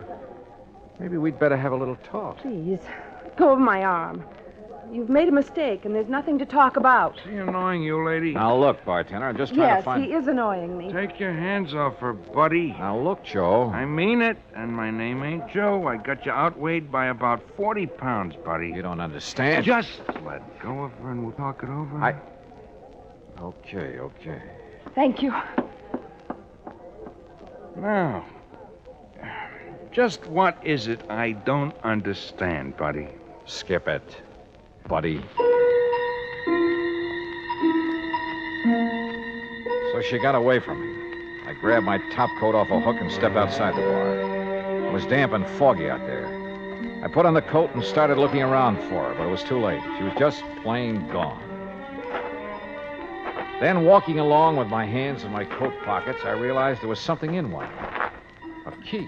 Maybe we'd better have a little talk. Please, go of my arm. You've made a mistake, and there's nothing to talk about. Is he annoying you, lady? Now, look, bartender, I'm just trying to Yes, find... he is annoying me. Take your hands off her, buddy. Now, look, Joe. I mean it, and my name ain't Joe. I got you outweighed by about 40 pounds, buddy. You don't understand. Just let go of her and we'll talk it over. Okay. Thank you. Now, just what is it I don't understand, buddy? Skip it, buddy. So she got away from me. I grabbed my top coat off a hook and stepped outside the bar. It was damp and foggy out there. I put on the coat and started looking around for her, but it was too late. She was just plain gone. Then, walking along with my hands in my coat pockets, I realized there was something in one. A key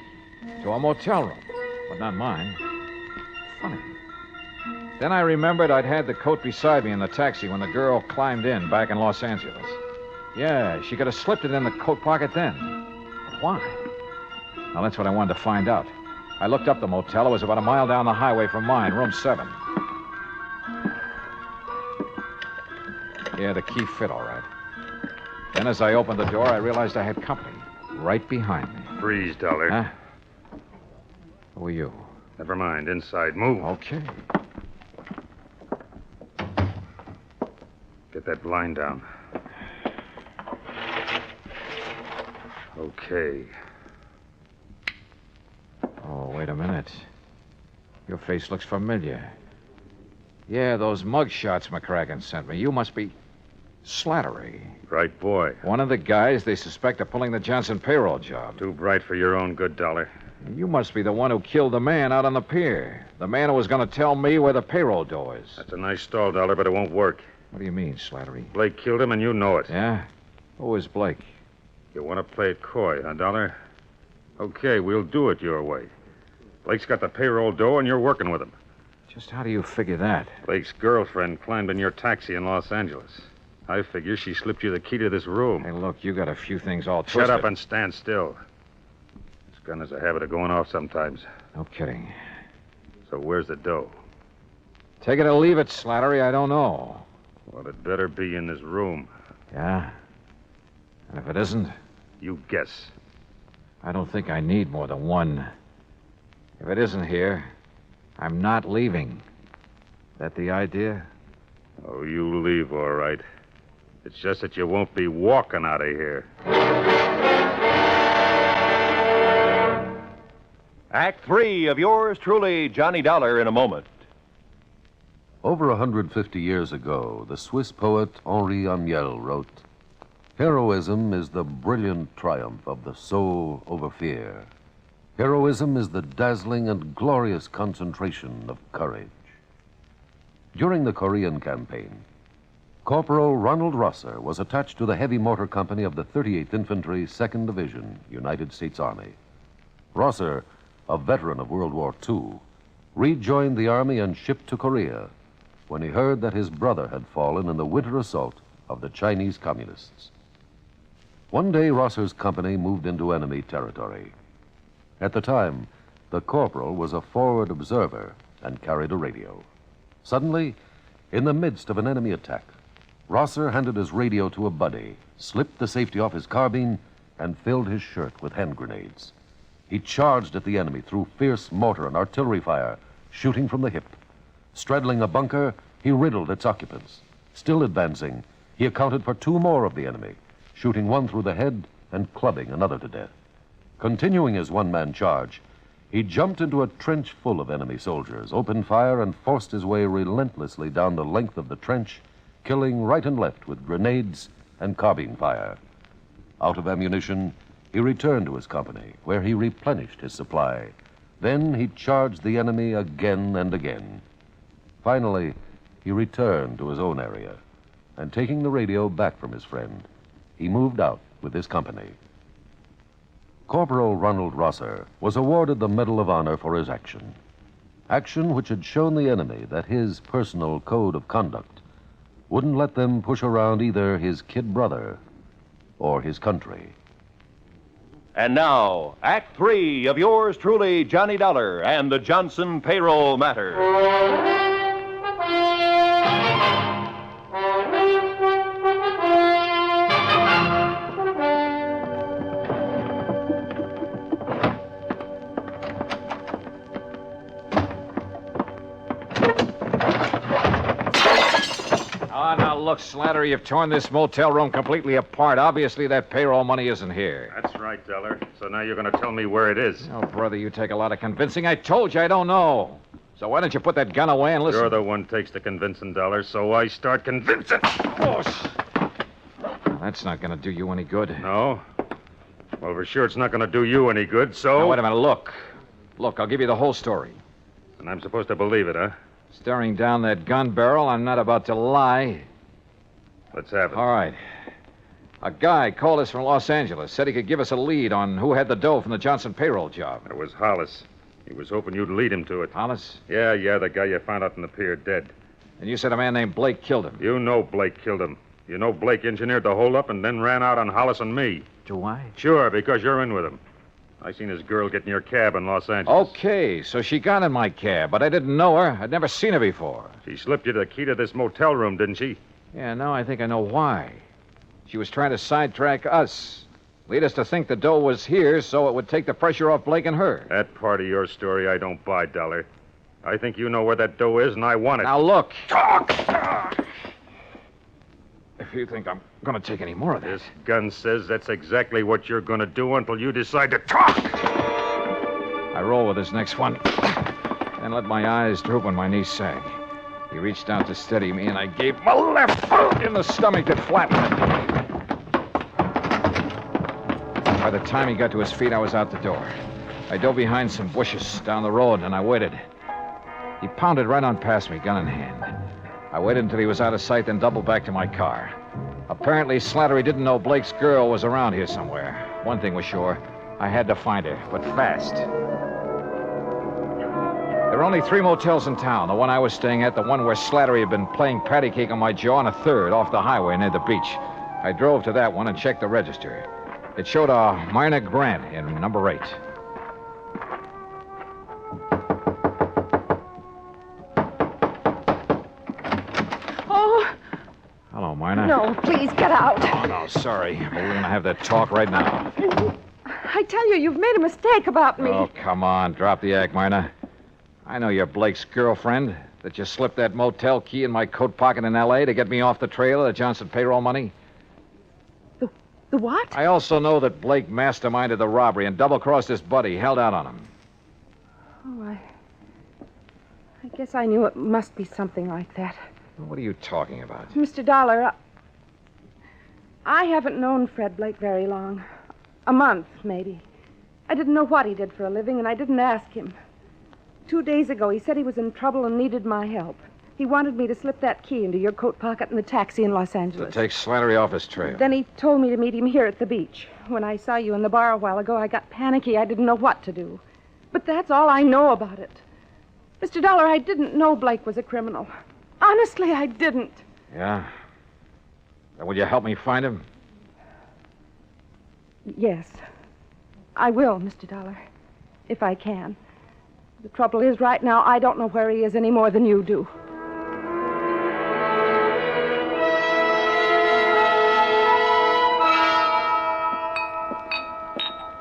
to a motel room, but not mine. Funny. Then I remembered I'd had the coat beside me in the taxi when the girl climbed in back in Los Angeles. Yeah, she could have slipped it in the coat pocket then. But why? Now, that's what I wanted to find out. I looked up the motel. It was about a mile down the highway from mine, room 7. Yeah, the key fit all right. Then as I opened the door, I realized I had company right behind me. Freeze, Dollar. Huh? Who are you? Never mind. Inside. Move. Okay. Get that blind down. Okay. Oh, wait a minute. Your face looks familiar. Yeah, those mug shots McCracken sent me. You must be Slattery. Bright boy. One of the guys they suspect of pulling the Johnson payroll job. Too bright for your own good, Dollar. You must be the one who killed the man out on the pier. The man who was going to tell me where the payroll door is. That's a nice stall, Dollar, but it won't work. What do you mean, Slattery? Blake killed him, and you know it. Yeah? Who is Blake? You want to play it coy, huh, Dollar? Okay, we'll do it your way. Blake's got the payroll door, and you're working with him. Just how do you figure that? Blake's girlfriend climbed in your taxi in Los Angeles. I figure she slipped you the key to this room. Hey, look, you got a few things all twisted. Shut up and stand still. This gun has a habit of going off sometimes. No kidding. So where's the dough? Take it or leave it, Slattery. I don't know. Well, it better be in this room. Yeah? And if it isn't? You guess. I don't think I need more than one. If it isn't here, I'm not leaving. That the idea? Oh, you leave, all right. It's just that you won't be walking out of here. Act 3 of yours truly, Johnny Dollar, in a moment. Over 150 years ago, the Swiss poet Henri Amiel wrote, "Heroism is the brilliant triumph of the soul over fear. Heroism is the dazzling and glorious concentration of courage." During the Korean campaign, Corporal Ronald Rosser was attached to the heavy mortar company of the 38th Infantry, 2nd Division, United States Army. Rosser, a veteran of World War II, rejoined the Army and shipped to Korea when he heard that his brother had fallen in the winter assault of the Chinese Communists. One day, Rosser's company moved into enemy territory. At the time, the corporal was a forward observer and carried a radio. Suddenly, in the midst of an enemy attack, Rosser handed his radio to a buddy, slipped the safety off his carbine, and filled his shirt with hand grenades. He charged at the enemy through fierce mortar and artillery fire, shooting from the hip. Straddling a bunker, he riddled its occupants. Still advancing, he accounted for 2 more of the enemy, shooting one through the head and clubbing another to death. Continuing his one-man charge, he jumped into a trench full of enemy soldiers, opened fire, and forced his way relentlessly down the length of the trench, killing right and left with grenades and carbine fire. Out of ammunition, he returned to his company, where he replenished his supply. Then he charged the enemy again and again. Finally, he returned to his own area, and taking the radio back from his friend, he moved out with his company. Corporal Ronald Rosser was awarded the Medal of Honor for his action. Action which had shown the enemy that his personal code of conduct wouldn't let them push around either his kid brother or his country. And now, Act 3 of yours truly, Johnny Dollar, and the Johnson Payroll Matter. Now, look, Slattery, you've torn this motel room completely apart. Obviously, that payroll money isn't here. That's right, Dollar. So now you're going to tell me where it is. Oh, brother, you take a lot of convincing. I told you I don't know. So why don't you put that gun away and listen? You're the one takes the convincing, Dollar, so I start convincing. Oh, that's not going to do you any good. No? Well, for sure it's not going to do you any good, so... Now, wait a minute, look. Look, I'll give you the whole story. And I'm supposed to believe it, huh? Staring down that gun barrel, I'm not about to lie. Let's have it. All right. A guy called us from Los Angeles, said he could give us a lead on who had the dough from the Johnson payroll job. It was Hollis. He was hoping you'd lead him to it. Hollis? Yeah, the guy you found out in the pier dead. And you said a man named Blake killed him. You know Blake killed him. You know Blake engineered the holdup and then ran out on Hollis and me. Do I? Sure, because you're in with him. I seen his girl get in your cab in Los Angeles. Okay, so she got in my cab, but I didn't know her. I'd never seen her before. She slipped you the key to this motel room, didn't she? Yeah, now I think I know why. She was trying to sidetrack us. Lead us to think the dough was here so it would take the pressure off Blake and her. That part of your story I don't buy, Dollar. I think you know where that dough is, and I want it. Now, look. Talk! If you think I'm going to take any more of this. This gun says that's exactly what you're going to do until you decide to talk. I roll with this next one and let my eyes droop when my knees sag. He reached out to steady me, and I gave him a left hook in the stomach that flattened him. By the time he got to his feet, I was out the door. I dove behind some bushes down the road, and I waited. He pounded right on past me, gun in hand. I waited until he was out of sight, then doubled back to my car. Apparently, Slattery didn't know Blake's girl was around here somewhere. One thing was sure. I had to find her, but fast. There were only 3 motels in town. The one I was staying at, the one where Slattery had been playing patty cake on my jaw, and a third off the highway near the beach. I drove to that one and checked the register. It showed a Myrna Grant in number 8. Oh, Hello, Myrna. no, please get out. Oh, no, sorry. But we're going to have that talk right now. I tell you, you've made a mistake about me. Oh, come on. Drop the act, Myrna. I know you're Blake's girlfriend, that you slipped that motel key in my coat pocket in L.A. to get me off the trail of the Johnson payroll money. The what? I also know that Blake masterminded the robbery and double-crossed his buddy, held out on him. Oh, I guess I knew it must be something like that. What are you talking about? Mr. Dollar, I haven't known Fred Blake very long. A month, maybe. I didn't know what he did for a living, and I didn't ask him. 2 days ago, he said he was in trouble and needed my help. He wanted me to slip that key into your coat pocket in the taxi in Los Angeles. To take Slattery off his trail. Then he told me to meet him here at the beach. When I saw you in the bar a while ago, I got panicky. I didn't know what to do. But that's all I know about it. Mr. Dollar, I didn't know Blake was a criminal. Honestly, I didn't. Yeah? Then will you help me find him? Yes, I will, Mr. Dollar, if I can. The trouble is, right now, I don't know where he is any more than you do.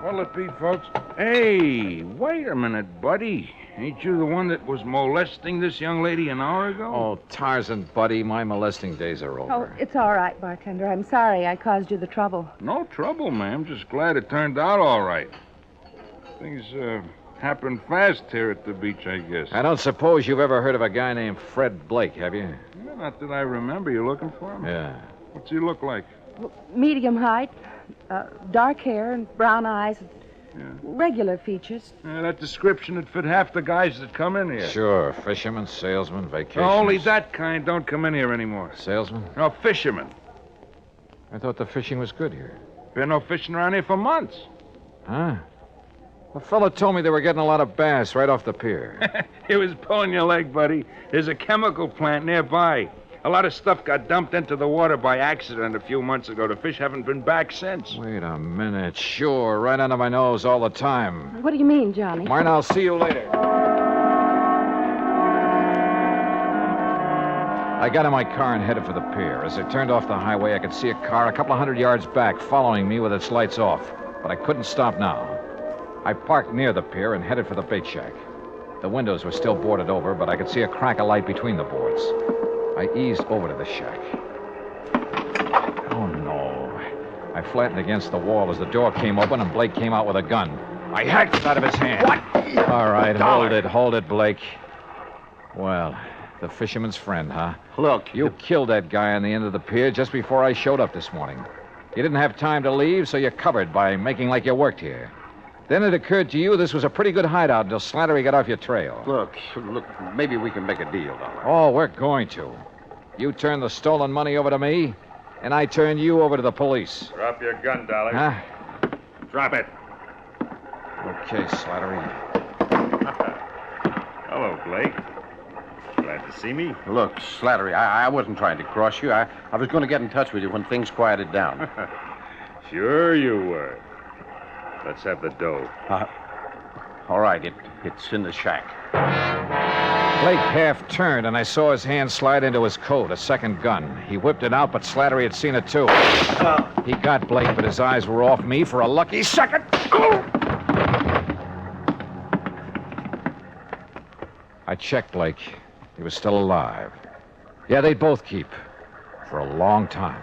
What'll it be, folks? Hey, wait a minute, buddy. Ain't you the one that was molesting this young lady an hour ago? Oh, Tarzan, buddy, my molesting days are over. Oh, it's all right, bartender. I'm sorry I caused you the trouble. No trouble, ma'am. Just glad it turned out all right. Things happen fast here at the beach, I guess. I don't suppose you've ever heard of a guy named Fred Blake, have you? Yeah, not that I remember. You looking for him? Yeah. What's he look like? Medium height, dark hair and brown eyes, regular features. That description would fit half the guys that come in here. Sure. Fisherman, salesman, vacation. Only that kind don't come in here anymore. Salesman? No, fishermen. I thought the fishing was good here. Been no fishing around here for months. Huh? A fellow told me they were getting a lot of bass right off the pier. He was pulling your leg, buddy. There's a chemical plant nearby. A lot of stuff got dumped into the water by accident a few months ago. The fish haven't been back since. Wait a minute. Sure, right under my nose all the time. What do you mean, Johnny? Martin, I'll see you later. I got in my car and headed for the pier. As I turned off the highway, I could see a car a couple of 100 yards back following me with its lights off. But I couldn't stop now. I parked near the pier and headed for the bait shack. The windows were still boarded over, but I could see a crack of light between the boards. I eased over to the shack. Oh, no. I flattened against the wall as the door came open and Blake came out with a gun. I hacked it out of his hand. What? All right, hold it, Blake. Well, the fisherman's friend, huh? Look. You killed that guy on the end of the pier just before I showed up this morning. You didn't have time to leave, so you covered by making like you worked here. Then it occurred to you this was a pretty good hideout until Slattery got off your trail. Look, maybe we can make a deal, Dollar. Oh, we're going to. You turn the stolen money over to me, and I turn you over to the police. Drop your gun, Dollar. Huh? Drop it. Okay, Slattery. Hello, Blake. Glad to see me. Look, Slattery, I wasn't trying to cross you. I was going to get in touch with you when things quieted down. Sure you were. Let's have the dough. All right, it's in the shack. Blake half turned, and I saw his hand slide into his coat, a second gun. He whipped it out, but Slattery had seen it, too. He got Blake, but his eyes were off me for a lucky second. I checked Blake. He was still alive. Yeah, they'd both keep. For a long time.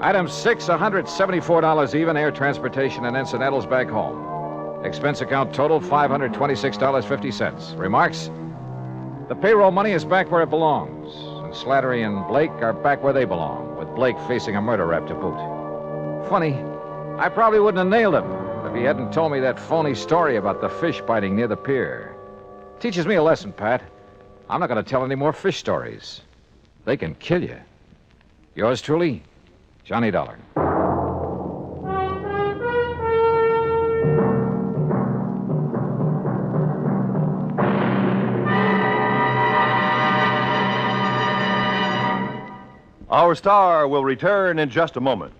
Item 6, $174 even, air transportation and incidentals back home. Expense account total, $526.50. Remarks? The payroll money is back where it belongs, and Slattery and Blake are back where they belong, with Blake facing a murder rap to boot. Funny, I probably wouldn't have nailed him if he hadn't told me that phony story about the fish biting near the pier. Teaches me a lesson, Pat. I'm not going to tell any more fish stories. They can kill you. Yours truly, Johnny Dollar. Our star will return in just a moment.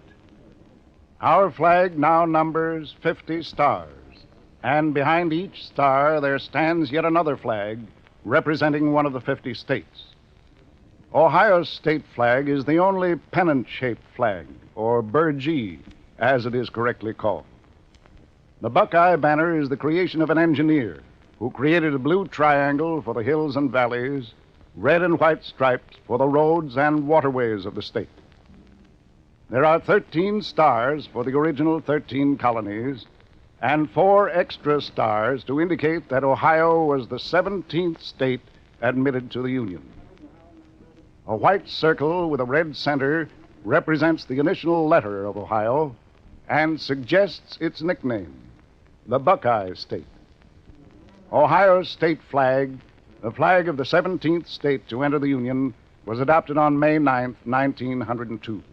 Our flag now numbers 50 stars, and behind each star there stands yet another flag representing one of the 50 states. Ohio's state flag is the only pennant-shaped flag, or burgee, as it is correctly called. The Buckeye banner is the creation of an engineer who created a blue triangle for the hills and valleys, red and white stripes for the roads and waterways of the state. There are 13 stars for the original 13 colonies, and 4 extra stars to indicate that Ohio was the 17th state admitted to the Union. A white circle with a red center represents the initial letter of Ohio and suggests its nickname, the Buckeye State. Ohio's state flag, the flag of the 17th state to enter the Union, was adopted on May 9th, 1902.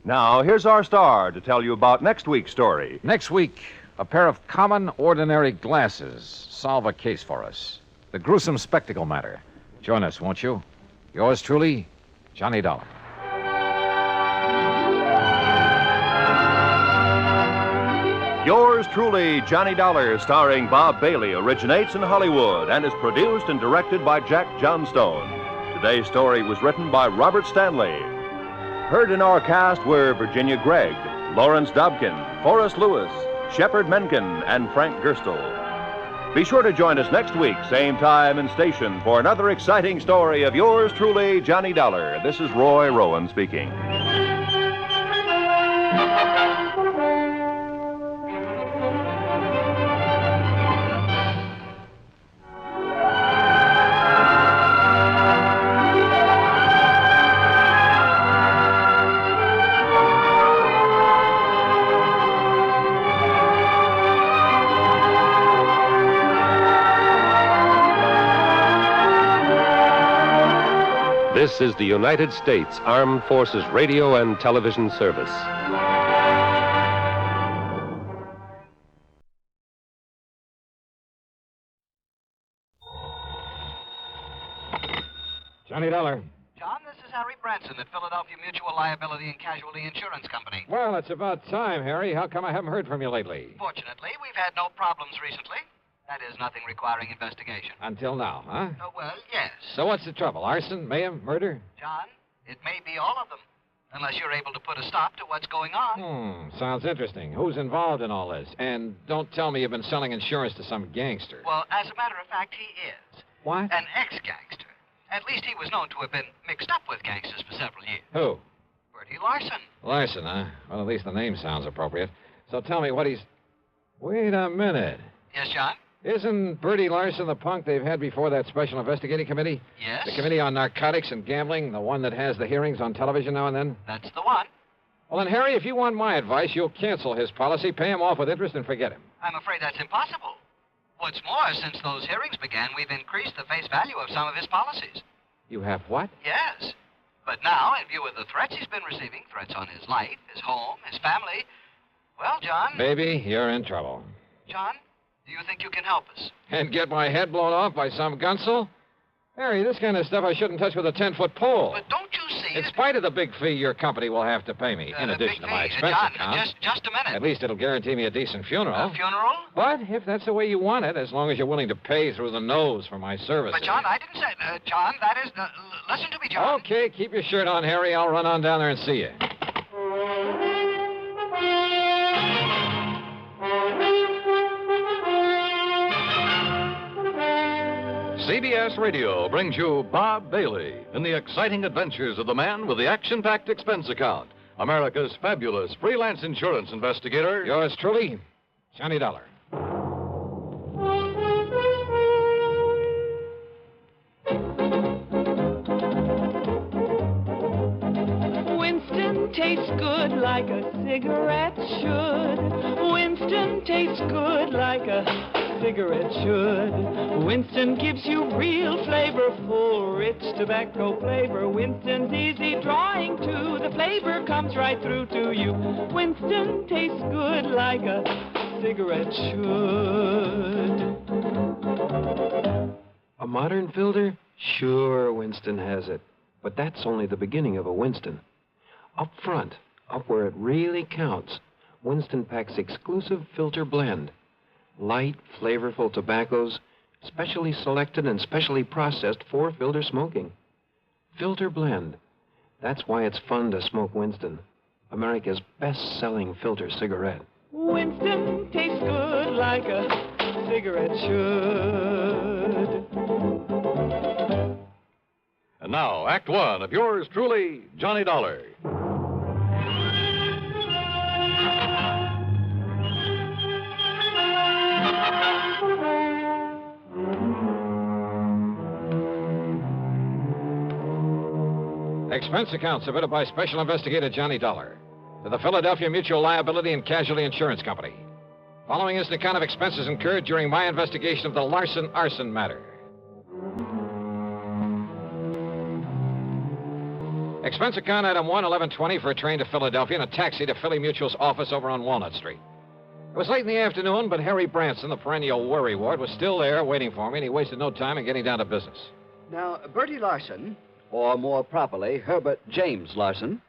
Now, here's our star to tell you about next week's story. Next week, a pair of common, ordinary glasses solve a case for us. The gruesome spectacle matter. Join us, won't you? Yours truly, Johnny Dollar. Yours truly, Johnny Dollar, starring Bob Bailey, originates in Hollywood and is produced and directed by Jack Johnstone. Today's story was written by Robert Stanley. Heard in our cast were Virginia Gregg, Lawrence Dobkin, Forrest Lewis, Shepard Menken, and Frank Gerstle. Be sure to join us next week, same time and station, for another exciting story of yours truly, Johnny Dollar. This is Roy Rowan speaking. This is the United States Armed Forces Radio and Television Service. Johnny Dollar. John, this is Harry Branson at Philadelphia Mutual Liability and Casualty Insurance Company. Well, it's about time, Harry. How come I haven't heard from you lately? Fortunately, we've had no problems recently. That is, nothing requiring investigation. Until now, huh? Well, yes. So what's the trouble? Arson, mayhem, murder? John, it may be all of them, unless you're able to put a stop to what's going on. Sounds interesting. Who's involved in all this? And don't tell me you've been selling insurance to some gangster. Well, as a matter of fact, he is. What? An ex-gangster. At least he was known to have been mixed up with gangsters for several years. Who? Bertie Larson. Larson, huh? Well, at least the name sounds appropriate. So tell me what he's... Wait a minute. Yes, John? Isn't Bertie Larson the punk they've had before that special investigating committee? Yes. The committee on narcotics and gambling, the one that has the hearings on television now and then? That's the one. Well, then, Harry, if you want my advice, you'll cancel his policy, pay him off with interest, and forget him. I'm afraid that's impossible. What's more, since those hearings began, we've increased the face value of some of his policies. You have what? Yes. But now, in view of the threats he's been receiving, threats on his life, his home, his family, well, John... Baby, you're in trouble. John, do you think you can help us? And get my head blown off by some gunsel? Harry, this kind of stuff I shouldn't touch with a 10-foot pole. But don't you see... In spite of the big fee your company will have to pay me, in addition to my expense John, account. just a minute. At least it'll guarantee me a decent funeral. A funeral? But if that's the way you want it, as long as you're willing to pay through the nose for my services. But, John, I didn't say... John, that is... listen to me, John. Okay, keep your shirt on, Harry. I'll run on down there and see you. CBS Radio brings you Bob Bailey in the exciting adventures of the man with the action-packed expense account, America's fabulous freelance insurance investigator. Yours truly, Johnny Dollar. Winston tastes good like a cigarette should. Winston tastes good like a cigarette should. Winston gives you real flavor, full, rich tobacco flavor. Winston's easy drawing too. The flavor comes right through to you. Winston tastes good like a cigarette should. A modern filter? Sure, Winston has it. But that's only the beginning of a Winston. Up front, up where it really counts, Winston packs exclusive filter blend. Light, flavorful tobaccos, specially selected and specially processed for filter smoking. Filter blend. That's why it's fun to smoke Winston, America's best-selling filter cigarette. Winston tastes good like a cigarette should. And now, Act One of yours truly, Johnny Dollar. Expense account submitted by Special Investigator Johnny Dollar to the Philadelphia Mutual Liability and Casualty Insurance Company. Following is an account of expenses incurred during my investigation of the Larson arson matter. Expense account item 1, 1120 for a train to Philadelphia and a taxi to Philly Mutual's office over on Walnut Street. It was late in the afternoon, but Harry Branson, the perennial worry wart, was still there waiting for me, and he wasted no time in getting down to business. Now, Bertie Larson, or more properly, Herbert James Larson,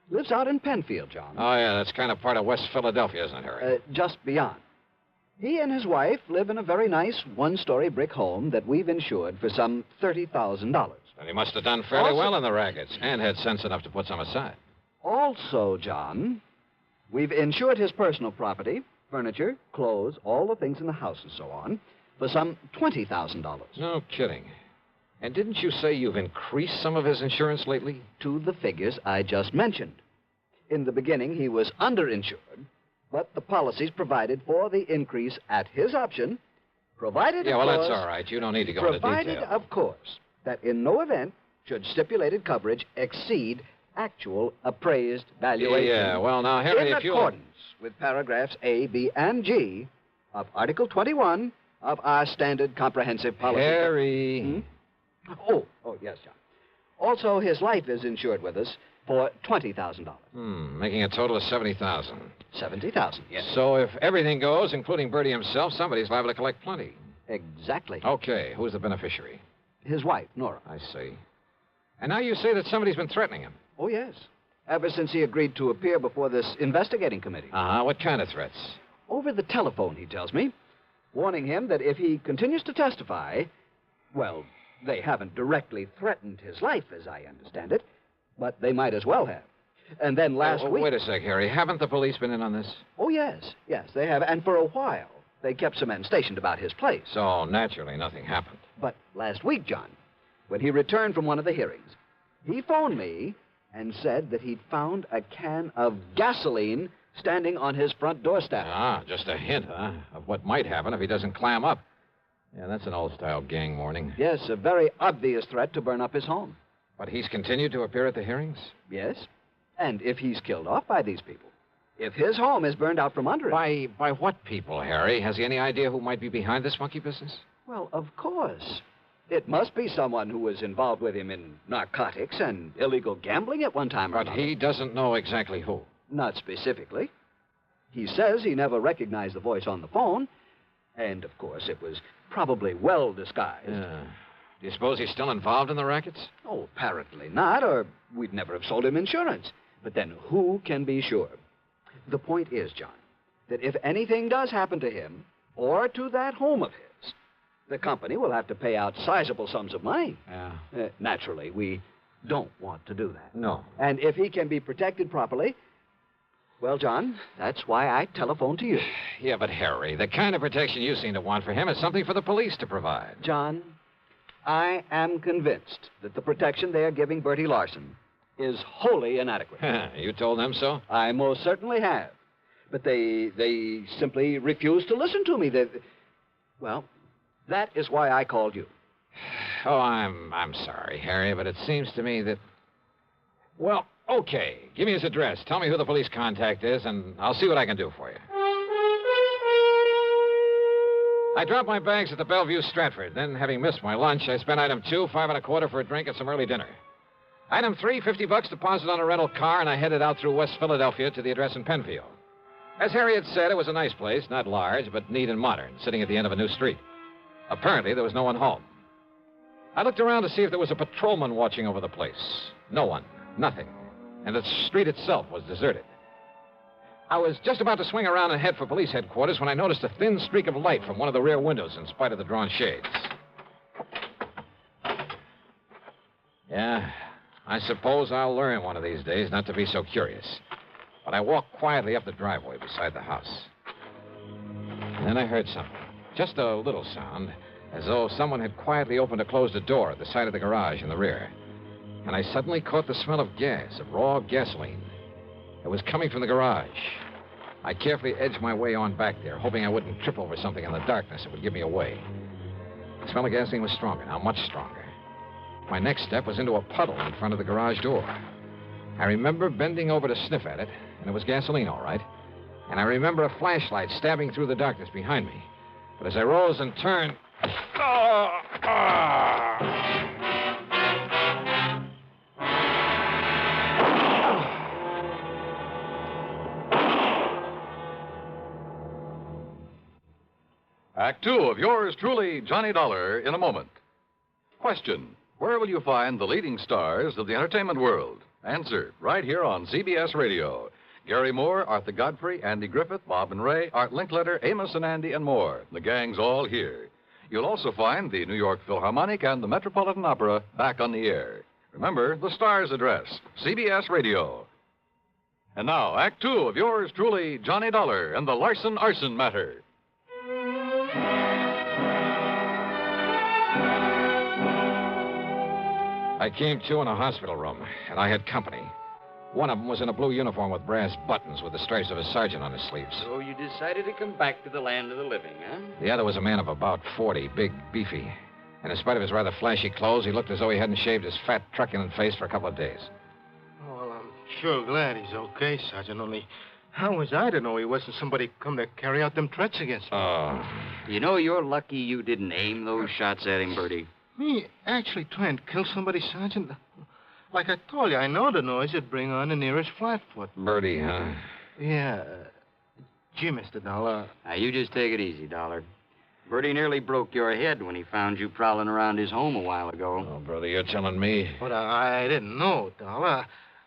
lives out in Penfield, John. Oh, yeah, that's kind of part of West Philadelphia, isn't it, Harry? Just beyond. He and his wife live in a very nice one-story brick home that we've insured for some $30,000. And he must have done fairly well in the rackets and had sense enough to put some aside. Also, John, we've insured his personal property, furniture, clothes, all the things in the house and so on, for some $20,000. No kidding. And didn't you say you've increased some of his insurance lately? To the figures I just mentioned. In the beginning, he was underinsured, but the policies provided for the increase at his option, provided, Yeah, well, of course, that's all right. You don't need to go into provided, detail. of course, that in no event should stipulated coverage exceed actual appraised valuation. Yeah, well, now, Harry, in if you... accordance with paragraphs A, B, and G of Article 21 of our standard comprehensive policy. Harry... Oh, yes, John. Also, his life is insured with us for $20,000. Making a total of $70,000. $70,000, yes. So if everything goes, including Bertie himself, somebody's liable to collect plenty. Exactly. Okay, who's the beneficiary? His wife, Nora. I see. And now you say that somebody's been threatening him. Oh, yes. Ever since he agreed to appear before this investigating committee. Uh-huh. What kind of threats? Over the telephone, he tells me, warning him that if he continues to testify, well, they haven't directly threatened his life, as I understand it, but they might as well have. And then last week... Wait a sec, Harry. Haven't the police been in on this? Oh, yes, they have. And for a while, they kept some men stationed about his place. So, naturally, nothing happened. But last week, John, when he returned from one of the hearings, he phoned me and said that he'd found a can of gasoline standing on his front doorstep. Ah, just a hint, huh, of what might happen if he doesn't clam up. Yeah, that's an old-style gang warning. Yes, a very obvious threat to burn up his home. But he's continued to appear at the hearings? Yes. And if he's killed off by these people, if his home is burned out from under him... By what people, Harry? Has he any idea who might be behind this monkey business? Well, of course. It must be someone who was involved with him in narcotics and illegal gambling at one time or another. But he doesn't know exactly who. Not specifically. He says he never recognized the voice on the phone, and, of course, it was probably well disguised. Do you suppose he's still involved in the rackets? Oh, apparently not, or we'd never have sold him insurance. But then who can be sure? The point is, John, that if anything does happen to him or to that home of his, the company will have to pay out sizable sums of money. Yeah. Naturally, we don't want to do that. No. And if he can be protected properly, well, John, that's why I telephoned to you. Yeah, but Harry, the kind of protection you seem to want for him is something for the police to provide. John, I am convinced that the protection they are giving Bertie Larson is wholly inadequate. You told them so? I most certainly have. But they simply refuse to listen to me. Well, that is why I called you. Oh, I'm sorry, Harry, but it seems to me that... Well, Okay, give me his address. Tell me who the police contact is, and I'll see what I can do for you. I dropped my bags at the Bellevue Stratford. Then, having missed my lunch, I spent item 2, $5.25 for a drink and some early dinner. Item 3, $50 deposit on a rental car, and I headed out through West Philadelphia to the address in Penfield. As Harriet said, it was a nice place, not large, but neat and modern, sitting at the end of a new street. Apparently, there was no one home. I looked around to see if there was a patrolman watching over the place. No one. Nothing. And the street itself was deserted. I was just about to swing around and head for police headquarters when I noticed a thin streak of light from one of the rear windows in spite of the drawn shades. Yeah, I suppose I'll learn one of these days not to be so curious. But I walked quietly up the driveway beside the house. And then I heard something. Just a little sound, as though someone had quietly opened or closed a door at the side of the garage in the rear. And I suddenly caught the smell of gas, of raw gasoline. It was coming from the garage. I carefully edged my way on back there, hoping I wouldn't trip over something in the darkness that would give me away. The smell of gasoline was stronger now, much stronger. My next step was into a puddle in front of the garage door. I remember bending over to sniff at it, and it was gasoline, all right. And I remember a flashlight stabbing through the darkness behind me. But as I rose and turned... Act 2 of yours truly, Johnny Dollar, in a moment. Question: where will you find the leading stars of the entertainment world? Answer, right here on CBS Radio. Gary Moore, Arthur Godfrey, Andy Griffith, Bob and Ray, Art Linkletter, Amos and Andy, and more. The gang's all here. You'll also find the New York Philharmonic and the Metropolitan Opera back on the air. Remember, the star's address, CBS Radio. And now, Act 2 of yours truly, Johnny Dollar, and the Larson Arson Matter. I came to in a hospital room, and I had company. One of them was in a blue uniform with brass buttons with the stripes of a sergeant on his sleeves. So you decided to come back to the land of the living, huh? The other was a man of about 40, big, beefy. And in spite of his rather flashy clothes, he looked as though he hadn't shaved his fat, truculent face for a couple of days. Well, I'm sure glad he's okay, Sergeant. Only, how was I to know he wasn't somebody come to carry out them threats against me? Oh. You know, you're lucky you didn't aim those shots at him, Bertie. Me actually trying to kill somebody, Sergeant? Like I told you, I know the noise would bring on the nearest flatfoot. Bertie, huh? Yeah. Gee, Mr. Dollar. Now, you just take it easy, Dollar. Bertie nearly broke your head when he found you prowling around his home a while ago. Oh, brother, you're telling me. But I didn't know, Dollar.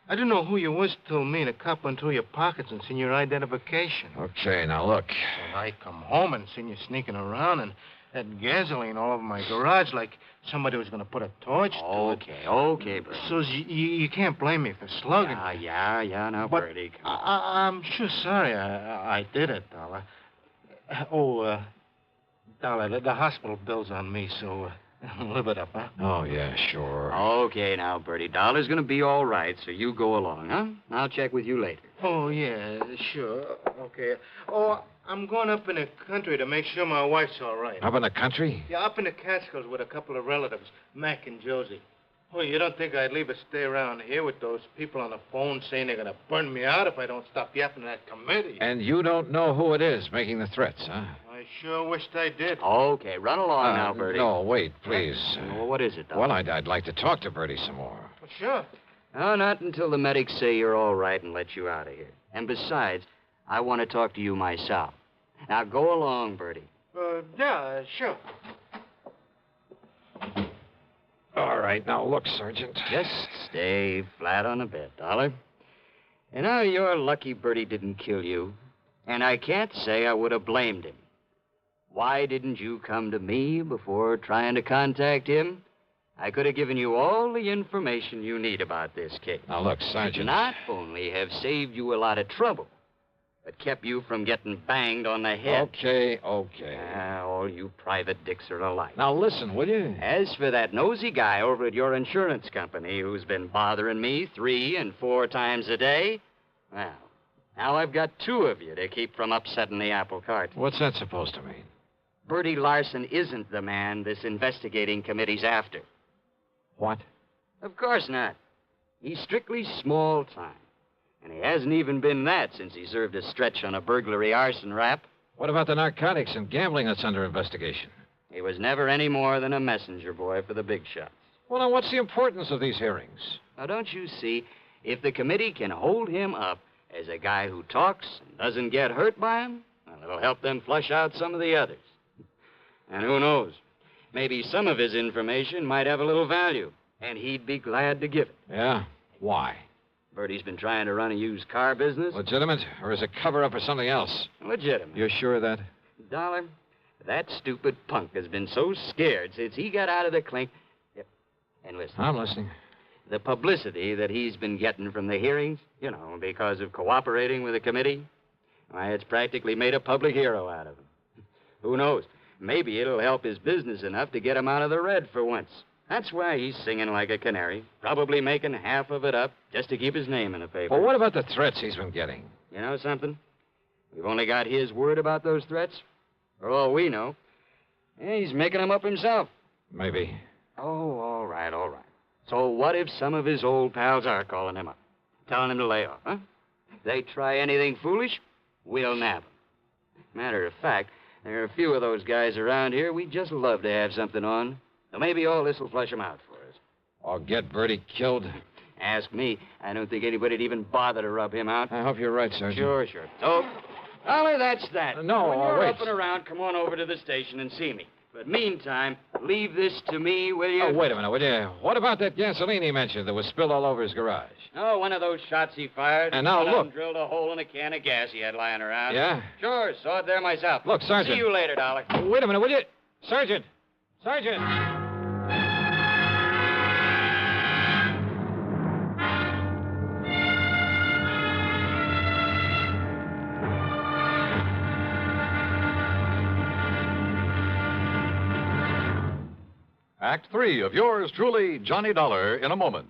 I didn't know who you was till me and a cop went through your pockets and seen your identification. Okay, now look. When I come home and seen you sneaking around and had gasoline all over my garage like somebody was going to put a torch to it. Okay, Bertie. So you can't blame me for slugging. Yeah, now, But Bertie. I'm sure sorry I did it, Dollar. Dollar, the hospital bill's on me, so live it up, huh? Oh, yeah, sure. Okay, now, Bertie. Dollar's going to be all right, so you go along, huh? I'll check with you later. Oh, yeah, sure. Okay. Oh, I'm going up in the country to make sure my wife's all right. Up in the country? Yeah, up in the Catskills with a couple of relatives, Mac and Josie. Oh, you don't think I'd leave her stay around here with those people on the phone saying they're going to burn me out if I don't stop yapping to that committee? And you don't know who it is making the threats, huh? I sure wished I did. Okay, run along now, Bertie. No, wait, please. Well, what is it, Dollar? Well, I'd like to talk to Bertie some more. Well, sure. No, not until the medics say you're all right and let you out of here. And besides, I want to talk to you myself. Now, go along, Bertie. Yeah, sure. All right, now look, Sergeant. Just stay flat on the bed, Dollar. And now you're lucky Bertie didn't kill you. And I can't say I would have blamed him. Why didn't you come to me before trying to contact him? I could have given you all the information you need about this case. Now, look, Sergeant. Not only have saved you a lot of trouble, but kept you from getting banged on the head. Okay. All you private dicks are alike. Now, listen, will you? As for that nosy guy over at your insurance company who's been bothering me 3 and 4 times a day, well, now I've got 2 of you to keep from upsetting the apple cart. What's that supposed to mean? Bertie Larson isn't the man this investigating committee's after. What? Of course not. He's strictly small time. And he hasn't even been that since he served a stretch on a burglary arson rap. What about the narcotics and gambling that's under investigation? He was never any more than a messenger boy for the big shots. Well, then what's the importance of these hearings? Now, don't you see, if the committee can hold him up as a guy who talks and doesn't get hurt by him, well, it'll help them flush out some of the others. And who knows? Maybe some of his information might have a little value, and he'd be glad to give it. Yeah? Why? Bertie's been trying to run a used car business. Legitimate, or is it cover-up for something else? Legitimate. You're sure of that? Dollar, that stupid punk has been so scared since he got out of the clink. Yep. And listen. I'm listening. The publicity that he's been getting from the hearings, because of cooperating with the committee, why, it's practically made a public hero out of him. Who knows? Maybe it'll help his business enough to get him out of the red for once. That's why he's singing like a canary, probably making half of it up just to keep his name in the paper. Well, what about the threats he's been getting? You know something? We've only got his word about those threats. For all we know, he's making them up himself. Maybe. Oh, all right. So what if some of his old pals are calling him up, telling him to lay off, huh? If they try anything foolish, we'll nab them. Matter of fact, there are a few of those guys around here we'd just love to have something on. So maybe all this will flush him out for us. Or get Bertie killed? Ask me. I don't think anybody'd even bother to rub him out. I hope you're right, Sergeant. Sure. So, Dolly, that's that. No, when you're wait. up and around, come on over to the station and see me. But meantime, leave this to me, will you? Oh, wait a minute, will you? What about that gasoline he mentioned that was spilled all over his garage? Oh, one of those shots he fired. And now One of look. them drilled a hole in a can of gas he had lying around. Yeah? Sure, saw it there myself. Look, Sergeant. See you later, Dolly. Wait a minute, will you? Sergeant! Sergeant! Act 3 of yours truly, Johnny Dollar, in a moment.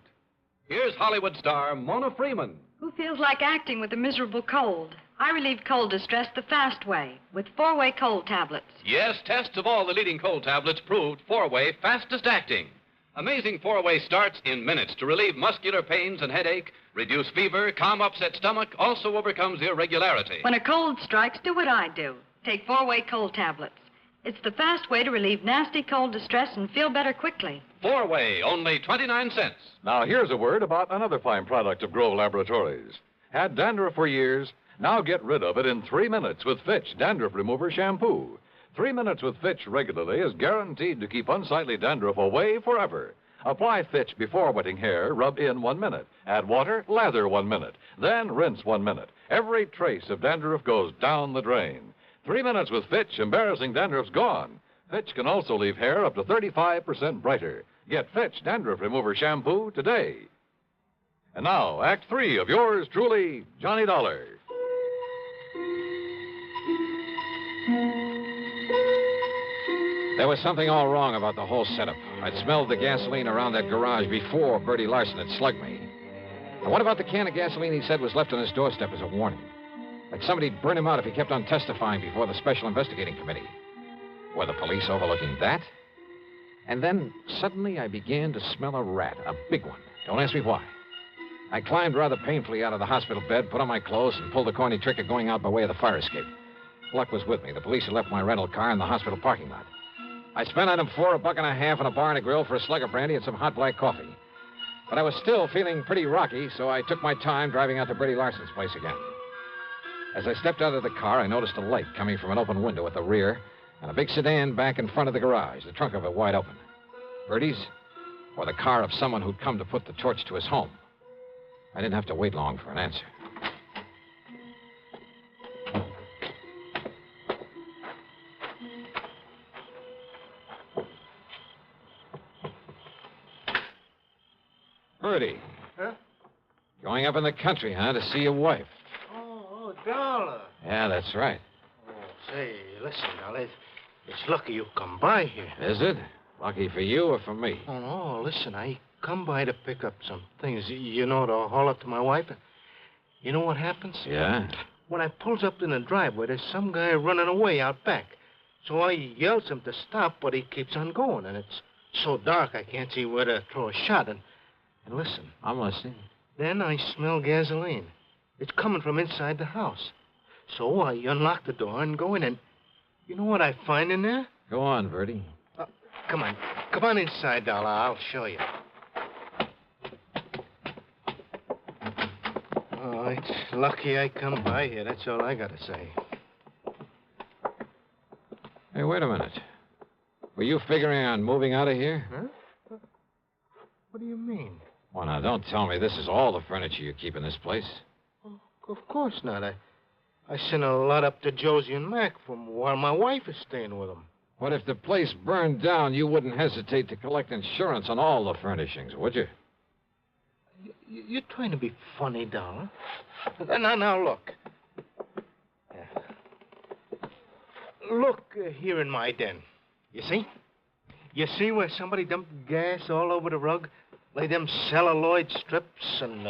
Here's Hollywood star Mona Freeman. Who feels like acting with a miserable cold? I relieve cold distress the fast way with 4-way cold tablets. Yes, tests of all the leading cold tablets proved 4-way fastest acting. Amazing 4-way starts in minutes to relieve muscular pains and headache, reduce fever, calm upset stomach, also overcomes irregularity. When a cold strikes, do what I do. Take 4-way cold tablets. It's the fast way to relieve nasty cold distress and feel better quickly. 4-way, only 29 cents. Now, here's a word about another fine product of Grove Laboratories. Had dandruff for years? Now get rid of it in 3 minutes with Fitch Dandruff Remover Shampoo. 3 minutes with Fitch regularly is guaranteed to keep unsightly dandruff away forever. Apply Fitch before wetting hair, rub in 1 minute. Add water, lather 1 minute. Then rinse 1 minute. Every trace of dandruff goes down the drain. 3 minutes with Fitch, embarrassing dandruff's gone. Fitch can also leave hair up to 35% brighter. Get Fitch Dandruff Remover Shampoo today. And now, Act 3 of yours truly, Johnny Dollar. There was something all wrong about the whole setup. I'd smelled the gasoline around that garage before Bertie Larson had slugged me. And what about the can of gasoline he said was left on his doorstep as a warning? Like somebody'd burn him out if he kept on testifying before the Special Investigating Committee. Were the police overlooking that? And then, suddenly, I began to smell a rat, a big one. Don't ask me why. I climbed rather painfully out of the hospital bed, put on my clothes, and pulled the corny trick of going out by way of the fire escape. Luck was with me. The police had left my rental car in the hospital parking lot. I spent item 4 $1.50 and a bar and a grill for a slug of brandy and some hot black coffee. But I was still feeling pretty rocky, so I took my time driving out to Bertie Larson's place again. As I stepped out of the car, I noticed a light coming from an open window at the rear and a big sedan back in front of the garage, the trunk of it wide open. Bertie's, or the car of someone who'd come to put the torch to his home. I didn't have to wait long for an answer. Bertie. Huh? Going up in the country, huh, to see your wife? Oh, Dollar. Yeah, that's right. Oh, say, listen, Dollar. It's lucky you come by here. Is it? Lucky for you or for me? Oh, no, listen, I come by to pick up some things, to haul up to my wife. You know what happens? Yeah? When I pulls up in the driveway, there's some guy running away out back. So I yells him to stop, but he keeps on going, and it's so dark I can't see where to throw a shot. And And listen. I'm listening. Then I smell gasoline. It's coming from inside the house. So I unlock the door and go in, and you know what I find in there? Go on, Bertie. Come on. Come on inside, Dollar. I'll show you. Oh, it's lucky I come by here. That's all I got to say. Hey, wait a minute. Were you figuring on moving out of here? Huh? What do you mean? Well, now, don't tell me this is all the furniture you keep in this place. Of course not. I sent a lot up to Josie and Mac from while my wife is staying with them. But if the place burned down, you wouldn't hesitate to collect insurance on all the furnishings, would you? You're trying to be funny, Dollar. Now, look. Look here in my den. You see? You see where somebody dumped gas all over the rug? Laid them celluloid strips and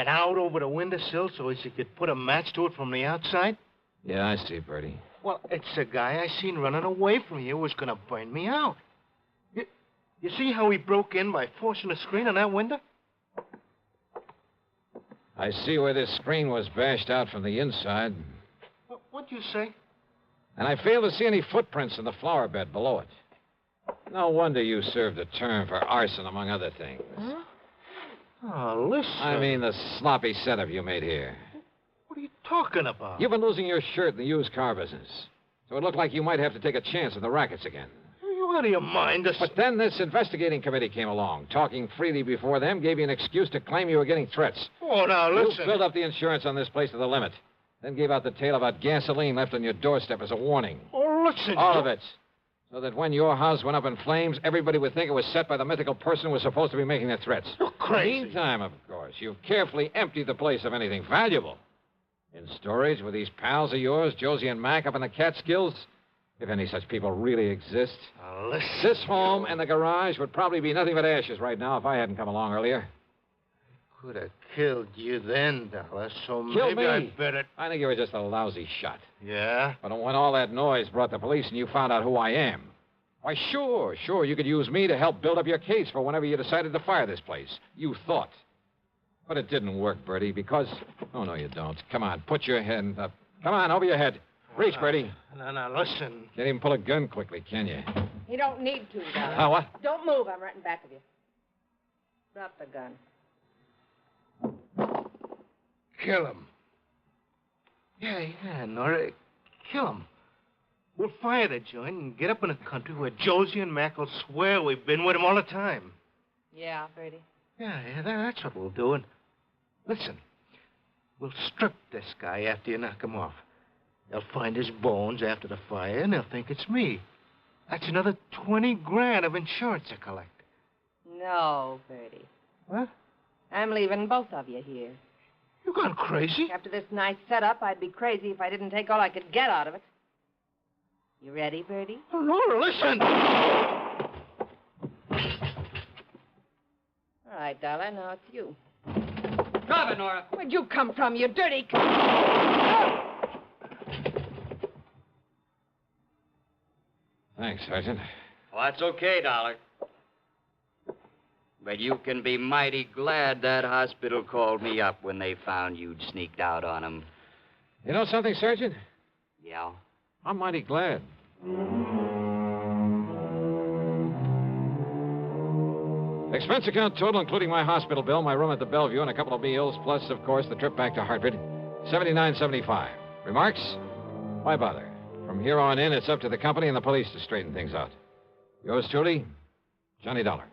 out over the windowsill so as you could put a match to it from the outside? Yeah, I see, Bertie. Well, it's the guy I seen running away from you who was going to burn me out. You see how he broke in by forcing the screen on that window? I see where this screen was bashed out from the inside. What'd you say? And I fail to see any footprints in the flower bed below it. No wonder you served a term for arson, among other things. Huh? Oh, listen. I mean the sloppy setup you made here. What are you talking about? You've been losing your shirt in the used car business. So it looked like you might have to take a chance at the rackets again. Are you out of your mind? But then this investigating committee came along. Talking freely before them gave you an excuse to claim you were getting threats. Oh, now, listen. You filled up the insurance on this place to the limit. Then gave out the tale about gasoline left on your doorstep as a warning. Oh, listen. All of it. So that when your house went up in flames, everybody would think it was set by the mythical person who was supposed to be making the threats. You're crazy. Meantime, of course, you've carefully emptied the place of anything valuable. In storage with these pals of yours, Josie and Mac, up in the Catskills, if any such people really exist. Now, listen. This home and the garage would probably be nothing but ashes right now if I hadn't come along earlier. Could have killed you then, Dollar, so Kill maybe me. I better... I think you were just a lousy shot. Yeah? But when all that noise brought the police and you found out who I am, why, sure, you could use me to help build up your case for whenever you decided to fire this place. You thought. But it didn't work, Bertie, because... Oh, no, you don't. Come on, put your hand up. Come on, over your head. Reach, Bertie. Now, listen. Can't even pull a gun quickly, can you? You don't need to, Dollar. Oh, what? Don't move. I'm right in back of you. Drop the gun. Kill him. Yeah, Nora. Kill him. We'll fire the joint and get up in a country where Josie and Mac will swear we've been with him all the time. Yeah, Bertie. Yeah, that's what we'll do. And listen, we'll strip this guy after you knock him off. They'll find his bones after the fire, and they'll think it's me. That's another 20 grand of insurance to collect. No, Bertie. What? I'm leaving both of you here. You gone crazy? After this nice setup, I'd be crazy if I didn't take all I could get out of it. You ready, Bertie? Oh, Nora, listen! All right, Dollar, now it's you. Drop it, Nora. Where'd you come from, you dirty... Thanks, Sergeant. Well, that's okay, Dollar. But you can be mighty glad that hospital called me up when they found you'd sneaked out on them. You know something, Sergeant? Yeah? I'm mighty glad. Expense account total, including my hospital bill, my room at the Bellevue, and a couple of meals, plus, of course, the trip back to Hartford, $79.75. Remarks? Why bother? From here on in, it's up to the company and the police to straighten things out. Yours truly, Johnny Dollar.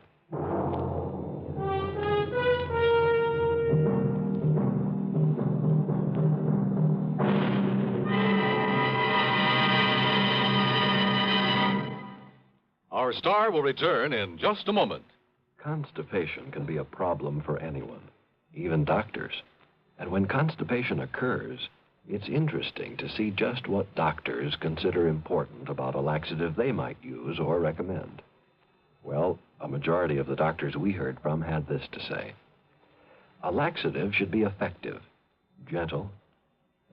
Our star will return in just a moment. Constipation can be a problem for anyone, even doctors. And when constipation occurs, it's interesting to see just what doctors consider important about a laxative they might use or recommend. Well, a majority of the doctors we heard from had this to say. A laxative should be effective, gentle,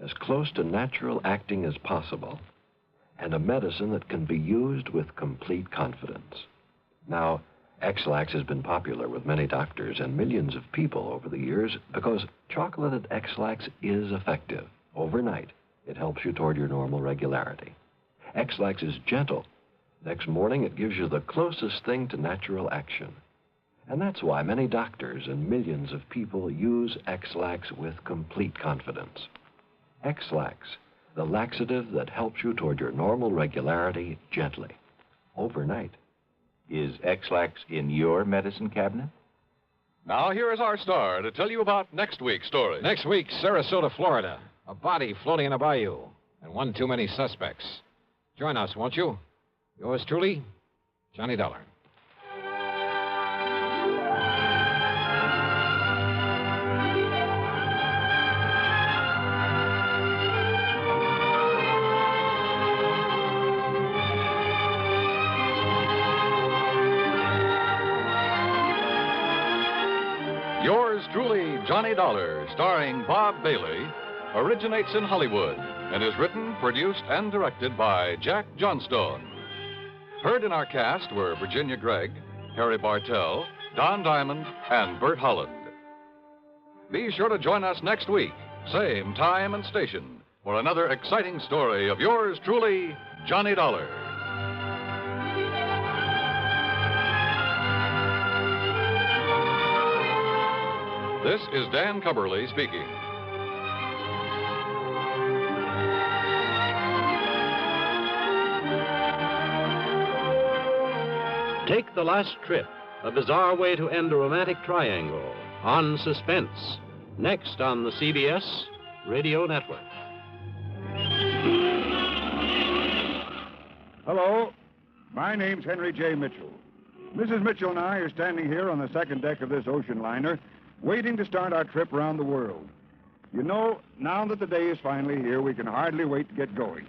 as close to natural acting as possible, and a medicine that can be used with complete confidence. Now, X-Lax has been popular with many doctors and millions of people over the years because chocolated X-Lax is effective. Overnight, it helps you toward your normal regularity. X-Lax is gentle. Next morning, it gives you the closest thing to natural action. And that's why many doctors and millions of people use X-Lax with complete confidence. X-Lax, the laxative that helps you toward your normal regularity gently, overnight. Is X-Lax in your medicine cabinet? Now, here is our star to tell you about next week's story. Next week, Sarasota, Florida. A body floating in a bayou, and one too many suspects. Join us, won't you? Yours truly, Johnny Dollar. Yours truly, Johnny Dollar, starring Bob Bailey, originates in Hollywood and is written, produced, and directed by Jack Johnstone. Heard in our cast were Virginia Gregg, Harry Bartell, Don Diamond, and Bert Holland. Be sure to join us next week, same time and station, for another exciting story of yours truly, Johnny Dollar. This is Dan Cubberly speaking. Take the Last Trip, a bizarre way to end a romantic triangle, on Suspense, next on the CBS Radio Network. Hello, my name's Henry J. Mitchell. Mrs. Mitchell and I are standing here on the second deck of this ocean liner, waiting to start our trip around the world. You know, now that the day is finally here, we can hardly wait to get going.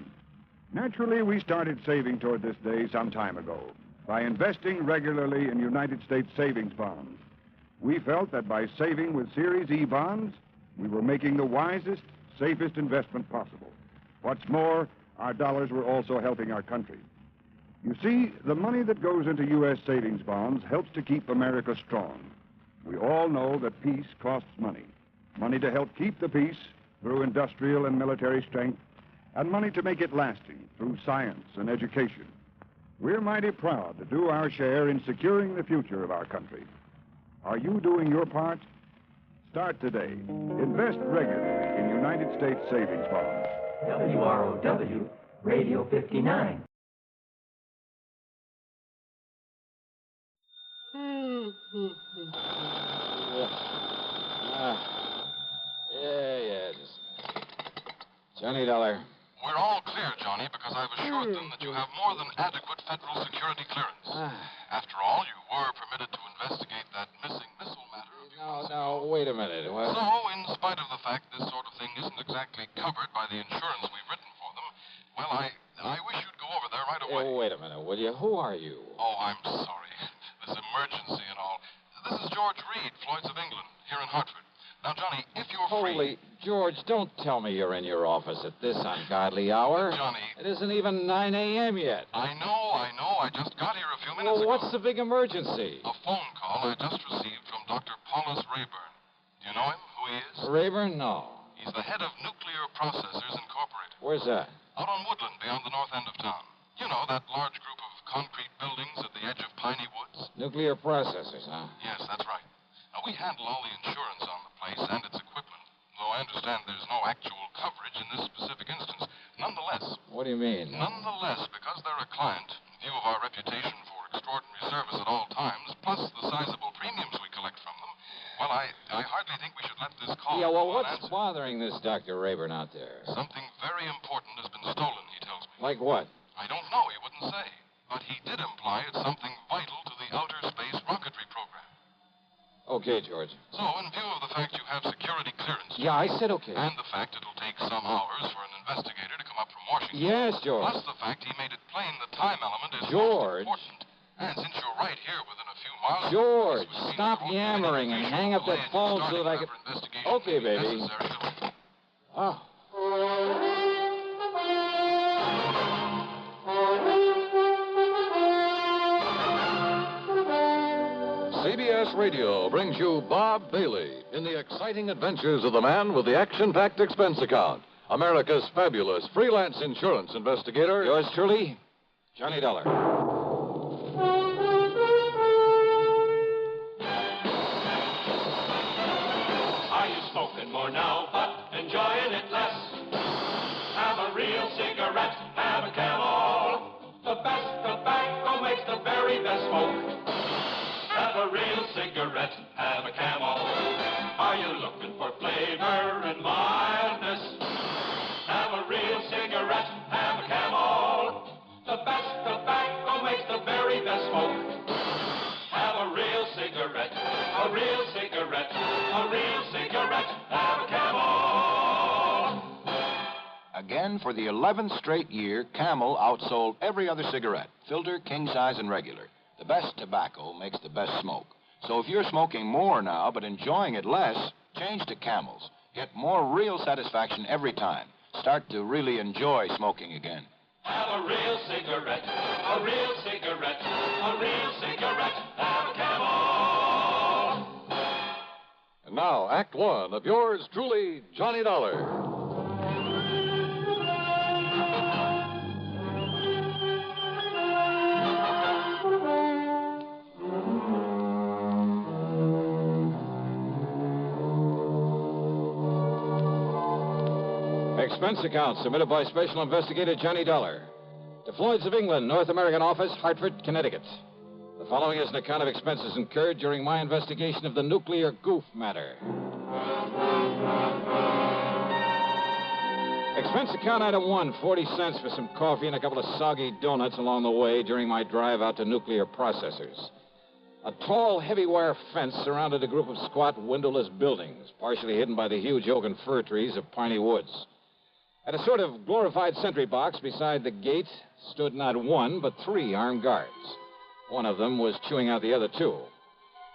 Naturally, we started saving toward this day some time ago by investing regularly in United States savings bonds. We felt that by saving with Series E bonds, we were making the wisest, safest investment possible. What's more, our dollars were also helping our country. You see, the money that goes into U.S. savings bonds helps to keep America strong. We all know that peace costs money. Money to help keep the peace through industrial and military strength, and money to make it lasting through science and education. We're mighty proud to do our share in securing the future of our country. Are you doing your part? Start today. Invest regularly in United States savings bonds. WROW, Radio 59. Johnny Dollar. We're all clear, Johnny, because I've assured them that you have more than adequate federal security clearance. After all, you were permitted to investigate that missing missile matter. No, wait a minute. What? So, in spite of the fact this sort of thing isn't exactly covered by the insurance we've written for them, well, I wish you'd go over there right away. Wait a minute, will you? Who are you? Oh, I'm sorry. This emergency and all. This is George Reed, Floyd's of England, here in Hartford. Now, Johnny, if you're free... Holy, George, don't tell me you're in your office at this ungodly hour. Johnny... It isn't even 9 a.m. yet. I know. I just got here a few minutes ago. Well, what's the big emergency? A phone call I just received from Dr. Paulus Rayburn. Do you know him, who he is? Rayburn? No. He's the head of Nuclear Processors Incorporated. Where's that? Out on Woodland, beyond the north end of town. You know, that large group of concrete buildings at the edge of Piney Woods? Nuclear processors, huh? Yes, that's right. Now, we handle all the insurance on the place and its equipment, though I understand there's no actual coverage in this specific instance. Nonetheless... What do you mean? Nonetheless, because they're a client, in view of our reputation for extraordinary service at all times, plus the sizable premiums we collect from them, well, I hardly think we should let this call... Yeah, well, what's bothering this Dr. Rayburn out there? Something very important has been stolen, he tells me. Like what? I don't know, he wouldn't say. But he did imply it's something vital to the outer space rocketry program. Okay, George. So, in view of the fact you have security clearance... Yeah, I said okay. And the fact it'll take some hours for an investigator to come up from Washington... Yes, George. Plus the fact he made it plain the time element is George. most important. And since you're right here within a few miles... George, stop yammering and hang up that phone so that I can... Okay, baby. Oh. CBS Radio brings you Bob Bailey in the exciting adventures of the man with the action-packed expense account, America's fabulous freelance insurance investigator. Yours truly, Johnny Dollar. Are you smoking more now, but enjoying it less? Have a real cigarette, have a Camel. The best tobacco makes the very best smoke. Have a real cigarette, have a Camel. Are you looking for flavor and mildness? Have a real cigarette, have a Camel. The best tobacco makes the very best smoke. Have a real cigarette, a real cigarette, a real cigarette, have a Camel. Again, for the 11th straight year, Camel outsold every other cigarette, filter, king size, and regular. The best tobacco makes the best smoke. So if you're smoking more now but enjoying it less, change to Camels. Get more real satisfaction every time. Start to really enjoy smoking again. Have a real cigarette, a real cigarette, a real cigarette, have a Camel. And now, Act One of yours truly, Johnny Dollar. Expense account submitted by Special Investigator Johnny Dollar to Floyd's of England, North American Office, Hartford, Connecticut. The following is an account of expenses incurred during my investigation of the nuclear goof matter. Expense account item 1, 40 cents for some coffee and a couple of soggy donuts along the way during my drive out to nuclear processors. A tall, heavy wire fence surrounded a group of squat, windowless buildings, partially hidden by the huge oak and fir trees of Piney Woods. At a sort of glorified sentry box beside the gate stood not one, but 3 armed guards. One of them was chewing out the other 2.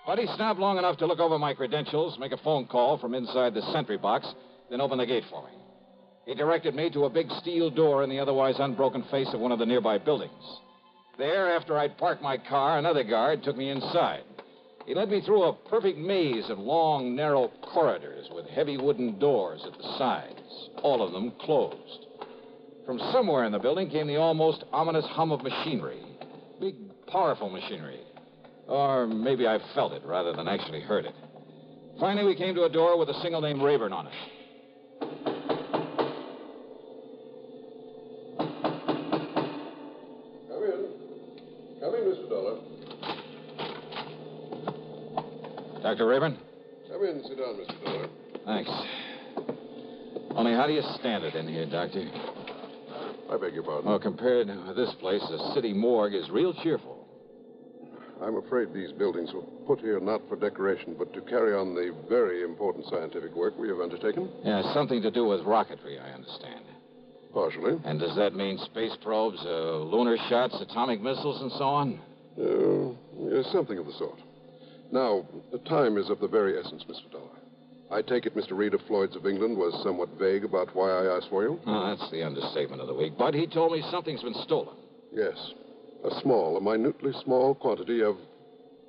But he stopped long enough to look over my credentials, make a phone call from inside the sentry box, then open the gate for me. He directed me to a big steel door in the otherwise unbroken face of one of the nearby buildings. There, after I'd parked my car, another guard took me inside. He led me through a perfect maze of long, narrow corridors with heavy wooden doors at the sides, all of them closed. From somewhere in the building came the almost ominous hum of machinery. Big, powerful machinery. Or maybe I felt it rather than actually heard it. Finally, we came to a door with a single name Rayburn on it. Come in, Mr. Dollar. Dr. Rayburn? Come in and sit down, Mr. Dollar. Thanks. Only how do you stand it in here, Doctor? I beg your pardon? Well, compared with this place, the city morgue is real cheerful. I'm afraid these buildings were put here not for decoration, but to carry on the very important scientific work we have undertaken. Yeah, something to do with rocketry, I understand. Partially. And does that mean space probes, lunar shots, atomic missiles, and so on? Yes, something of the sort. Now, the time is of the very essence, Mr. Dollar. I take it Mr. Reed of Floyd's of England was somewhat vague about why I asked for you? Oh, that's the understatement of the week. But he told me something's been stolen. Yes. A minutely small quantity of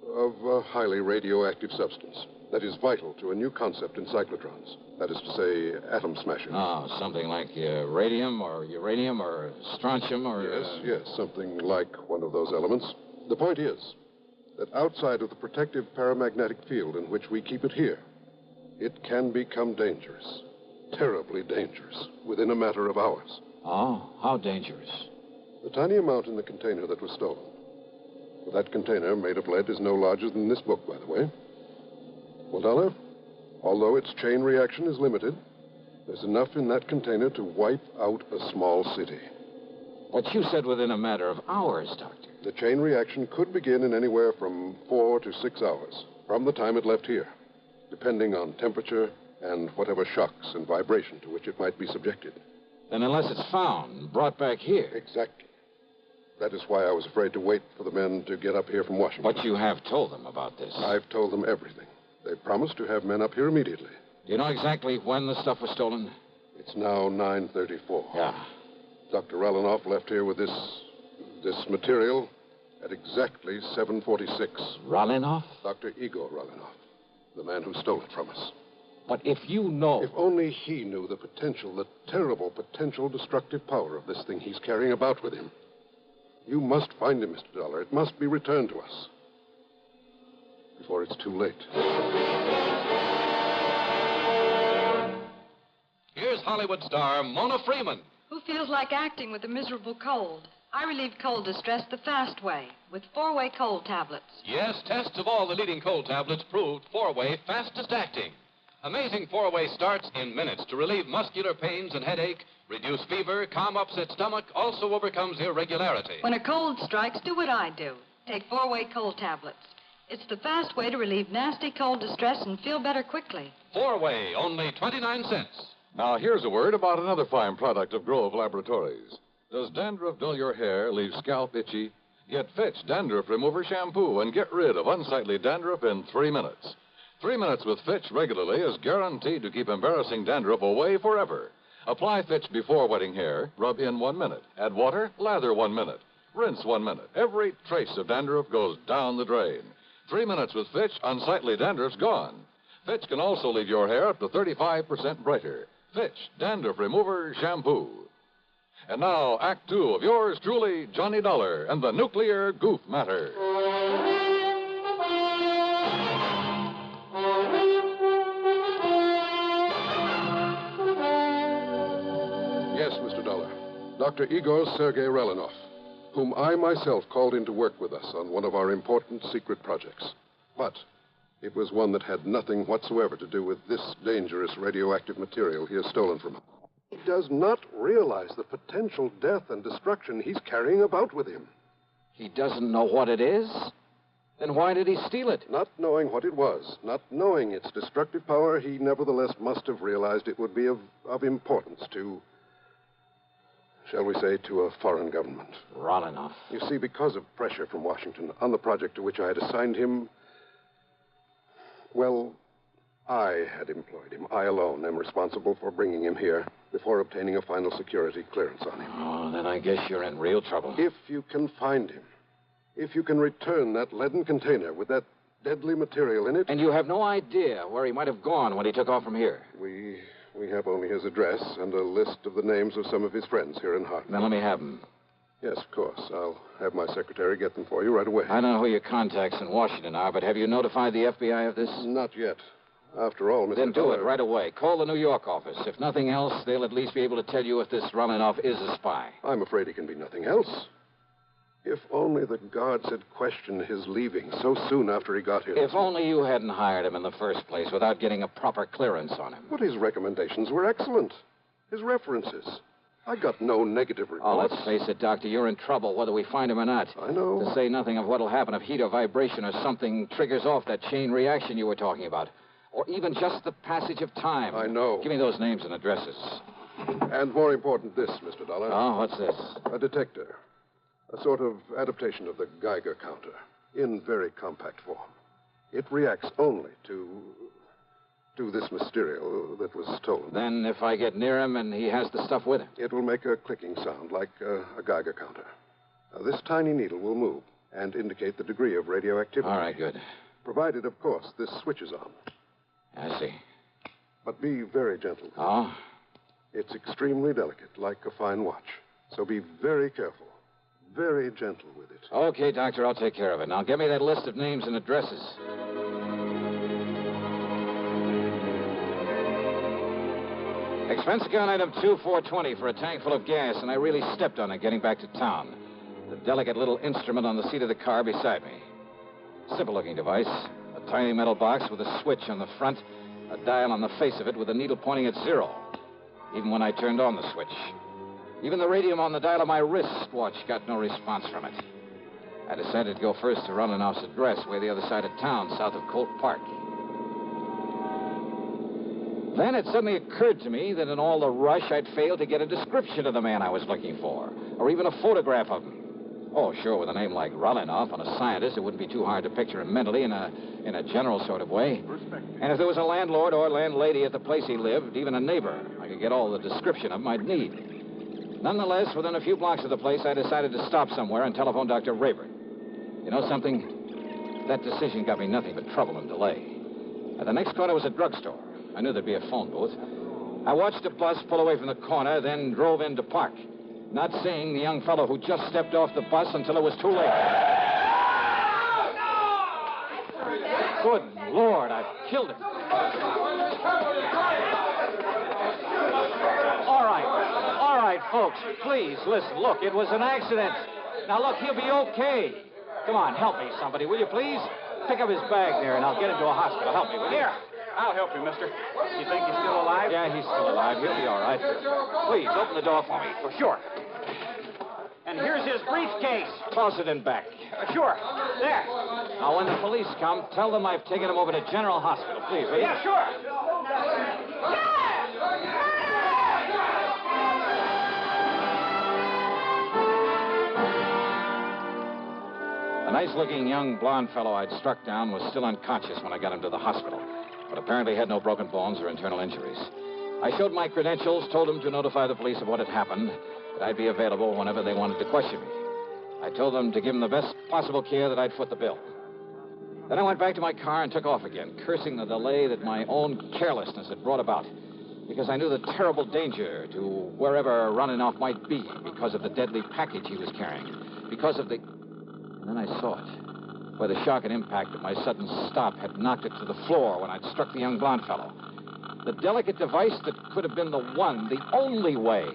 a highly radioactive substance that is vital to a new concept in cyclotrons. That is to say, atom smashing. Oh, something like radium or uranium or strontium or... Yes, something like one of those elements. The point is that outside of the protective paramagnetic field in which we keep it here, it can become dangerous, terribly dangerous, within a matter of hours. Oh, how dangerous? The tiny amount in the container that was stolen. That container, made of lead, is no larger than this book, by the way. Well, Dollar, although its chain reaction is limited, there's enough in that container to wipe out a small city. But you said within a matter of hours, Doctor. The chain reaction could begin in anywhere from 4 to 6 hours from the time it left here, depending on temperature and whatever shocks and vibration to which it might be subjected. Then unless it's found and brought back here... Exactly. That is why I was afraid to wait for the men to get up here from Washington. But you have told them about this. I've told them everything. They promised to have men up here immediately. Do you know exactly when the stuff was stolen? It's now 9:34. Yeah. Dr. Rallanoff left here with this material at exactly 7:46. Rolinoff? Dr. Igor Rolinoff, the man who stole it from us. But if you know... If only he knew the potential, the terrible potential destructive power of this thing he's carrying about with him. You must find him, Mr. Dollar. It must be returned to us before it's too late. Here's Hollywood star Mona Freeman. Who feels like acting with a miserable cold? I relieve cold distress the fast way with 4-way cold tablets. Yes, tests of all the leading cold tablets proved 4-way fastest acting. Amazing 4-way starts in minutes to relieve muscular pains and headache, reduce fever, calm upset stomach, also overcomes irregularity. When a cold strikes, do what I do. Take 4-way cold tablets. It's the fast way to relieve nasty cold distress and feel better quickly. 4-way, only 29 cents. Now, here's a word about another fine product of Grove Laboratories. Does dandruff dull your hair, leave scalp itchy? Get Fitch Dandruff Remover Shampoo and get rid of unsightly dandruff in 3 minutes. 3 minutes with Fitch regularly is guaranteed to keep embarrassing dandruff away forever. Apply Fitch before wetting hair, rub in 1 minute. Add water, lather 1 minute. Rinse 1 minute. Every trace of dandruff goes down the drain. 3 minutes with Fitch, unsightly dandruff's gone. Fitch can also leave your hair up to 35% brighter. Fitch Dandruff Remover Shampoo. And now, Act 2 of yours truly, Johnny Dollar and the Nuclear Goof Matter. Yes, Mr. Dollar. Dr. Igor Sergei Rolinoff, whom I myself called in to work with us on one of our important secret projects. But it was one that had nothing whatsoever to do with this dangerous radioactive material he has stolen from us. He does not realize the potential death and destruction he's carrying about with him. He doesn't know what it is? Then why did he steal it? Not knowing what it was, not knowing its destructive power, he nevertheless must have realized it would be of importance to, shall we say, to a foreign government. Rolinoff. You see, because of pressure from Washington on the project to which I had assigned him, well, I had employed him. I alone am responsible for bringing him here before obtaining a final security clearance on him. Oh, then I guess you're in real trouble. If you can find him, if you can return that leaden container with that deadly material in it... And you have no idea where he might have gone when he took off from here? We have only his address and a list of the names of some of his friends here in Hartford. Then let me have them. Yes, of course. I'll have my secretary get them for you right away. I don't know who your contacts in Washington are, but have you notified the FBI of this? Not yet. After all, Mr. Then do Dollar... it right away. Call the New York office. If nothing else, they'll at least be able to tell you if this Rolinoff is a spy. I'm afraid he can be nothing else. If only the guards had questioned his leaving so soon after he got here. If only you hadn't hired him in the first place without getting a proper clearance on him. But his recommendations were excellent. His references. I got no negative reports. Oh, let's face it, Doctor. You're in trouble, whether we find him or not. I know. To say nothing of what'll happen if heat or vibration or something triggers off that chain reaction you were talking about. Or even just the passage of time. I know. Give me those names and addresses. And more important, this, Mr. Dollar. Oh, what's this? A detector. A sort of adaptation of the Geiger counter in very compact form. It reacts only to this material that was stolen. Then if I get near him and he has the stuff with him? It will make a clicking sound like a Geiger counter. This tiny needle will move and indicate the degree of radioactivity. All right, good. Provided, of course, this switch is on. I see. But be very gentle with it. Oh? It's extremely delicate, like a fine watch. So be very careful. Very gentle with it. Okay, Doctor, I'll take care of it. Now, give me that list of names and addresses. Expense account item 2420 for a tank full of gas, and I really stepped on it getting back to town. The delicate little instrument on the seat of the car beside me. Simple-looking device. A tiny metal box with a switch on the front, a dial on the face of it with a needle pointing at 0, even when I turned on the switch. Even the radium on the dial of my wristwatch got no response from it. I decided to go first to Rolinoff's address, way the other side of town, south of Colt Park. Then it suddenly occurred to me that in all the rush, I'd failed to get a description of the man I was looking for, or even a photograph of him. Oh, sure, with a name like Rolinoff and a scientist, it wouldn't be too hard to picture him mentally in a general sort of way. And if there was a landlord or landlady at the place he lived, even a neighbor, I could get all the description of him I'd need. Nonetheless, within a few blocks of the place, I decided to stop somewhere and telephone Dr. Rayburn. You know something? That decision got me nothing but trouble and delay. At the next corner was a drugstore. I knew there'd be a phone booth. I watched a bus pull away from the corner, then drove in to park, not seeing the young fellow who just stepped off the bus until it was too late. Good Lord, I've killed him. All right, folks, please, listen. Look, it was an accident. Now, look, he'll be okay. Come on, help me, somebody, will you, please? Pick up his bag there, and I'll get him to a hospital. Help me, will you? Here, I'll help you, mister. You think he's still alive? Yeah, he's still alive. He'll be all right. Please, open the door for me. For sure. And here's his briefcase. Toss it in back. Sure. There. Now, when the police come, tell them I've taken him over to General Hospital, please, will you? Yeah, sure. The nice-looking young blonde fellow I'd struck down was still unconscious when I got him to the hospital, but apparently had no broken bones or internal injuries. I showed my credentials, told them to notify the police of what had happened, that I'd be available whenever they wanted to question me. I told them to give him the best possible care, that I'd foot the bill. Then I went back to my car and took off again, cursing the delay that my own carelessness had brought about, because I knew the terrible danger to wherever Running-Off might be because of the deadly package he was carrying, because of the... And then I saw it, where the shock and impact of my sudden stop had knocked it to the floor when I'd struck the young blonde fellow. The delicate device that could have been the one, the only way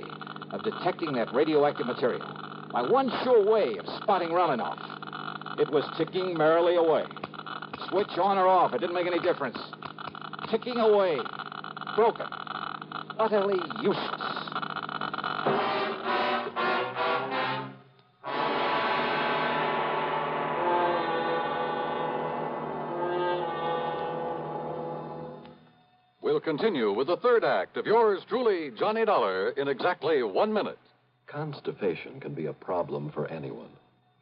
of detecting that radioactive material. My one sure way of spotting Running-Off. It was ticking merrily away. Switch on or off, it didn't make any difference. Ticking away. Broken. Utterly useless. We'll continue with the third act of yours truly, Johnny Dollar, in exactly 1 minute. Constipation can be a problem for anyone,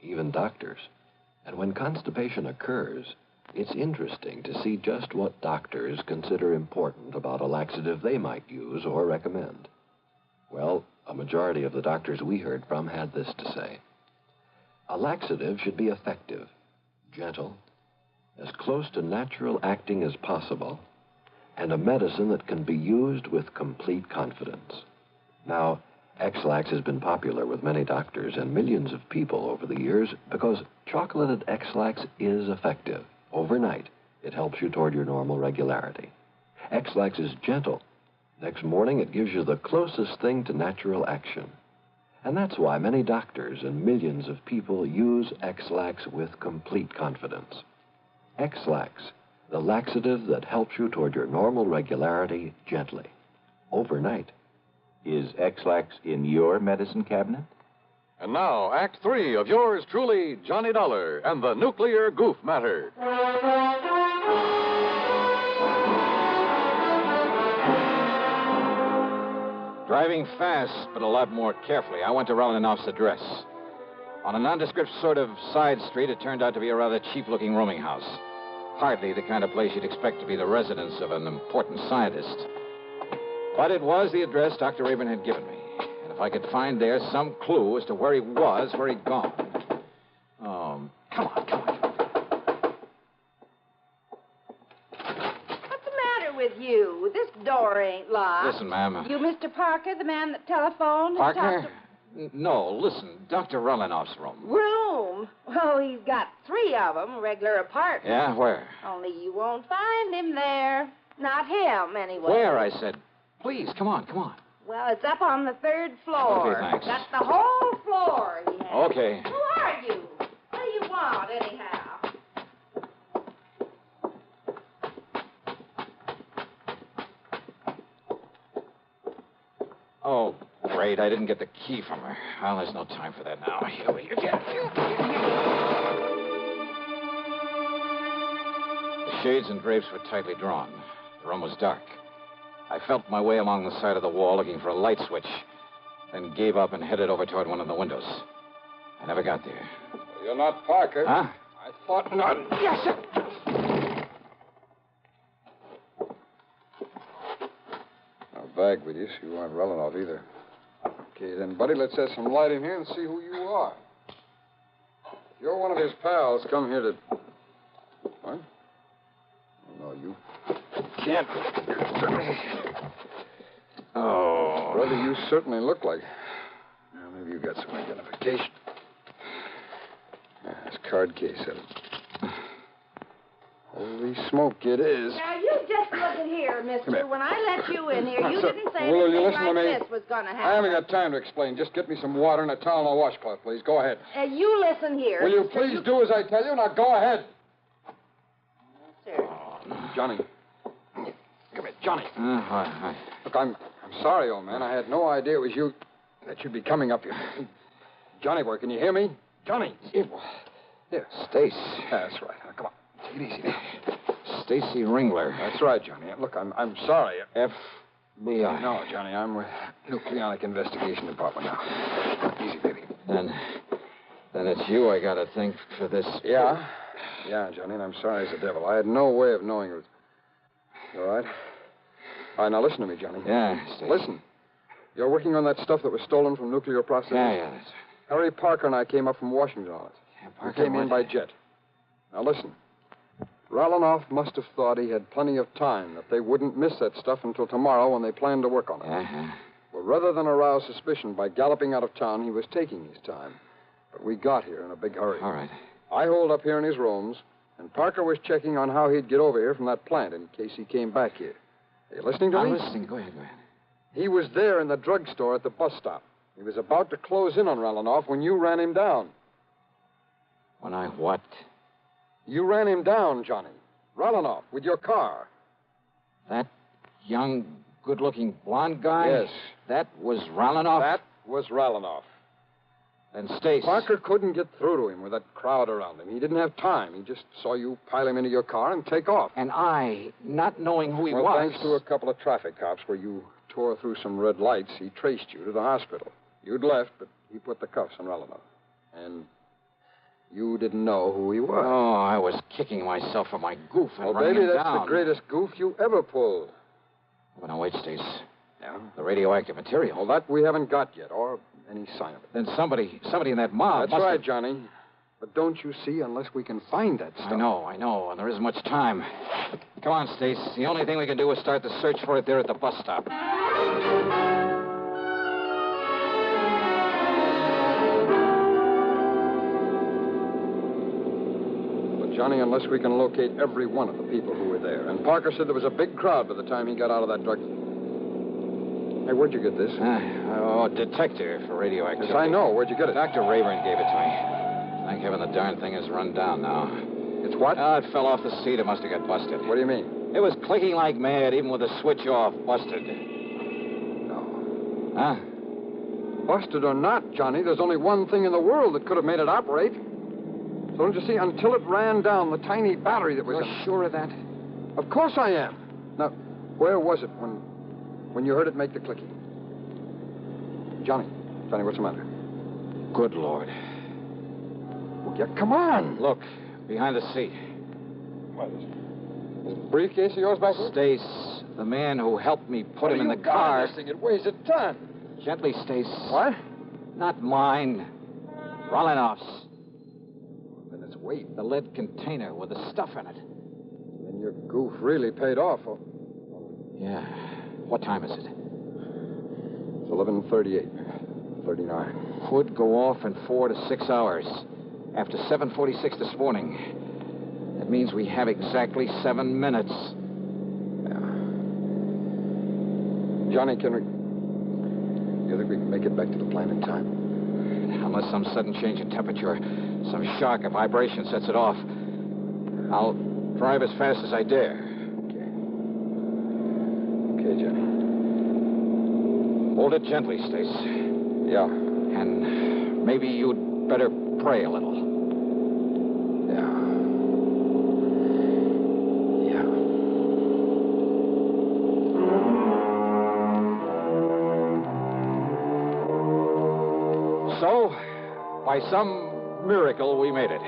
even doctors. And when constipation occurs, it's interesting to see just what doctors consider important about a laxative they might use or recommend. Well, a majority of the doctors we heard from had this to say. A laxative should be effective, gentle, as close to natural acting as possible, and a medicine that can be used with complete confidence. Now, X-Lax has been popular with many doctors and millions of people over the years because chocolated X-Lax is effective. Overnight, it helps you toward your normal regularity. X-Lax is gentle. Next morning, it gives you the closest thing to natural action. And that's why many doctors and millions of people use X-Lax with complete confidence. X-Lax, the laxative that helps you toward your normal regularity gently, overnight. Is X-Lax in your medicine cabinet? And now, Act 3 of yours truly, Johnny Dollar, and the nuclear goof matter. Driving fast, but a lot more carefully, I went to Running-Off's address. On a nondescript sort of side street, it turned out to be a rather cheap-looking rooming house. Hardly the kind of place you'd expect to be the residence of an important scientist. But it was the address Dr. Rabin had given me. And if I could find there some clue as to where he was, where he'd gone. Come on. What's the matter with you? This door ain't locked. Listen, ma'am. You Mr. Parker, the man that telephoned? Partner? No, listen. Dr. Running-Off's room. Room? Well, he's got 3 of them, regular apartments. Yeah, where? Only you won't find him there. Not him, anyway. Where, I said. Please, come on. Well, it's up on the 3rd floor. Okay, thanks. That's the whole floor he has. Okay. Who are you? What do you want, anyhow? Oh, great. I didn't get the key from her. Well, there's no time for that now. Here we go. The shades and drapes were tightly drawn. The room was dark. I felt my way along the side of the wall looking for a light switch, then gave up and headed over toward one of the windows. I never got there. You're not Parker. Huh? I thought not. Yes, sir. No bag with you, so you weren't rolling off either. Okay, then, buddy, let's have some light in here and see who you are. you're one of his pals, come here to... What? No, you can't. Oh. Brother, you certainly look like... Well, maybe you got some identification. This card case of it. Holy smoke, it is. Now, you just look at here, mister. here. When I let you in here, you Sir, didn't say will you anything listen to like me? this was going to I happen. haven't got time to explain. Just get me some water and a towel and a washcloth, please. Go ahead. You listen here. Will you mister. please do as I tell you? Now go ahead. Yes, sir. Johnny. Come here, Johnny. Hi. Look, I'm sorry, old man. I had no idea it was you that you'd be coming up here. Johnny boy, can you hear me? Johnny. Here. Stace. That's right. Now, come on. Take it easy now. Stacy Ringler. That's right, Johnny. Look, I'm sorry. FBI. No, Johnny, I'm with Nucleonic Investigation Department now. Easy, baby. Then it's you I got to thank for this. Yeah, Johnny, and I'm sorry as the devil. I had no way of knowing it was... You all right? All right, now listen to me, Johnny. Yeah, Stacy. Listen. You're working on that stuff that was stolen from nuclear processing? Yeah, that's... Harry Parker and I came up from Washington on it. Yeah, We Parker came in went- by jet. Now listen. Ralanoff must have thought he had plenty of time, that they wouldn't miss that stuff until tomorrow when they planned to work on it. Uh-huh. Well, rather than arouse suspicion by galloping out of town, he was taking his time. But we got here in a big hurry. All right. I holed up here in his rooms, and Parker was checking on how he'd get over here from that plant in case he came back here. Are you listening to me? I'm listening. Go ahead. He was there in the drugstore at the bus stop. He was about to close in on Ralanoff when you ran him down. When I what? You ran him down, Johnny. Ralanoff, with your car. That young, good-looking blonde guy? Yes. That was Ralanoff? That was Ralanoff. And Stace. Parker couldn't get through to him with that crowd around him. He didn't have time. He just saw you pile him into your car and take off. And I, not knowing who he Well, was... thanks to a couple of traffic cops where you tore through some red lights, he traced you to the hospital. You'd left, but he put the cuffs on Ralanoff. And you didn't know who he was. Oh, I was kicking myself for my goof and Well, running baby, him that's down. the greatest goof you ever pulled. Well, now, wait, Stace. Yeah? The radioactive material. Well, that we haven't got yet, or any sign of it. Then somebody in that mob That's must right, have... Johnny. But don't you see, unless we can find that stuff. I know, and there isn't much time. Come on, Stace. The only thing we can do is start the search for it there at the bus stop. But, Johnny, unless we can locate every one of the people who were there. And Parker said there was a big crowd by the time he got out of that drug... Hey, where'd you get this? Detector for radioactivity. Yes, I know. Where'd you get it? Dr. Rayburn gave it to me. Thank heaven the darn thing is run down now. It's what? It fell off the seat. It must have got busted. What do you mean? It was clicking like mad, even with the switch off. Busted. No. Huh? Busted or not, Johnny, there's only one thing in the world that could have made it operate. So don't you see, until it ran down, the tiny battery that was... You're sure of that? Of course I am. Now, where was it when you heard it make the clicking? Johnny, what's the matter? Good Lord. Well, yeah, come on. Look, behind the seat. What is it? This briefcase of yours back there? Stace, the man who helped me put him in the You got car. This thing. It weighs a ton. Gently, Stace. What? Not mine. Ralanoff's. Then it's weight. The lead container with the stuff in it. Then your goof really paid off. Oh. Yeah. What time is it? It's 11:38. 39. Could go off in 4 to 6 hours. After 7:46 this morning. That means we have exactly 7 minutes. Yeah. Johnny, you think we can make it back to the plant in time? Unless some sudden change in temperature, some shock, a vibration sets it off. I'll drive as fast as I dare. Okay, Johnny. Hold it gently, Stace. Yeah. And maybe you'd better pray a little. Yeah. So, by some miracle, we made it.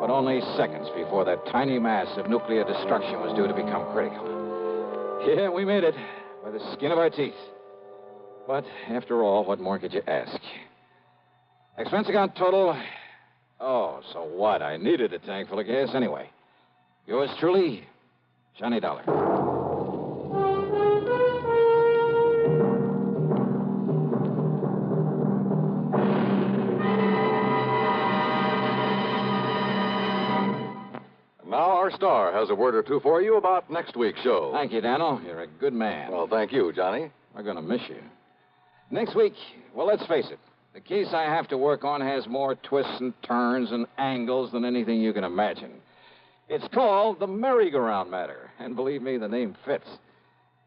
But only seconds before that tiny mass of nuclear destruction was due to become critical. Yeah, we made it by the skin of our teeth. But after all, what more could you ask? Expense account total, Oh, so what? I needed a tank full of gas anyway. Yours truly, Johnny Dollar. Now our star has a word or two for you about next week's show. Thank you, Daniel. You're a good man. Well, thank you, Johnny. We're going to miss you. Next week, well, let's face it. The case I have to work on has more twists and turns and angles than anything you can imagine. It's called the merry-go-round matter, and believe me, the name fits.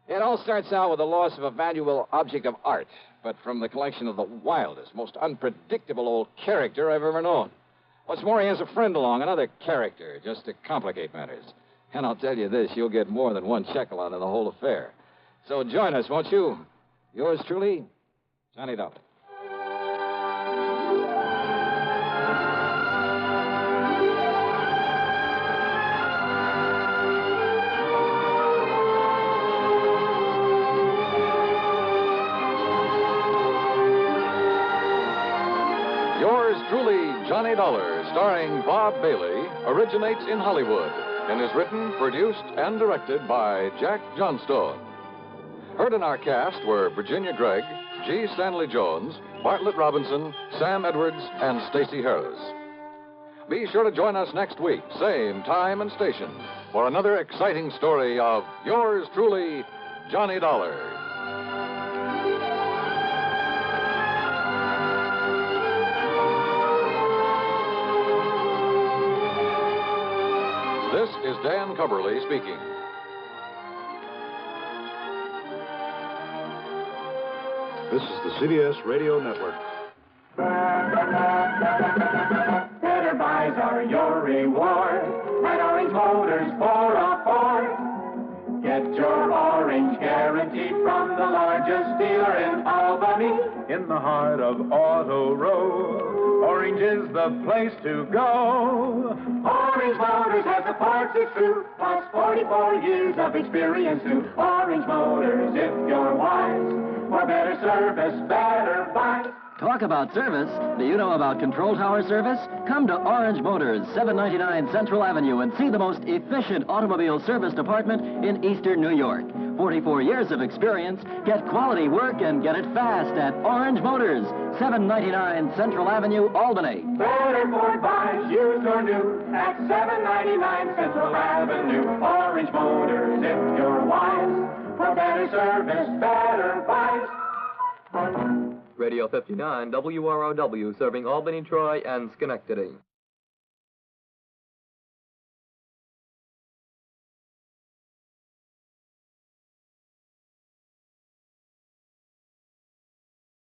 It all starts out with the loss of a valuable object of art, but from the collection of the wildest, most unpredictable old character I've ever known. What's more, he has a friend along, another character, just to complicate matters. And I'll tell you this, you'll get more than one shekel out of the whole affair. So join us, won't you? Yours truly, Johnny Dollar. Yours truly, Johnny Dollar, starring Bob Bailey, originates in Hollywood and is written, produced, and directed by Jack Johnstone. Heard in our cast were Virginia Gregg, G. Stanley Jones, Bartlett Robinson, Sam Edwards, and Stacey Harris. Be sure to join us next week, same time and station, for another exciting story of yours truly, Johnny Dollar. This is Dan Cubberly speaking. This is the CBS Radio Network. Better buys are your reward at Orange Motors for a Ford. Get your orange guaranteed from the largest dealer in Albany. In the heart of Auto Row, Orange is the place to go. Orange Motors has the parts, it's true, plus 44 years of experience too. Orange Motors, if you're wise, for better service, better buys. Talk about service. Do you know about Control Tower service? Come to Orange Motors, 799 Central Avenue, and see the most efficient automobile service department in Eastern New York. 44 years of experience. Get quality work and get it fast at Orange Motors, 799 Central Avenue, Albany. Better Ford buys, used or new, at 799 Central Avenue. Orange Motors, if you're wise, for better service, better buys. Radio 59, WROW, serving Albany, Troy, and Schenectady.